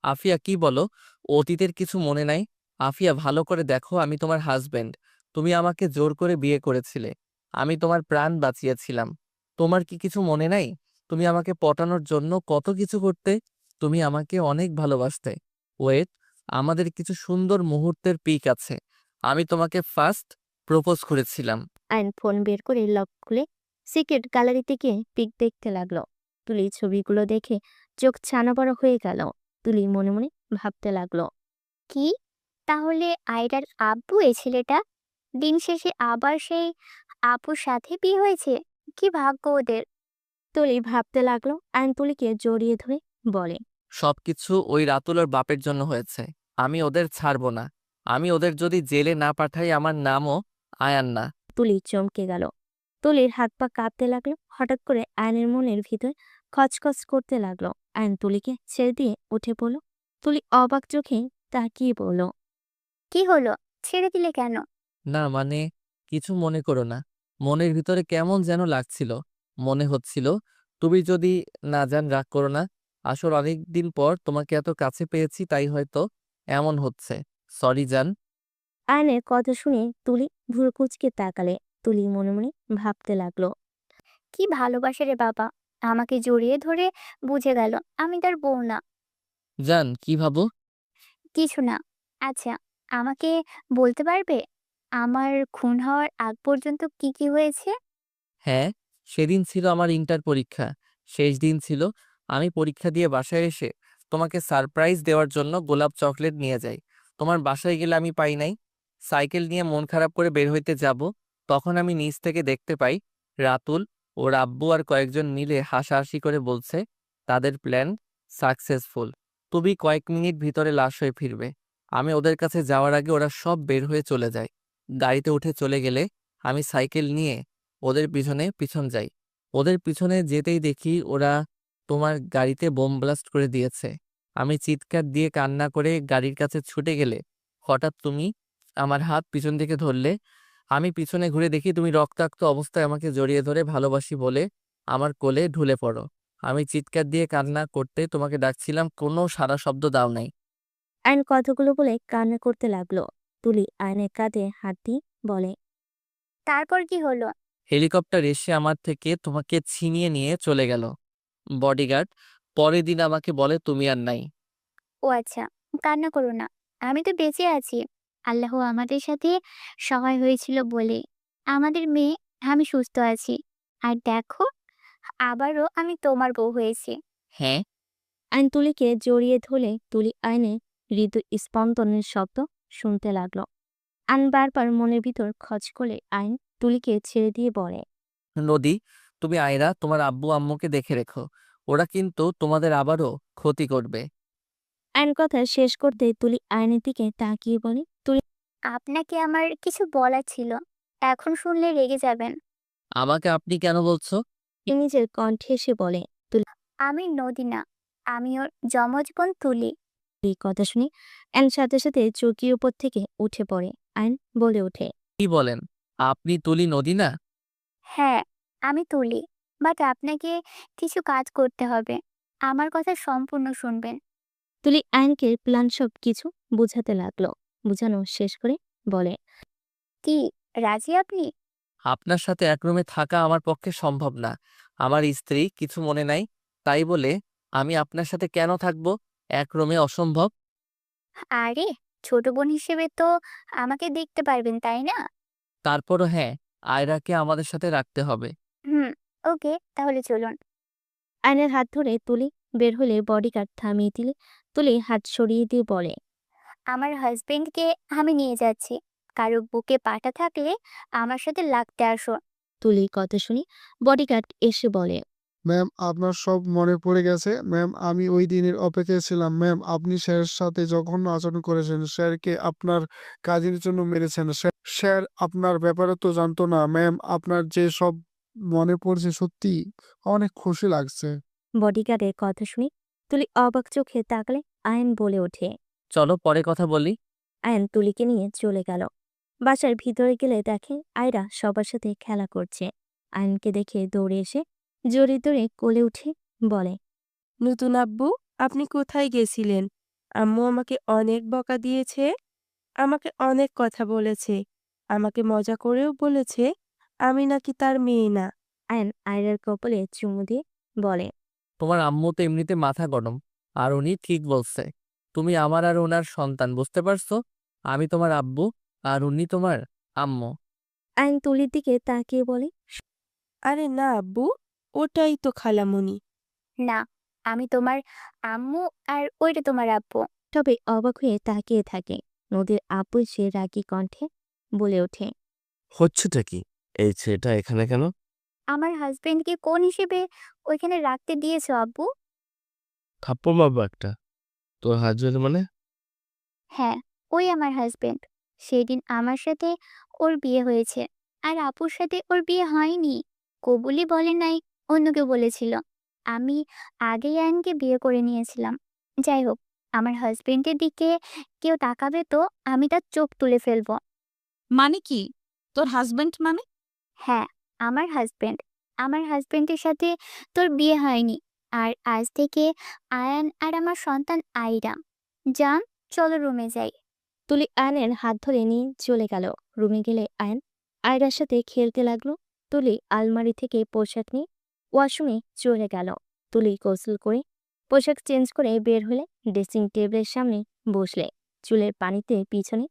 Speaker 1: আফিয়া, কি বলো? অতীতের কিছু মনে নাই? আফিয়া, ভালো করে দেখো, আমি তোমার হাজবেন্ড। তুমি আমাকে জোর করে বিয়ে করেছিলে। আমি তোমার প্রাণ বাঁচিয়েছিলাম। তোমার কি কিছু মনে নাই? তুমি আমাকে পটানোর জন্য কত কিছু করতে। তুমি আমাকে অনেক ভালোবাসতে। ওয়েট, আমাদের কিছু সুন্দর মুহূর্তের পিক আছে। আমি তোমাকে ফার্স্ট প্রপোজ করেছিলাম।
Speaker 3: আয়ন ফোন বের করে লক খুলে সিক্রেট গ্যালারিতে গিয়ে পিক দেখতে লাগলো। তুলি ছবিগুলো দেখে চোখ ছানা বড় হয়ে গেল। তুলি মনে মনে ভাবতে লাগলো,
Speaker 12: কি, তাহলে আয়রার আব্বু এই ছেলেটা? দিন শেষে আবার সেই আপুর সাথে বিয়ে হয়েছে। কি ভাগ্য ওদের।
Speaker 3: তুলি ভাবতে লাগলো। আয়ন তুলিকে জড়িয়ে ধরে বলে,
Speaker 1: সবকিছু ওই রাতুলের বাপের জন্য হয়েছে। আমি ওদের ছাড়বো না। আমি ওদের যদি জেলে না পাঠাই আমার নামও আয়ান না।
Speaker 3: তুলি চমকে গেল। তুলির হাত পা কাঁপতে লাগলো। হঠাৎ করে আয়নের মনের ভিতর খচখচ করতে লাগলো। আয়ন তুলিকে ছেড়ে দিয়ে উঠে পড়ল। তুলি অবাক চোখে তাকিয়ে বলল,
Speaker 12: কি হলো? ছেড়ে দিলে কেন?
Speaker 1: না মানে কিছু মনে করো না। মনের ভিতরে কেমন যেন লাগছিল। মনে হচ্ছিল তুমি যদি না যান রাগ করো না। আসলে অনেকদিন পর তোমাকে এত কাছে পেয়েছি তাই হয়তো এমন হচ্ছে। সরি জান।
Speaker 3: আয়নের কথা শুনে তুলি ভুরু কুঁচকে তাকালে। তুলি মনে মনে ভাবতে লাগলো,
Speaker 12: কি ভালোবাসে রে বাবা! আমাকে জড়িয়ে ধরে বুঝে গেল আমি তার বউ না।
Speaker 1: জান কি ভাবো?
Speaker 12: কিছু না। আচ্ছা, আমাকে বলতে পারবে আমার খুন হওয়ার আগ পর্যন্ত কি কি হয়েছে?
Speaker 1: হ্যাঁ, সেদিন ছিল আমার ইন্টার পরীক্ষা। শেষ দিন ছিল। আমি পরীক্ষা দিয়ে বাসায় এসে তোমাকে সারপ্রাইজ দেওয়ার জন্য গোলাপ চকলেট নিয়ে যাই। তোমার বাসায় গেলে আমি পাই নাই। সাইকেল নিয়ে মন খারাপ করে বের হইতে যাব, তখন আমি নিচ থেকে দেখতে পাই রাতুল, ওর আব্বু আর কয়েকজন মিলে হাসাহাসি করে বলছে তাদের প্ল্যান সাকসেসফুল। তুমি কয়েক মিনিট ভিতরে লাশ হয়ে ফিরবে। আমি ওদের কাছে যাওয়ার আগে ওরা সব বের হয়ে চলে যায়। গাড়িতে উঠে চলে গেলে আমি সাইকেল নিয়ে ওদের পিছনে পিছন যাই। ওদের পিছনে যেতেই দেখি ওরা তোমার গাড়িতে বোম ব্লাস্ট করে দিয়েছে। আমি চিৎকার দিয়ে কান্না করে গাড়ির কাছে ছুটে গেলে হঠাৎ তুমি আমার হাত পিছন থেকে ধরলে। আমি পিছনে ঘুরে দেখি তুমি রক্তাক্ত অবস্থায় আমাকে জড়িয়ে ধরে ভালোবাসি বলে আমার কোলে ঢুলে পড়ো। আমি চিৎকার দিয়ে কান্না করতে তোমাকে ডাকছিলাম, কোনো সাড়া শব্দ দাও নাই।
Speaker 3: আয়ন কথাগুলো বলে কান্না করতে লাগলো। তুলি আয়নের কাঁধে হাত দিয়ে বলে,
Speaker 12: তারপর কি হলো?
Speaker 1: হেলিকপ্টার এসে আমার থেকে তোমাকে ছিনিয়ে নিয়ে চলে গেল। বডিগার্ড পরের দিন আমাকে বলে তুমি আর নাই।
Speaker 12: ও আচ্ছা, কান্না করো না। আমি তো বেঁচে আছি। আল্লাহ আমাদের সাথে সহায় হয়েছিল বলে আমাদের মেয়ে আমি সুস্থ আছি। আর দেখো, আবারও আমি তোমার বউ হয়েছি।
Speaker 1: হ্যাঁ,
Speaker 3: আইন তুলিকে জড়িয়ে ধরলে তুলি আইনে হৃদয় স্পন্দনের শব্দ শুনতে লাগলো। আইন বারবার মনের ভিতর খচ করে আইন তুলিকে ছেড়ে দিয়ে বলে,
Speaker 1: নদী, তুমি আয়রা তোমার আব্বু আম্মুকে দেখে রেখো। ওরা কিন্তু তোমাদের আবারও ক্ষতি করবে।
Speaker 3: আইন কথা শেষ করতে তুলি আইনের দিকে তাকিয়ে বলে, তুলি
Speaker 12: আপনাকে আমার কিছু বলার ছিল। এখন শুনলে রেগে যাবেন।
Speaker 1: আমাকে আপনি কেন বলছো?
Speaker 3: নিজের কণ্ঠে এসে বলে।
Speaker 12: আমি নদী না, আমি ওর যমজ বোন তুলি।
Speaker 3: এই কথা শুনে আইন সাথে সাথে চৌকির উপর থেকে উঠে পড়ে। আইন বলে ওঠে,
Speaker 1: কি বলেন? আপনি তুলি নদী না?
Speaker 12: হ্যাঁ, আমি তুলি। বাট আপনাকে কিছু কাজ করতে হবে। আমার কথা সম্পূর্ণ শুনবেন।
Speaker 3: তুলি আইনকে প্ল্যান সব কিছু বুঝাতে লাগলো। বুঝানো শেষ করে বলে,
Speaker 12: কি, রাজি আপনি?
Speaker 1: আপনার সাথে এক রুমে থাকা আমার পক্ষে সম্ভব না। আমার স্ত্রী কিছু মনে নাই, তাই বলে আমি আপনার সাথে কেন থাকবো? এক রুমে অসম্ভব।
Speaker 12: আরে, ছোট বোন হিসেবে তো আমাকে দেখতে পারবেন, তাই না?
Speaker 1: তারপরও হ্যাঁ, আয়রাকে আমাদের সাথে রাখতে হবে।
Speaker 12: হুম, ওকে, তাহলে চলুন।
Speaker 3: আয়নের হাত ধরে তুলি বের হলে বডিগার্ড থামিয়ে দিলে তুলি হাত সরিয়ে দিয়ে বলে,
Speaker 12: আমার হাজবেন্ডকে আমি নিয়ে যাচ্ছি। কারো বুকে পাটা থাকলে আমার সাথে লাগতে আসো।
Speaker 3: তুলির কথা শুনি বডিগার্ড এসে বলে,
Speaker 4: ম্যাম, আপনার সব মনে পড়ে গেছে। ম্যাম, আমি ওই দিনের অপেক্ষায় ছিলাম। ম্যাম, আপনি স্যারের সাথে জঘন্য আচরণ করেছেন। স্যারকে আপনার কাজের জন্য মেরেছেন। স্যার আপনার ব্যাপারে তো জানতো না। ম্যাম, আপনার যে সব মনে পড়ছে, সত্যি অনেক খুশি লাগছে।
Speaker 3: বডিগার্ডের কথা শুনি তুলি অবাক চোখে তাকালে আয়ন বলে ওঠে।
Speaker 1: চলো পরে কথা বলি।
Speaker 3: আয়ন তুলিকে নিয়ে চলে গেল। বাসার ভিতরে গেলে দেখে আয়রা সবার সাথে খেলা করছে। আয়নকে দেখে দৌড়ে এসে জড়িয়ে ধরে কোলে উঠে বলে,
Speaker 9: নতুন আব্বু, আপনি কোথায় গেছিলেন? আম্মু আমাকে অনেক বকা দিয়েছে, আমাকে অনেক কথা বলেছে, আমাকে মজা করেও বলেছে আমি নাকি তার মেয়ে না।
Speaker 3: আয়ন আয়রার কপালে চুমু দিয়ে বলে,
Speaker 1: তোমার আম্মু তো এমনিতে মাথা গরম, আর উনি ঠিক বলছে। তুমি আমার আর ওনার সন্তান, বুঝতে পারছো? আমি তোমার আব্বু আর উনি তোমার আম্মু।
Speaker 3: আয়ন তুলির দিকে তাকিয়ে বলে,
Speaker 9: আরে না আব্বু, ওটাই তো খালামণি।
Speaker 12: না, আমি তোমার আম্মু আর ওইটা তোমার আব্বু।
Speaker 3: তবে অবাক হয়ে তাকিয়ে থাকে। নদীর আব্বু সে রাগী কণ্ঠে বলে ওঠে,
Speaker 10: হচ্ছেটা কি? এই ছেলেটা এখানে কেন?
Speaker 12: আমার হাজবেন্ডকে কোন হিসেবে ওইখানে রাখতে দিয়েছো আব্বু?
Speaker 10: থাপ্পড় মারবো একটা। তোর হাজবেন্ড মানে?
Speaker 12: হ্যাঁ, ওই আমার হাজবেন্ড। সেদিন আমার সাথে ওর বিয়ে হয়েছে। আর আপুর সাথে ওর বিয়ে হয়নি। কবুলই বলে নাই, অন্য কেউ বলেছিল। আমি আগেই আয়নকে বিয়ে করে নিয়েছিলাম। যাই হোক, আমার হাজবেন্ডের দিকে কেউ তাকাবে তো আমি তার চোখ তুলে ফেলবো।
Speaker 2: মানে কি? তোর হাজবেন্ড মানে?
Speaker 12: হ্যাঁ, আমার হাজবেন্ড। আমার হাজবেন্ডের সাথে তোর বিয়ে হয়নি। আর আজ থেকে আয়ান আর আমার সন্তান আইরা। যান, চলো রুমে যাই।
Speaker 3: তুলি আয়নের হাত ধরে নিয়ে চলে গেল। রুমে গেলে আয়ন আয়রার সাথে খেলতে লাগলো। তুলি আলমারি থেকে পোশাক নিয়ে ওয়াশরুমে চলে গেল। তুলি গোসল করে পোশাক চেঞ্জ করে বের হলে ড্রেসিং টেবিলের সামনে বসলে চুলের পানিতে পিছনে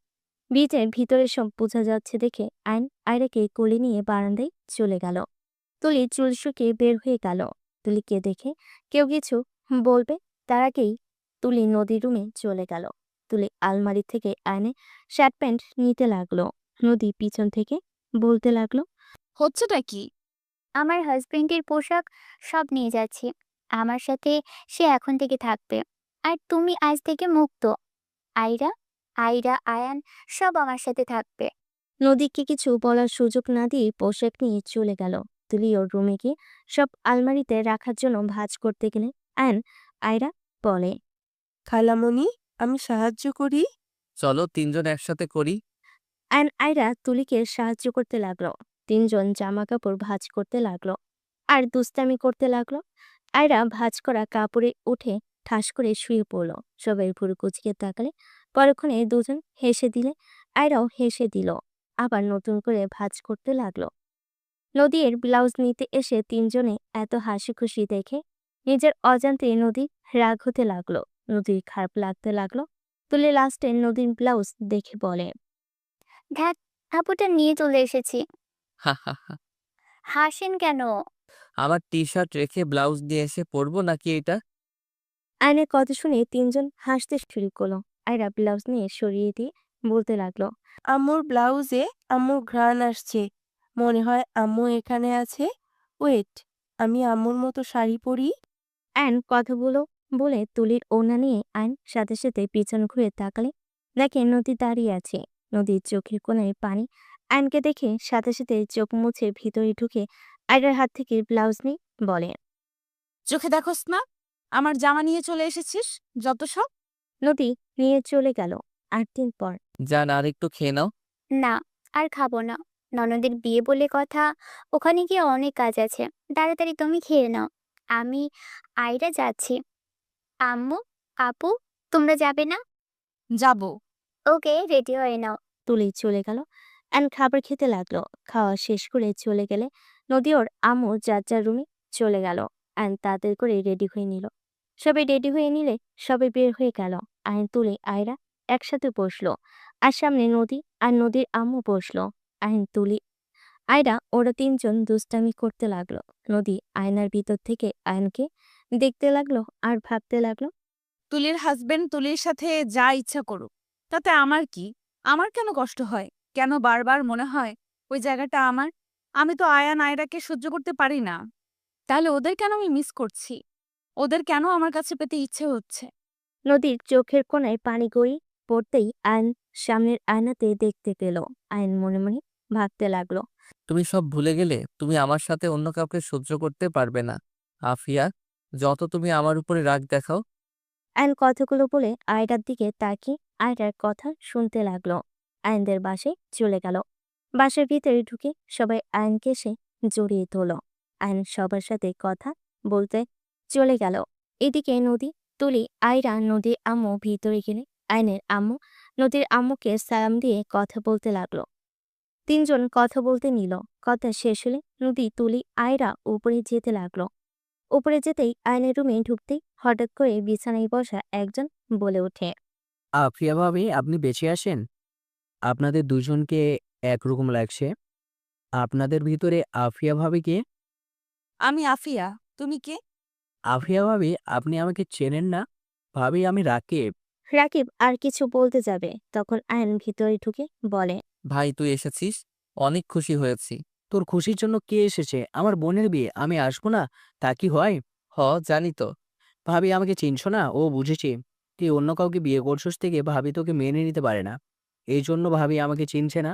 Speaker 3: ভিজে ভিতরে সব বোঝা যাচ্ছে দেখে আয়ন আয়রাকে কোলে নিয়ে বারান্দায় চলে গেল। তুলি চুল শুকিয়ে বের হয়ে গেল। তুলিকে দেখে কেউ কিছু বলবে তার আগেই তুলি নদীর রুমে চলে গেল। তুলি আলমারি থেকে আয়নে শার্ট প্যান্ট নিতে লাগলো। নদী পিছন থেকে বলতে লাগলো,
Speaker 2: হচ্ছেটা কি?
Speaker 12: আমার হাজবেন্ডের পোশাক সব নিয়ে যাচ্ছি। আমার সাথে সে এখন থেকে থাকবে। আর তুমি আজ থেকে মুক্ত। আইরা, আয়ান সব আমার সাথে থাকবে।
Speaker 3: নদীকে কিছু বলার সুযোগ না দিয়ে পোশাক নিয়ে চলে গেল। তুলি ওর রুমে গিয়ে সব আলমারিতে রাখার জন্য ভাঁজ করতে গেলে আয়ন আয়রা বলে,
Speaker 9: খালামণি, আমি সাহায্য করি।
Speaker 1: চলো তিনজন একসাথে করি।
Speaker 3: আয়ন আয়রা তুলিকে সাহায্য করতে লাগলো। তিনজন জামা কাপড় ভাঁজ করতে লাগলো আর দুস্তামি করতে লাগলো। আয়রা ভাঁজ করা কাপড়ে উঠে ঠাস করে শুয়ে পড়ল। সবাই ভুরু কুচকে তাকালে পরক্ষণে দুজন হেসে দিলে আয়রাও হেসে দিল। আবার নতুন করে ভাঁজ করতে লাগলো। নদীর ব্লাউজ নিতে এসে তিনজনে এত হাসি খুশি দেখে নিজের অজান্তে নদী রাগ হতে লাগলো। নদীর খারাপ লাগতে লাগলো। তুলে লাস্টে নদীর ব্লাউজ দেখে বলে,
Speaker 12: ধ্যাত, আপুটা নিয়ে চলে এসেছি।
Speaker 1: হা হা হা।
Speaker 12: হাসেন কেন?
Speaker 1: আমার টি শার্ট রেখে ব্লাউজ দিয়ে এসে পরবো নাকি এটা?
Speaker 3: আয়নের কথা শুনে তিনজন হাসতে শুরু করলো। আয়রা ব্লাউজ নিয়ে সরিয়ে দিয়ে বলতে লাগলো,
Speaker 9: আম্মুর ব্লাউজে আম্মুর ঘ্রাণ আসছে। মনে হয় আম্মু এখানে আছে। ওয়েট, আমি আম্মুর মতো শাড়ি পরি।
Speaker 3: আয়ন কথাগুলো বলে তুলির ওড়না নিয়ে আয়ন সাথে সাথে পিছন ঘুরে তাকালে দেখে নদী দাঁড়িয়ে আছে। নদীর চোখের কোণায় পানি। আয়নকে দেখে সাথে সাথে চোখ মুছে ভিতরে ঢুকে আয়রার হাত থেকে ব্লাউজ নিয়ে বলে,
Speaker 2: চোখে দেখোস না? আমার জামা নিয়ে চলে এসেছিস? যত সব।
Speaker 3: নদী নিয়ে চলে গেল। ৮ দিন পর
Speaker 1: যান আর একটু খেয়ে নাও।
Speaker 12: না, আর খাবো না। ননদের বিয়ে বলে কথা, ওখানে গিয়ে অনেক কাজ আছে। তাড়াতাড়ি তুমি খেয়ে নাও। আমি আইরা যাচ্ছি। আম্মু, আপু, তোমরা যাবে না?
Speaker 2: যাব।
Speaker 12: ওকে, রেডি হয়ে নাও।
Speaker 3: তুলি চলে গেল। অ্যান খাবার খেতে লাগলো। খাওয়া শেষ করে চলে গেলে নদী ওর আম্মু যার যার রুমে চলে গেল। অ্যান তাড়াতাড়ি করে রেডি হয়ে নিল। সবাই রেডি হয়ে নিলে সবাই বের হয়ে গেল। আয়ন তুলি আয়রা একসাথে বসলো। আর সামনে নদী আর নদীর আম্মু বসলো। আয়ন তুলি আয়রা ওরা তিনজন দুষ্টামি করতে লাগলো। নদী আয়নার ভিতর থেকে আয়নকে দেখতে লাগলো আর ভাবতে লাগলো,
Speaker 2: তুলির হাজবেন্ড তুলির সাথে যা ইচ্ছা করুক, তাতে আমার কি? আমার কেন কষ্ট হয়? কেন বারবার মনে হয় ওই জায়গাটা আমার? আমি তো আয়ান আয়রাকে সহ্য করতে পারি না। তাহলে ওদের কেন আমি মিস করছি? ওদের কেন আমার কাছে পেতে ইচ্ছে হচ্ছে?
Speaker 3: নদীর চোখের কোণায় পানি গড়িয়ে পড়তেই আয়ন সামনের আয়নাতে দেখতে পেল। আয়ন মনে মনে ভাবতে লাগলো,
Speaker 1: তুমি সব ভুলে গেলে তুমি আমার সাথে অন্য কাউকে সহ্য করতে পারবে না। আফিয়া, যত তুমি আমার উপরে রাগ দেখাও।
Speaker 3: আয়ন কথাগুলো বলে আয়রার দিকে তাকিয়ে আয়রার কথা শুনতে লাগলো। আয়নদের বাসায় চলে গেল। বাসার ভিতরে ঢুকে সবাই আয়নকে এসে জড়িয়ে ধরল। আয়ন সবার সাথে কথা বলতে চলে গেল। এদিকে নদী, তুলি, আয়রা, নদীর আম্মু ভিতরে গেলে আয়নের আম্মু নদীর আম্মুকে সালাম দিয়ে কথা বলতে লাগলো। তিনজন কথা বলতে নিল। কথা শেষ হলে নদী, তুলি, আয়রা উপরে যেতে লাগলো। উপরে যেতেই আয়নের রুমে ঢুকতেই হঠাৎ করে বিছানায় বসা একজন বলে ওঠে,
Speaker 13: আফিয়া ভাবি, আপনি বেঁচে আছেন? আপনাদের দুজনকে একরকম লাগছে। আপনাদের ভিতরে আফিয়া ভাবি কে?
Speaker 2: আমি আফিয়া। তুমি কে?
Speaker 13: আফিয়া ভাবি, আপনি আমাকে চেনেন না? ভাবি, আমি রাকিব।
Speaker 3: রাকিব আর কিছু বলতে যাবে তখন আয়ন ভিতরে ঢুকে বলে,
Speaker 1: ভাই তুই এসেছিস, অনেক খুশি হয়েছি।
Speaker 13: তোর খুশির জন্য কে এসেছে? আমার বোনের বিয়ে, আমি আসবো না? তা কি হয়?
Speaker 1: হ, জানি তো।
Speaker 13: ভাবি, আমাকে চিনছো না? ও, বুঝেছি। তুই অন্য কাউকে বিয়ে করছিস থেকে ভাবি তোকে মেনে নিতে পারে না। এই জন্য ভাবি আমাকে চিনছে না।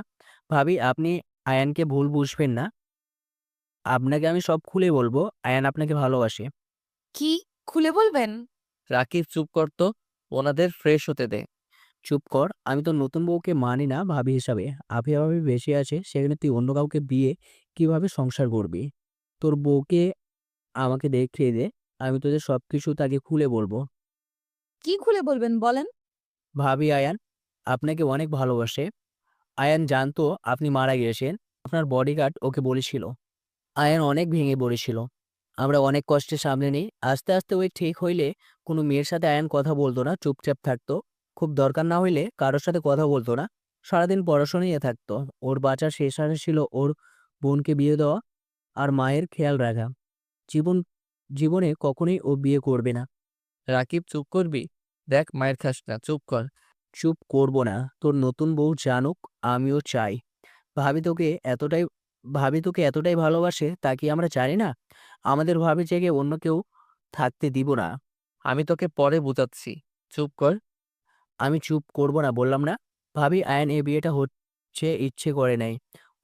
Speaker 13: ভাবি আপনি আয়ানকে ভুল বুঝবেন না। আপনাকে আমি সব খুলে বলবো। আয়ান আপনাকে ভালোবাসে।
Speaker 2: কি খুলে বলবেন?
Speaker 1: রাকিব চুপ কর তো, ওনাদের ফ্রেশ হতে দে।
Speaker 13: চুপ কর। আমি তো নতুন বউকে মানি না ভাবি হিসাবে। আফিয়া ভাবি বেশি আছে, সেখানে তুই অন্য কাউকে বিয়ে কিভাবে সংসার করবি? তোর বউকে আমাকে দেখিয়ে দে, আমি তোদের সবকিছু তাকে খুলে বলবো।
Speaker 2: কি খুলে বলবেন বলেন?
Speaker 13: ভাবি আয়ান আপনাকে অনেক ভালোবাসে। আয়ান জানতো আপনি মারা গিয়েছেন। আপনার বডিগার্ড ওকে বলেছিল। আয়ান অনেক ভেঙে পড়েছিল। আমরা অনেক কষ্টে সামলে নিই। আস্তে আস্তে ওই ঠিক হইলে কোনো মেয়ের সাথে আয়ান কথা বলতো না, চুপচাপ থাকতো। খুব দরকার না হইলে কারোর সাথে কথা বলতো না। সারাদিন পড়াশোনা নিয়ে থাকতো। ওর বাঁচার শেষ আশা ছিল ওর বোনকে বিয়ে দেওয়া আর মায়ের খেয়াল রাখা। জীবন জীবনে কখনোই ও বিয়ে করবে না।
Speaker 1: রাকিব চুপ করবি? দেখ মায়ের খাস না, চুপ কর।
Speaker 13: চুপ করব না। তোর নতুন বউ জানুক আমিও চাই। ভাবি তোকে এতটাই ভাবি তোকে এতটাই ভালোবাসে তা কি আমরা জানি না? আমাদের ভাবি জেগে অন্য কেউ থাকতে দিব না।
Speaker 1: আমি তোকে পরে বুঝাচ্ছি, চুপ কর।
Speaker 13: আমি চুপ করব না বললাম না? ভাবি আয়ান এই বিয়েটা হচ্ছে ইচ্ছে করে নাই।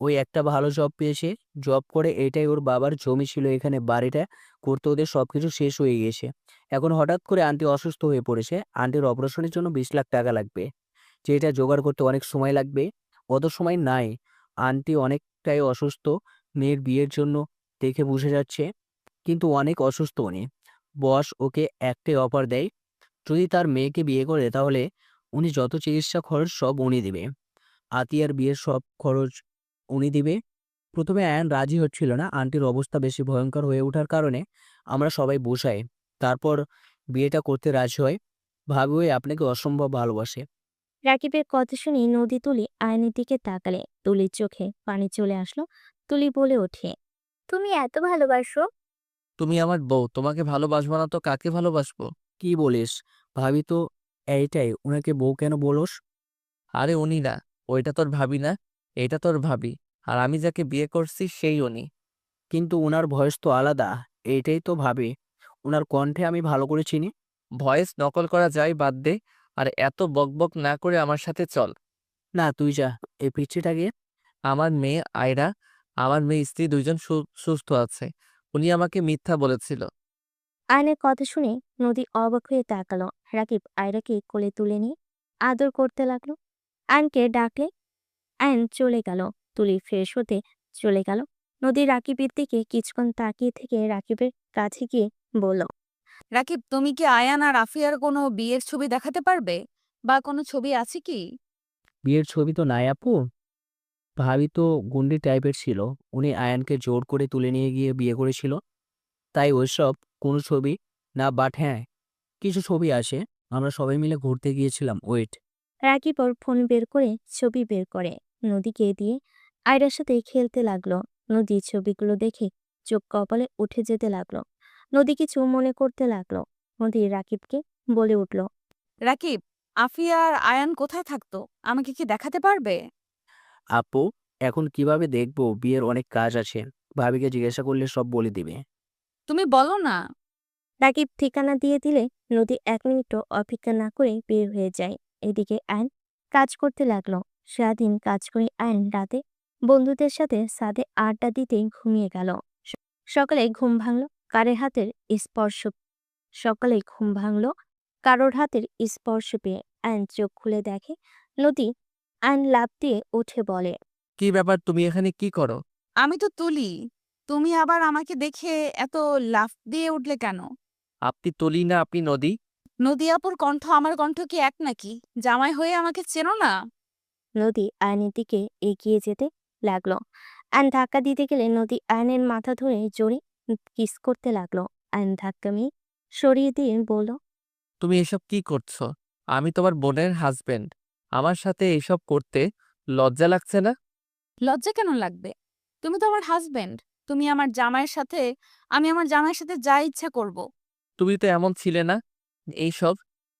Speaker 13: ওই একটা ভালো জব পেয়েছে। জব করে এটাই ওর বাবার জমি ছিল, এখানে বাড়িটা করতে ওদের সবকিছু শেষ হয়ে গিয়েছে। এখন হঠাৎ করে আন্টি অসুস্থ হয়ে পড়েছে। আন্টির অপারেশনের জন্য 20 লাখ টাকা লাগবে, যেটা জোগাড় করতে অনেক সময় লাগবে। অত সময় নাই। আন্টি অনেকটাই অসুস্থ। মেয়ের বিয়ের জন্য দেখে বুঝে যাচ্ছে, কিন্তু অনেক অসুস্থ উনি। বস ওকে একটাই অফার দেয়, যদি তার মেয়েকে বিয়ে করে তাহলে উনি যত চিকিৎসা খরচ সব উনি দিবে। আতিয়ার বিয়ের সব খরচ উনি দিবে। প্রথমে আয়ান রাজি হচ্ছিল না। আন্টির অবস্থা বেশি ভয়ঙ্কর হয়ে ওঠার কারণে আমরা সবাই বোঝাই। তারপর বিয়েটা করতে রাজি হয়। ভাবি ওই আপনাকে অসম্ভব ভালোবাসে।
Speaker 3: রাকিবের কথা শুনে নদী তুলি আয়নের দিকে তাকালে তুলির চোখে পানি চলে আসলো। তুলি বলে ওঠে,
Speaker 12: তুমি এত ভালোবাসো?
Speaker 1: তুমি আমার বউ, তোমাকে ভালোবাসবো না তো কাকে ভালোবাসবো?
Speaker 13: কি বলিস? ভাবি তো এইটাই, উনাকে বউ কেন বলোস?
Speaker 1: আরে উনি না, ওইটা তোর ভাবি না, এটা তোর ভাবি। আর আমি যাকে বিয়ে করছি সেই উনি।
Speaker 13: কিন্তু উনার ভয়েস তো আলাদা। এইটাই তো ভাবি। উনার কণ্ঠে আমি ভালো করে চিনি।
Speaker 1: ভয়েস নকল করা যায়, বাদ দে। আর এত বকবক না করে আমার সাথে চল।
Speaker 13: না তুই যা, এই পিচ্ছিটাকে।
Speaker 1: আমার মেয়ে আয়রা, আমার মেয়ে স্ত্রী দুইজন সুস্থ আছে। উনি আমাকে মিথ্যা বলেছিল।
Speaker 3: আয়নের কথা শুনে নদী অবাক হয়ে তাকালো। রাকিব আয়রাকে কোলে তুলে নিয়ে আদর করতে লাগলো। আয়নকে ডাকলে আয়ন চলে গেল। তুলি ফ্রেশ হতে চলে গেল। নদী রাকিবের দিকে কিছুক্ষণ তাকিয়ে থেকে রাকিবের কাছে গিয়ে বলল,
Speaker 2: রাকিব, তুমি কি আয়ান আর আফিয়ার কোনো বিয়ের ছবি দেখাতে পারবে? বা কোনো ছবি আছে কি?
Speaker 13: বিয়ের ছবি তো নাই আপু। ভাবি তো গুন্ডি টাইপের ছিল। উনি আয়ানকে জোর করে তুলে নিয়ে গিয়ে বিয়ে করেছিল। তাই ওইসব কোনো ছবি না, বাট হ্যাঁ কিছু ছবি আছে। আমরা সবাই মিলে ঘুরতে গিয়েছিলাম। ওয়েট।
Speaker 3: রাকিব ওর ফোন বের করে ছবি বের করে নদীকে দিয়ে আয়রার সাথে খেলতে লাগলো। নদী ছবিগুলো দেখে চোখ কপালে উঠে যেতে লাগলো। নদী কিছু মনে করতে লাগলো। নদী রাকিবকে বলে উঠল,
Speaker 2: রাকিব, আফিয়া আর আয়ান কোথায় থাকতো? আমাকে কি দেখাতে পারবে?
Speaker 13: আপু এখন কিভাবে দেখবো? বিয়ের অনেক কাজ আছে। ভাবিকে জিজ্ঞাসা করলে সব বলে দিবে।
Speaker 2: তুমি বলো না।
Speaker 3: রাকিব ঠিকানা দিয়ে দিলে নদী 1 মিনিটও অপেক্ষা না করে বের হয়ে যায়। এদিকে আয়ন কাজ করতে লাগলো। সারাদিন কাজ করে আয়ন রাতে বন্ধুদের সাথে ছাদে আড্ডা দিতে ঘুমিয়ে গেল। সকালে ঘুম ভাঙলো কারের হাতের স্পর্শ সকালে ঘুম ভাঙলো কারোর হাতের স্পর্শ পেয়ে। আয়ন চোখ খুলে দেখে নদী। আয়ন লাফ দিয়ে উঠে বলে,
Speaker 1: কি ব্যাপার, তুমি এখানে কি করো?
Speaker 2: আমি তো তুলি। তুমি আবার আমাকে দেখে এত লাফ দিয়ে উঠলে কেন?
Speaker 1: আপনি তুলি না, আপনি নদী।
Speaker 2: নদী আপুর কণ্ঠ আমার কণ্ঠ কি এক নাকি? জামাই হয়ে আমাকে চেনো না?
Speaker 3: নদী আয়নের দিকে এগিয়ে যেতে লাগলো। আয়ন ধাক্কা দিতে গেলে নদী আয়নের মাথা ধরে জোরে কিস করতে লাগলো। আয়ন ধাক্কা মেয়ে সরিয়ে দিয়ে বলল,
Speaker 1: তুমি এসব কি করছো? আমি তোমার বোনের হাজবেন্ড। আমার সাথে এসব করতে লজ্জা লাগছে না?
Speaker 2: লজ্জা কেন লাগবে? তুমি তো আমার হাজবেন্ড। তুমি আমার জামাইয়ের সাথে আমি আমার জামাইয়ের সাথে যা ইচ্ছা করব।
Speaker 1: তুমি তো এমন ছিলে না। এইসব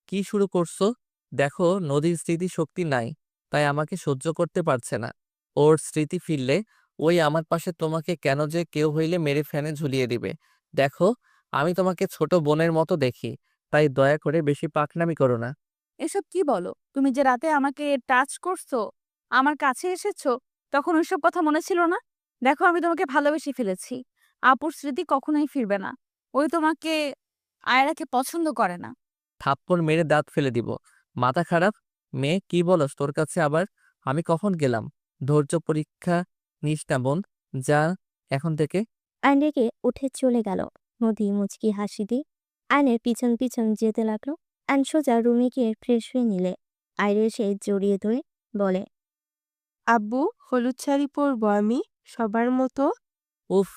Speaker 1: কি শুরু করছো? দেখো, নদীর স্মৃতিশক্তি নাই, তাই আমাকে সহ্য করতে পারছে না। ওর স্মৃতি ফিরলে ওই আমার পাশে তোমাকে কেন যে কেউ হইলে মেরে ফেনে ঝুলিয়ে দিবে। দেখো, আমি তোমাকে ছোট বোনের মতো দেখি, তাই দয়া করে বেশি পাকনামি করো না।
Speaker 2: এসব কি বলো? তুমি যে রাতে আমাকে টাচ করছো, আমার কাছে এসেছো, তখন ওইসব কথা মনে ছিল না? দেখো আমি তোমাকে ভালোবেসে ফেলেছি। আপুর স্মৃতি কখনোই ফিরবে না। ওই তোমাকে আয়রাকে পছন্দ করে না।
Speaker 1: থাপ্পড় মেরে দাঁত ফেলে দিব। মাথা খারাপ? মেয়ে, কি বলস তোর কাছে আবার? আমি কখন গেলাম? ধৈর্য পরীক্ষা নিস না বোন। যা এখন থেকে।
Speaker 3: আইন রেগে উঠে চলে গেল। নদী মুচকি হাসি দিয়ে আয়নের পিছন পিছন যেতে লাগলো। আইন সোজা রুমে গিয়ে ফ্রেশ হয়ে নিলে আয়রা এসে জড়িয়ে ধরে বলে,
Speaker 9: আব্বু, হলুদ শাড়ি পরবো আমি সবার মতো।
Speaker 1: উফ,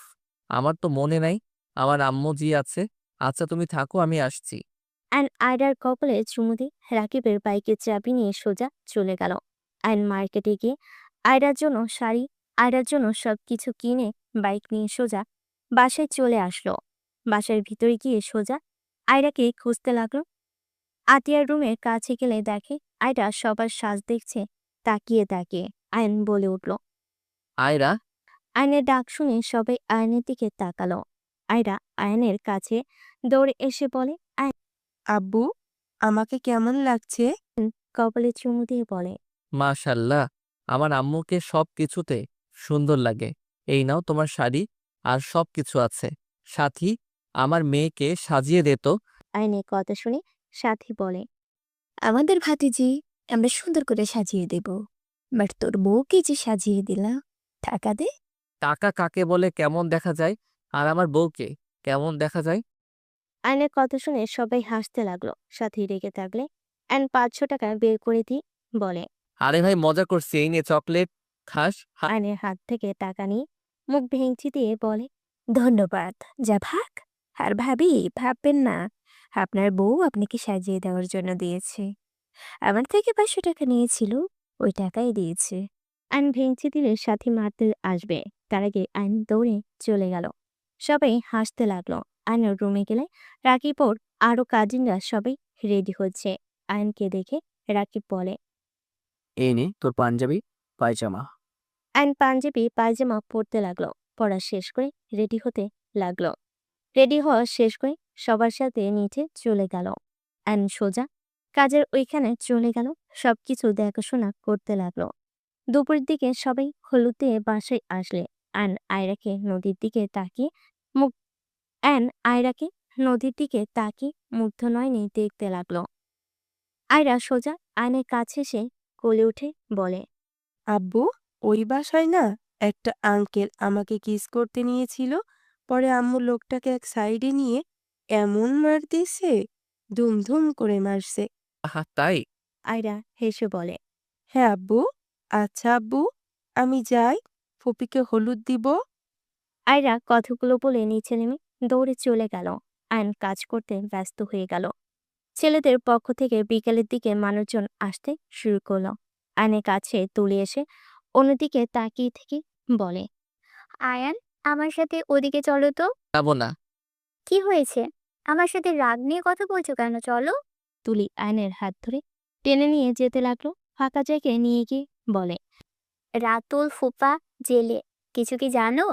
Speaker 1: আমার তো মনে নাই। আমার আম্মু জি আছে। আচ্ছা তুমি থাকো, আমি আসছি।
Speaker 3: আইন আয়রার কপালে চুমু দিয়ে রাকিবের বাইকের চাবি নিয়ে সোজা চলে গেল। আইন মার্কেটে গিয়ে আয়রার জন্য শাড়ি, আয়রার জন্য সবকিছু কিনে বাইক নিয়ে সোজা বাসায় চলে আসলো। বাসার ভিতরে গিয়ে সোজা আয়রাকে খুঁজতে লাগলো। আতিয়ার রুমের কাছে গেলে দেখে আয়রা সবার সাজ দেখছে তাকিয়ে তাকিয়ে। আয়ন বলে উঠল,
Speaker 1: আয়রা।
Speaker 3: আয়নের ডাক শুনে সবাই আয়নের দিকে তাকালো। আয়রা আয়নের কাছে দৌড়ে এসে বলে,
Speaker 9: আব্বু, আমাকে কেমন লাগছে?
Speaker 3: কপালে চুমু দিয়ে বলে,
Speaker 1: মাশাল্লাহ, আমার আম্মুকে সব কিছুতে সুন্দর লাগে। এই নাও তোমার শাড়ি, আর সব কিছু আছে। সাথী, আমার মেয়েকে সাজিয়ে দে তো।
Speaker 3: আয়নের কথা শুনে সাথী বলে,
Speaker 14: আমাদের ভাতিজি আমরা সুন্দর করে সাজিয়ে দেব, বাট তোর বউকে যে সাজিয়ে দিলা, টাকা দে।
Speaker 1: টাকা কাকে বলে, কেমন দেখা যায়? আর আমার বউকে কেমন দেখা যায়?
Speaker 3: আয়নের কথা শুনে সবাই হাসতে লাগলো। সাথী রেগে থাকলে আয়ন 500 টাকা বের করে দিয়ে বলে,
Speaker 1: আরে ভাই, মজা করছি, এই নে চকলেট খাস।
Speaker 3: আয়নের হাত থেকে টাকা নিয়ে মুখ ভেঙচি দিয়ে বলে,
Speaker 14: ধন্যবাদ, যা ভাগ। আর ভাবি, ভাববেন না, আপনার বউ আপনাকে সাজিয়ে দেওয়ার জন্য দিয়েছে। আমার থেকে 500 টাকা নিয়েছিল, ওই টাকাই দিয়েছে।
Speaker 3: আইন ভেঙচি দিলে সাথী মারতে আসবে, তার আগে আইন দৌড়ে চলে গেল। সবাই হাসতে লাগলো। আইনের রুমে গেলে রাকিব ওর আরো কাজিনরা সবাই রেডি হচ্ছে। আইনকে দেখে রাকিব বলে,
Speaker 13: এই নে তোর পাঞ্জাবি পায়জামা।
Speaker 3: আইন পাঞ্জাবি পায়জামা পরতে লাগলো। পড়া শেষ করে রেডি হতে লাগলো। রেডি হওয়া শেষ করে সবার সাথে নিচে চলে গেল। আইন সোজা কাজের ওইখানে চলে গেল। সবকিছু দেখাশোনা করতে লাগলো। দুপুরের দিকে সবাই হলুদ দিয়ে বাসায় আসলে আয়ন আয়রাকে নদীর দিকে তাকিয়ে মুখ অ্যান আয়রাকে নদীর দিকে তাকিয়ে মুগ্ধ নয়নে দেখতে লাগলো। আয়রা সোজা আয়নের কাছে এসে কোলে উঠে বলে,
Speaker 9: আব্বু, ওই বাসায় না একটা আঙ্কেল আমাকে কিস করতে নিয়েছিল, পরে আম্মু লোকটাকে এক সাইডে নিয়ে এমন মার দিছে, ধুমধুম করে মারছে।
Speaker 1: আহা, তাই?
Speaker 3: আয়রা হেসে বলে,
Speaker 9: হ্যাঁ আব্বু। আচ্ছা আব্বু, আমি যাই, ফুপিকে হলুদ দিব।
Speaker 3: আয়রা কথাগুলো বলে নিচে নেমে দৌড়ে চলে গেল। আয়ন কাজ করতে ব্যস্ত হয়ে গেল। ছেলেদের পক্ষ থেকে বিকেলের দিকে মানুষজন আসতে শুরু করলো। আয়নের কাছে তুলে এসে অন্যদিকে তাকিয়ে থেকে বলে,
Speaker 12: আয়ান, আমার সাথে ওদিকে চলো তো।
Speaker 1: যাবো না।
Speaker 12: কি হয়েছে? আমার সাথে রাগ নিয়ে কথা বলছো কেন? চলো।
Speaker 3: তুলি আয়নের হাত ধরে টেনে নিয়ে যেতে লাগলো। ফাঁকা জায়গায় নিয়ে গিয়ে বলে,
Speaker 12: রাতুল ফুপা জেলে। কিছু কি জানো?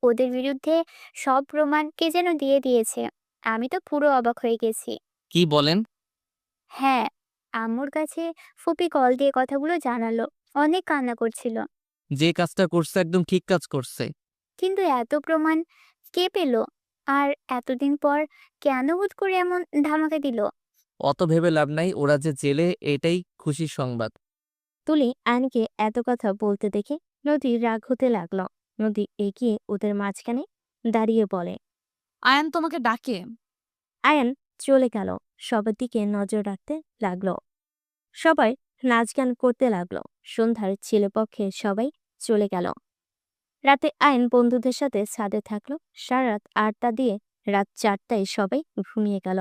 Speaker 12: ওদের বিরুদ্ধে সব প্রমাণ কে যেন দিয়ে দিয়েছে। আমি তো পুরো অবাক হয়ে গেছি।
Speaker 1: কি বলেন?
Speaker 12: হ্যাঁ, আম্মুর কাছে ফুপি কল দিয়ে কথাগুলো জানালো। অনেক কান্না করছিল।
Speaker 1: যে কাজটা করছে একদম ঠিক কাজ করছে।
Speaker 12: কিন্তু এত প্রমাণ কে পেল? আর এতদিন পর কেন হুট করে এমন ধামাকা দিল?
Speaker 1: অত ভেবে লাভ নাই, ওরা যে জেলে এটাই খুশির সংবাদ।
Speaker 3: তুলি আয়নকে এত কথা বলতে দেখে নদী রাগ হতে লাগলো। নদী এগিয়ে ওদের মাঝখানে দাঁড়িয়ে বলে,
Speaker 2: আয়ান তোমাকে ডাকে।
Speaker 3: আয়ন চলে গেল। সবার দিকে নজর রাখতে লাগলো। সবাই নাচ গান করতে লাগলো। সন্ধ্যার ছেলেপক্ষে সবাই চলে গেল। রাতে আয়ন বন্ধুদের সাথে ছাদে থাকলো। সারা রাত আড্ডা দিয়ে রাত 4টায় সবাই ঘুমিয়ে গেল।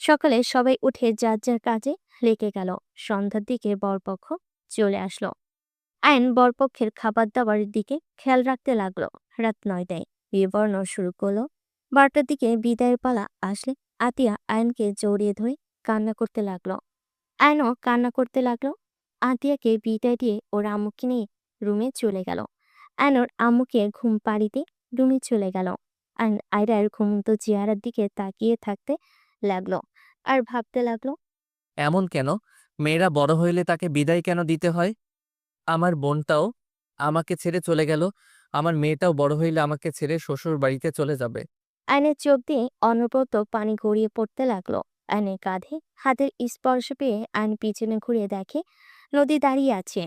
Speaker 3: সকালে সবাই উঠে যার যার কাজে লেগে গেল। সন্ধ্যার দিকে বরপক্ষ চলে আসলো। আয়ন বরপক্ষের খাবার দাবারের দিকে খেয়াল রাখতে লাগলো। রাত 9টায় বিবর্ণ শুরু করলো। 12টার দিকে বিদায়ের পালা আসলে আতিয়া আয়নকে জড়িয়ে ধরে কান্না করতে লাগলো। আয়নও কান্না করতে লাগলো। আতিয়াকে বিদায় দিয়ে ওর আম্মুকে নিয়ে রুমে চলে গেল। আয়নর আম্মুকে ঘুম পাড়িতে রুমে চলে গেল। আয়রার ঘুমন্ত চেহারার দিকে তাকিয়ে থাকতে লাগলো। আর ভাবতে লাগলো।
Speaker 1: এমন কেন? মেয়েরা বড় হইলে তাকে বিদায় কেন দিতে হয়? আমার বোনটাও আমাকে ছেড়ে চলে গেল। আমার মেয়েটাও বড় হইলে আমাকে ছেড়ে শ্বশুর বাড়িতে চলে যাবে।
Speaker 3: আয়নের চোখ দিয়ে অনবরত পানি গড়িয়ে পড়তে লাগলো। আয়নের কাঁধে হাতের স্পর্শ পেয়ে আয়ন পিছনে ঘুরে দেখে নদী দাঁড়িয়ে আছে।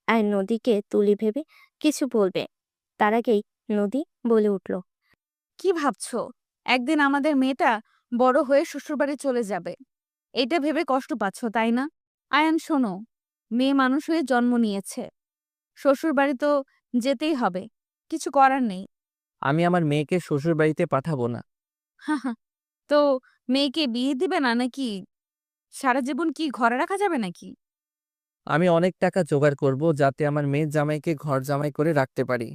Speaker 3: আয়ন নদীকে তুলি ভেবে কিছু বলবে, তার আগেই নদী বলে উঠল।
Speaker 2: কি ভাবছো? একদিন আমাদের মেয়েটা বড় হয়ে শ্বশুরবাড়ি চলে যাবে, এটা ভেবে কষ্ট পাচ্ছ তাই না? আয়ান শোনো, মেয়ে মানুষ হয়ে জন্ম নিয়েছে, শ্বশুরবাড়ি তো যেতেই হবে, কিছু করার নেই।
Speaker 1: আমি আমার মেয়েকে শ্বশুর বাড়িতে পাঠাবো না।
Speaker 2: হাহা, তো মেয়েকে বিয়ে দিবে না নাকি? সারা জীবন কি ঘরে রাখা যাবে নাকি?
Speaker 1: আমি অনেক টাকা জোগাড় করব যাতে আমার মেয়ের জামাইকে ঘর জামাই করে রাখতে পারি।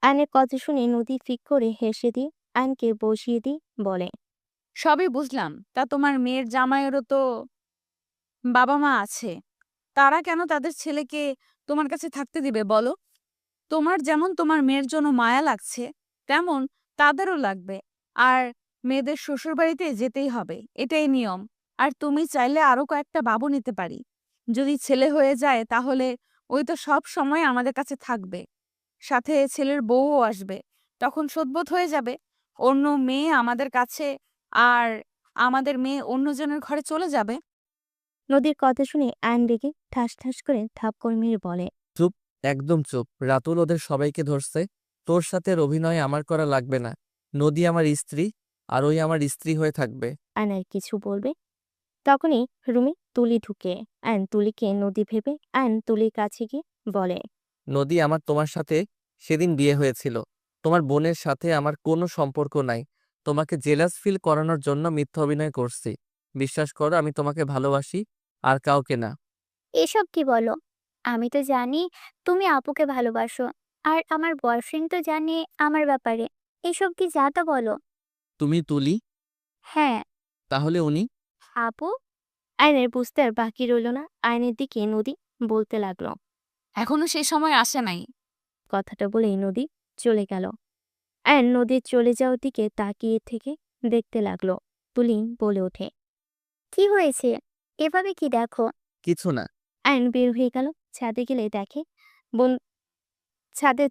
Speaker 3: আয়নের কথা শুনে নদী ফিক করে হেসে দিয়ে আয়নকে বসিয়ে দিয়ে বলে।
Speaker 2: সবই বুঝলাম, তা তোমার মেয়ের জামাইয়েরও তো বাবা মা আছে, তারা কেন তাদের ছেলেকে তোমার কাছে থাকতে দিবে বলো? তোমার যেমন তোমার মেয়ের জন্য মায়া লাগছে, তেমন তাদেরও লাগবে। আর মেয়েদের শ্বশুরবাড়িতে যেতেই হবে, এটাই নিয়ম। আর তুমি চাইলে আরো কয়েকটা বাবু নিতে পারি। যদি ছেলে হয়ে যায় তাহলে ওই তো সব সময় আমাদের কাছে থাকবে, সাথে ছেলের বউও আসবে। তখন শোধবোধ হয়ে যাবে অন্য মেয়ে আমাদের কাছে, আর আমাদের মেয়ে অন্যজনের ঘরে চলে যাবে।
Speaker 3: নদীর কথা শুনে আয়ন রেগে ঠাস ঠাস করে থাপ্পড় মেরে বলে।
Speaker 1: চুপ, একদম চুপ। রাতুল ওদের সবাইকে ধরছে। তোর সাথে আর অভিনয় আমার করা লাগবে না। নদী আমার স্ত্রী, আর ওই আমার স্ত্রী হয়ে থাকবে।
Speaker 3: আয়ন আর কিছু বলবে, তখনই রুমে তুলি ঢুকে। আয়ন তুলিকে নদী ভেবে আয়ন তুলির কাছে গিয়ে বলে।
Speaker 1: নদী, আমার তোমার সাথে সেদিন বিয়ে হয়েছিল। তোমার বোনের সাথে আমার কোনো সম্পর্ক নাই। তোমাকে জেলাস ফিল করানোর জন্য মিথ্যা অভিনয় করছি। বিশ্বাস করো, আমি তোমাকে ভালোবাসি, আর কাউকে না।
Speaker 12: এসব কি বলো? আমি তো জানি তুমি আপুকে ভালোবাসো, আর আমার বয়ফ্রেন্ড তো জানে আমার ব্যাপারে। এসব কি যা তা বলো?
Speaker 1: তুমি তুলি?
Speaker 12: হ্যাঁ।
Speaker 1: তাহলে উনি?
Speaker 12: আপু।
Speaker 3: আয়নের বুঝতে আর বাকি রইল না। আয়নের দিকে নদী বলতে লাগলো।
Speaker 2: এখনো সেই সময় আসে নাই।
Speaker 3: কথাটা বলেই নদী চলে গেল। আয়ন নদীর চলে যাওয়ার দিকে তাকিয়ে থেকে দেখতে লাগলো। তুলি বলে ওঠে।
Speaker 12: কি হয়েছে? এভাবে কি দেখো?
Speaker 1: কিছু না।
Speaker 3: আয়ন বের হয়ে গেল। ছাদে গেলে দেখে বোন ছাদে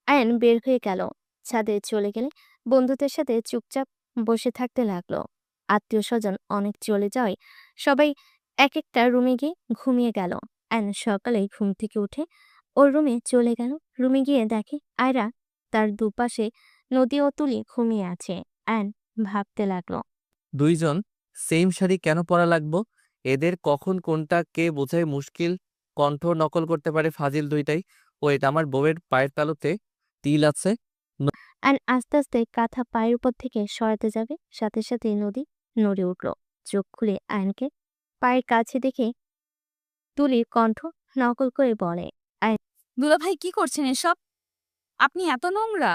Speaker 3: আয়ন বের হয়ে গেল। ছাদে চলে গেলে বন্ধুদের সাথে চুপচাপ বসে থাকতে লাগলো। আত্মীয় স্বজন অনেক চলে যাওয়ায় সবাই এক একটা রুমে গিয়ে ঘুমিয়ে গেল। আয়ন সকালে ঘুম থেকে উঠে ওর রুমে চলে গেল। রুমে গিয়ে দেখে আয়রা তার দুপাশে নদী ও তুলি ঘুমিয়ে আছে। আয়ন ভাবতে লাগলো।
Speaker 1: দুইজন সেম শাড়ি কেন পরা লাগবো? এদের কখন কোনটা কে বোঝায় মুশকিল। কণ্ঠ নকল করতে পারে ফাজিল দুইটাই। ওয়েট, আমার বউয়ের পায়ের তালুতে তিল আছে।
Speaker 3: আয়ন আস্তে আস্তে কাঁথা পায়ের উপর থেকে সরাতে যাবে, সাথে সাথে নদী নড়ে উঠল। চোখ খুলে আয়নকে পায়ের কাছে দেখে তুলির কণ্ঠ নকল করে বলে।
Speaker 2: দুলাভাই কি করছেন এসব? আপনি এত নোংরা!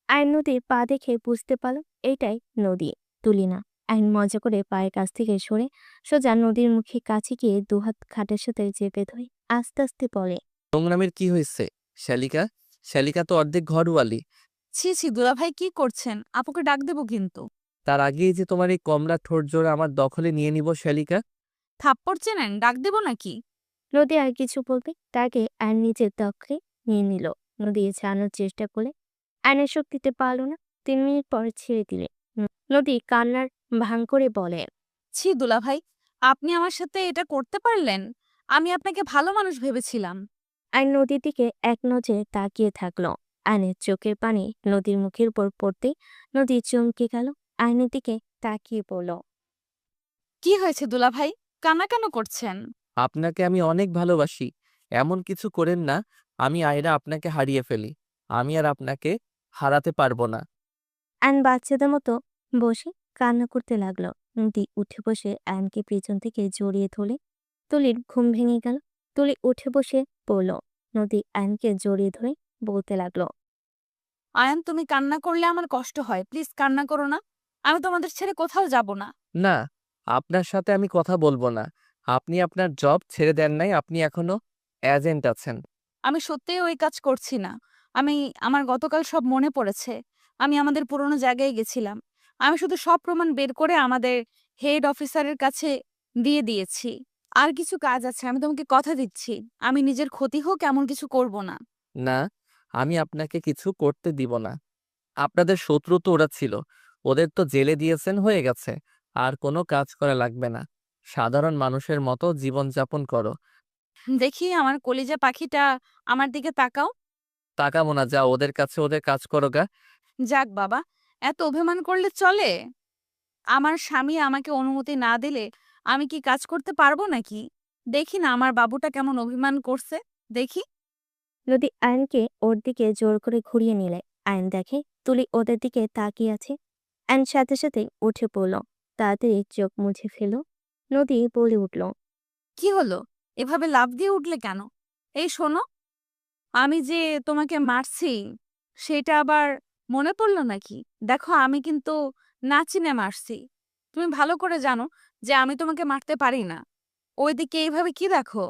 Speaker 3: আয়ন নদীর পা দেখে বুঝতে পারল এটাই নদী, তুলি না। আয়ন মজা করে পায়ের কাছ থেকে সরে সোজা নদীর মুখে কাছে গিয়ে দুহাত খাটের সাথে চেপে ধরে আস্তে আস্তে বলে।
Speaker 1: নোংরামের কি হয়েছে? শালিকা, শালিকা তো অর্ধেক ঘরওয়ালি।
Speaker 2: ছি ছি দুলাভাই, কি করছেন? আপুকে ডাক দেবো কিন্তু।
Speaker 1: তার আগেই যে তোমার এই কমলা ঠোঁট জোড়া আমার দখলে নিয়ে নিব শালিকা।
Speaker 2: থাপ্পড় চেনেন? ডাক দেবো নাকি?
Speaker 3: নদী আর কিছু বলবে তাকে আয়ন নিজের দখলে নিয়ে নিল। নদী ছাড়ানোর চেষ্টা করলে আয়নের শক্তিতে পারল না। 3 মিনিট পর ছেড়ে দিলে। নদী কান্নার ভাঙ করে বলে।
Speaker 2: ছি দুলাভাই, আপনি আমার সাথে এটা করতে পারলেন? আমি আপনাকে ভালো মানুষ ভেবেছিলাম।
Speaker 3: আয়ন নদীর দিকে এক নজরে তাকিয়ে থাকলো। আয়নের চোখের পানি নদীর মুখের উপর পড়তেই নদী চমকে গেল। আয়নের দিকে তাকিয়ে পড়ল।
Speaker 2: কি হয়েছে দুলাভাই? কান্না কেন করছেন?
Speaker 1: আপনাকে আমি অনেক ভালোবাসি। এমন কিছু করেন না আমি আয়রা আপনাকে হারিয়ে ফেলি। আমি আর আপনাকে হারাতে পারবো না।
Speaker 3: আয়ন বাচ্চাদের মতো বসে কান্না করতে লাগলো। নদী উঠে বসে আয়নকে পেছন থেকে জড়িয়ে ধরে তুলির ঘুম ভেঙে গেল। তুলি উঠে বসে পড়ল। নদী আয়নকে জড়িয়ে ধরে বলতে লাগলো।
Speaker 2: আয়ান, তুমি কান্না করলে আমার কষ্ট হয়, প্লিজ কান্না করো না। আমি তোমাদের ছেড়ে কোথাও যাব না।
Speaker 1: না, আপনার সাথে আমি কথা বলবো না। আপনি আপনার জব ছেড়ে দেন নাই, আপনি এখনো এজেন্ট আছেন।
Speaker 2: আমি সত্যিই ওই কাজ করছি না। আমার গতকাল সব মনে পড়েছে। আমি আমাদের পুরোনো জায়গায় গেছিলাম। আমি শুধু সব প্রমাণ বের করে আমাদের হেড অফিসারের কাছে দিয়ে দিয়েছি। আর কিছু কাজ আছে, আমি তোমাকে কথা দিচ্ছি। আমি নিজের ক্ষতি হোক এমন কিছু করব না।
Speaker 1: না, আমি আপনাকে কিছু করতে দিব না। আপনাদের শত্রু তো ওরা ছিল, ওদের তো জেলে দিয়েছেন, হয়ে গেছে। আর কোনো কাজ করা লাগবে না, সাধারণ মানুষের মতো জীবনযাপন করো।
Speaker 2: দেখি আমার কলিজা পাখিটা আমার দিকে তাকাও।
Speaker 1: তাকাবো না, যা ওদের কাছে ওদের কাজ করো গা।
Speaker 2: যাক বাবা, এত অভিমান করলে চলে? আমার স্বামী আমাকে অনুমতি না দিলে আমি কি কাজ করতে পারবো নাকি? দেখি না আমার বাবুটা কেমন অভিমান করছে, দেখি।
Speaker 3: নদী আয়নকে ওর দিকে জোর করে ঘুরিয়ে নিলে আয়ন দেখে তুলি ওদের দিকে তাকিয়ে আছে। আয়ন সাথে সাথে উঠে পড়ল, তাড়াতাড়ি চোখ মুছে ফেল। নদী বলে উঠল,
Speaker 2: কি হলো? এভাবে লাফ দিয়ে উঠলে কেন? এই শোনো, আমি যে তোমাকে মারছি সেটা আবার মনে পড়লো নাকি? দেখো আমি কিন্তু না চিনে মারছি। তুমি ভালো করে জানো যে আমি তোমাকে মারতে পারি না। ওইদিকে এইভাবে কি দেখো?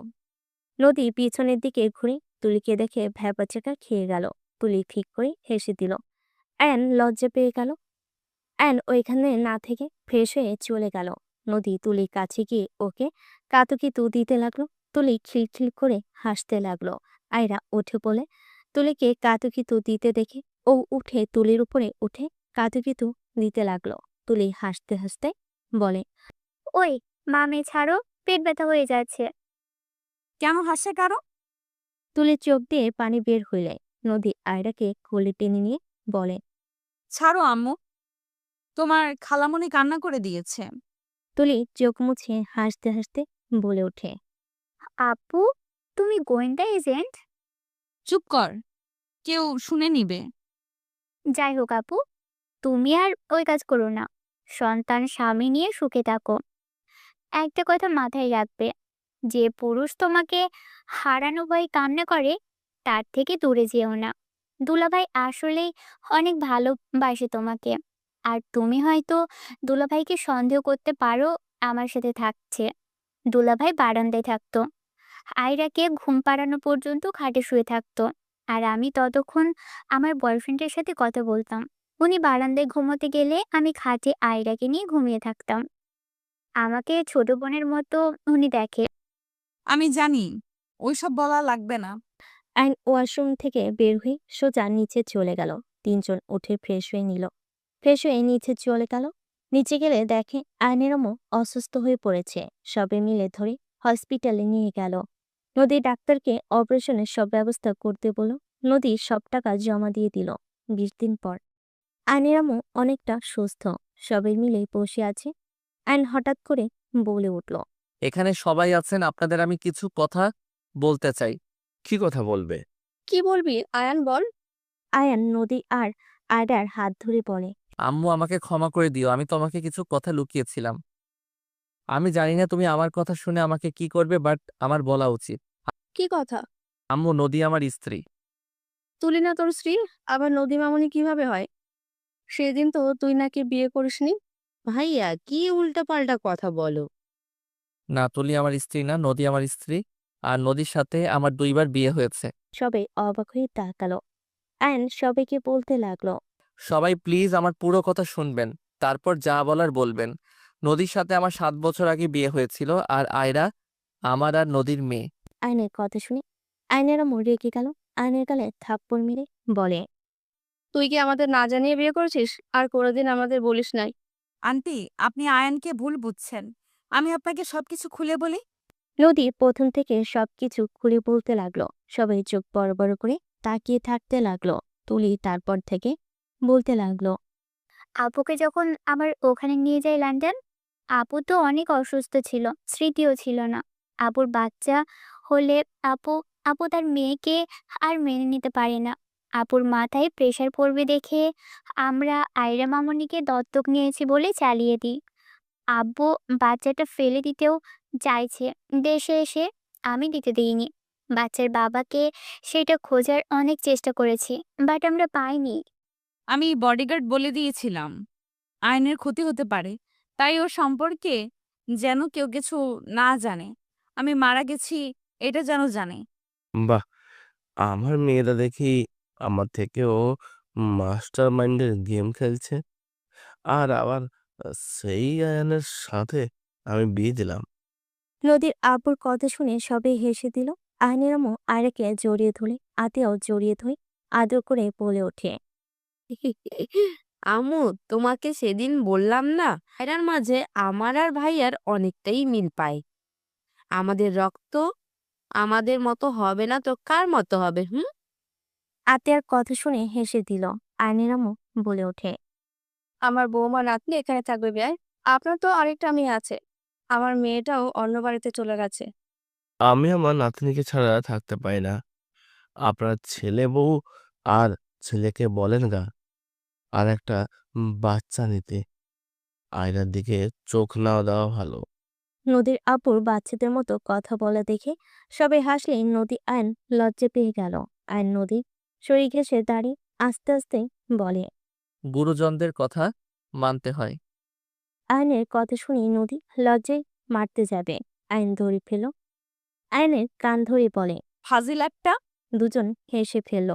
Speaker 3: নদী পিছনের দিকে ঘুরে তুলিকে দেখে ভ্যাবাচাকা খেয়ে গেল। তুলি ঠিক করে হেসে দিল। আয়ন লজ্জা পেয়ে গেল। আয়ন ওইখানে না থেকে ফ্রেশ হয়ে চলে গেল। নদী তুলির কাছে গিয়ে ওকে কাতুকিতু দিতে লাগলো। তুলি খিলখিল করে হাসতে লাগলো। আয়রা উঠে বলে তুলিকে কাতুকিতু দিতে দেখে ও উঠে তুলির উপরে উঠে কাতুকিতু দিতে লাগলো। তুলি হাসতে হাসতে বলে,
Speaker 12: ওই মামে ছাড়ো, পেট ব্যথা হয়ে যাচ্ছে।
Speaker 2: কেন হাসে কারো?
Speaker 3: তুলির চোখ দিয়ে পানি বের হইলে নদী আয়রাকে কোলে টেনে নিয়ে বলে,
Speaker 2: ছাড়ো আম্মু, তোমার খালামণি কান্না করে দিয়েছে।
Speaker 3: তুলি চোখ মুছে হাসতে হাসতে বলে ওঠে,
Speaker 12: আপু, তুমি গোয়েন্দা এজেন্ট?
Speaker 2: চুপ কর, কেউ শুনে নিবে।
Speaker 12: যাই হোক আপু, তুমি আর ওই কাজ করো না। সন্তান স্বামী নিয়ে সুখে থাকো। একটা কথা মাথায় রাখবে, যে পুরুষ তোমাকে হারানো ভয় কান্না করে তার থেকে দূরে যেও না। দুলাভাই আসলেই অনেক ভালোবাসে তোমাকে। আর তুমি হয়তো দুলাভাইকে সন্দেহ করতে পারো আমার সাথে থাকছে। দুলাভাই বারান্দায় থাকতো, আয়রাকে ঘুম পাড়ানো পর্যন্ত খাটে শুয়ে থাকতো। আর আমি ততক্ষণ আমার বয়ফ্রেন্ডের সাথে কথা বলতাম। উনি বারান্দায় ঘুমোতে গেলে আমি খাটে আয়রাকে নিয়ে ঘুমিয়ে থাকতাম। আমাকে ছোট বোনের মতো উনি দেখে।
Speaker 2: আমি জানি, ওইসব বলা লাগবে না।
Speaker 3: আইন ওয়াশরুম থেকে বের হয়ে সোজা নিচে চলে গেল। তিনজন উঠে ফ্রেশ হয়ে নিল। ফ্রেশ হয়ে নিচে চলে গেল। নিচে গেলে দেখে আইনেরমও অসুস্থ হয়ে পড়েছে। সবে মিলে ধরে হসপিটালে নিয়ে গেল। নদী ডাক্তারকে অপারেশনের সব ব্যবস্থা করতে বলল। নদী সব টাকা জমা দিয়ে দিল। 20 দিন পর আইনেরামও অনেকটা সুস্থ। সবে মিলে বসে আছে। আইন হঠাৎ করে বলে উঠল,
Speaker 1: এখানে সবাই আছেন, আপনাদের আমি কিছু কথা বলতে চাই।
Speaker 10: কি কথা বলবে?
Speaker 7: কি বলবি আয়ান, বল।
Speaker 3: আয়ান নদী আর আয়রার হাত ধরে বলে,
Speaker 1: আম্মু, আমাকে ক্ষমা করে দিও, আমি তোমাকে কিছু কথা লুকিয়েছিলাম। আমি জানি না তুমি আমার কথা শুনে আমাকে কি করবে, বাট আমার বলা উচিত।
Speaker 7: কি কথা?
Speaker 1: আম্মু, নদী আমার স্ত্রী।
Speaker 7: তুলি না তোর স্ত্রী? আবার নদী মামুনি কিভাবে হয়? সেদিন তো তুই নাকি বিয়ে করিসনি।
Speaker 5: ভাইয়া, কি উল্টাপাল্টা কথা বলো?
Speaker 1: না, তুলি আমার স্ত্রী না, নদী আমার স্ত্রী। আর নদীর সাথে আমার 2 বার বিয়ে হয়েছে।
Speaker 3: সবাই অবাক হয়ে তাকালো। আয়ন সবাইকে বলতে লাগলো,
Speaker 1: সবাই প্লিজ আমার পুরো কথা শুনবেন, তারপর যা বলার বলবেন। নদীর সাথে আমার 7 বছর আগে বিয়ে হয়েছিল, আর আয়রা আমার আর নদীর মেয়ে।
Speaker 3: আয়নের কথা শুনে আয়নেরা রেগে গেল। আয়নের গালে থাপ্পড় মেরে বলে,
Speaker 7: তুই কি আমাদের না জানিয়ে বিয়ে করেছিস? আর কোনোদিন আমাদের বলিস নাই।
Speaker 2: আন্টি, আপনি আয়ানকে ভুল বুঝছেন। আমি আপনাকে সবকিছু খুলে বলি।
Speaker 3: নদী প্রথম থেকে সবকিছু খুলে বলতে লাগলো। সবাই চোখ বড় বড় করে তাকিয়ে থাকতে লাগলো। তুলি তারপর থেকে বলতে লাগলো,
Speaker 12: আপুকে যখন আমার ওখানে নিয়ে যাই লন্ডন, আপু তো অনেক অসুস্থ ছিল, স্মৃতিও ছিল না। আপুর বাচ্চা হলে আপু আপু তার মেয়েকে আর মেনে নিতে পারে না। আপুর মাথায় প্রেশার পড়বে দেখে আমরা আয়রা মামনিকে দত্তক নিয়েছি বলে চালিয়ে দিই। আব্বু বাচ্চাটা ফেলে দিতেও চাইছে দেশে এসে, আমি দিতে দিইনি। বাচ্চার বাবাকে সেটা খোঁজার অনেক চেষ্টা করেছি, বাট আমরা পাইনি।
Speaker 2: আমি বডিগার্ড বলে দিয়েছিলাম আইনের ক্ষতি হতে পারে, তাই ওর সম্পর্কে যেন কেউ কিছু না জানে। আমি মারা গেছি এটা যেন জানে।
Speaker 10: বাহ! আমার মেয়েরা দেখি আমার থেকেও মাস্টার মাইন্ডের গেম খেলছে। আর আবার সেই আয়ানের সাথে আমি বিয়ে দিলাম।
Speaker 3: নদীর আব্বুর কথা শুনে সবাই হেসে দিল। আয়নের আম্মু আয়রাকে জড়িয়ে ধরে আতিয়াও জড়িয়ে ধরে আদর করে বলে ওঠে,
Speaker 5: আম্মু, তোমাকে সেদিন বললাম না, এরার মাঝে আমার আর ভাইয়ার অনেকটাই মিল পাই। আমাদের রক্ত আমাদের মতো হবে না তো কার মতো হবে? হুম।
Speaker 3: আতিয়ার কথা শুনে হেসে দিল। আয়নের আম্মু বলে ওঠে,
Speaker 7: আমার বৌমা নাতনি এখানে থাকবে বেয়াই। আপনার তো আরেকটা মেয়ে আছে। আমার মেয়েটাও অন্য বাড়িতে চলে গেছে।
Speaker 10: আমি আমার নাতনিকে ছাড়া থাকতে পারি না। আপনার ছেলে বউ আর ছেলেকে বলেন গা আর একটা বাচ্চা নিতে। আয়নার দিকে চোখ না দেওয়া ভালো।
Speaker 3: নদীর আব্বুর বাচ্চাদের মতো কথা বলা দেখে সবাই হাসলে নদী আয়ন লজ্জা পেয়ে গেল। আয়ন নদীর শরীর ঘেঁষে দাঁড়িয়ে আস্তে আস্তে বলে,
Speaker 1: গুরুজনদের কথা মানতে হয়।
Speaker 3: আয়নের কথা শুনে নদী লজ্জায় মারতে যাবে। আয়ন ধরে ফেল। আয়নের কান ধরে বলে,
Speaker 2: ফাজিল একটা।
Speaker 3: দুজন হেসে ফেলল।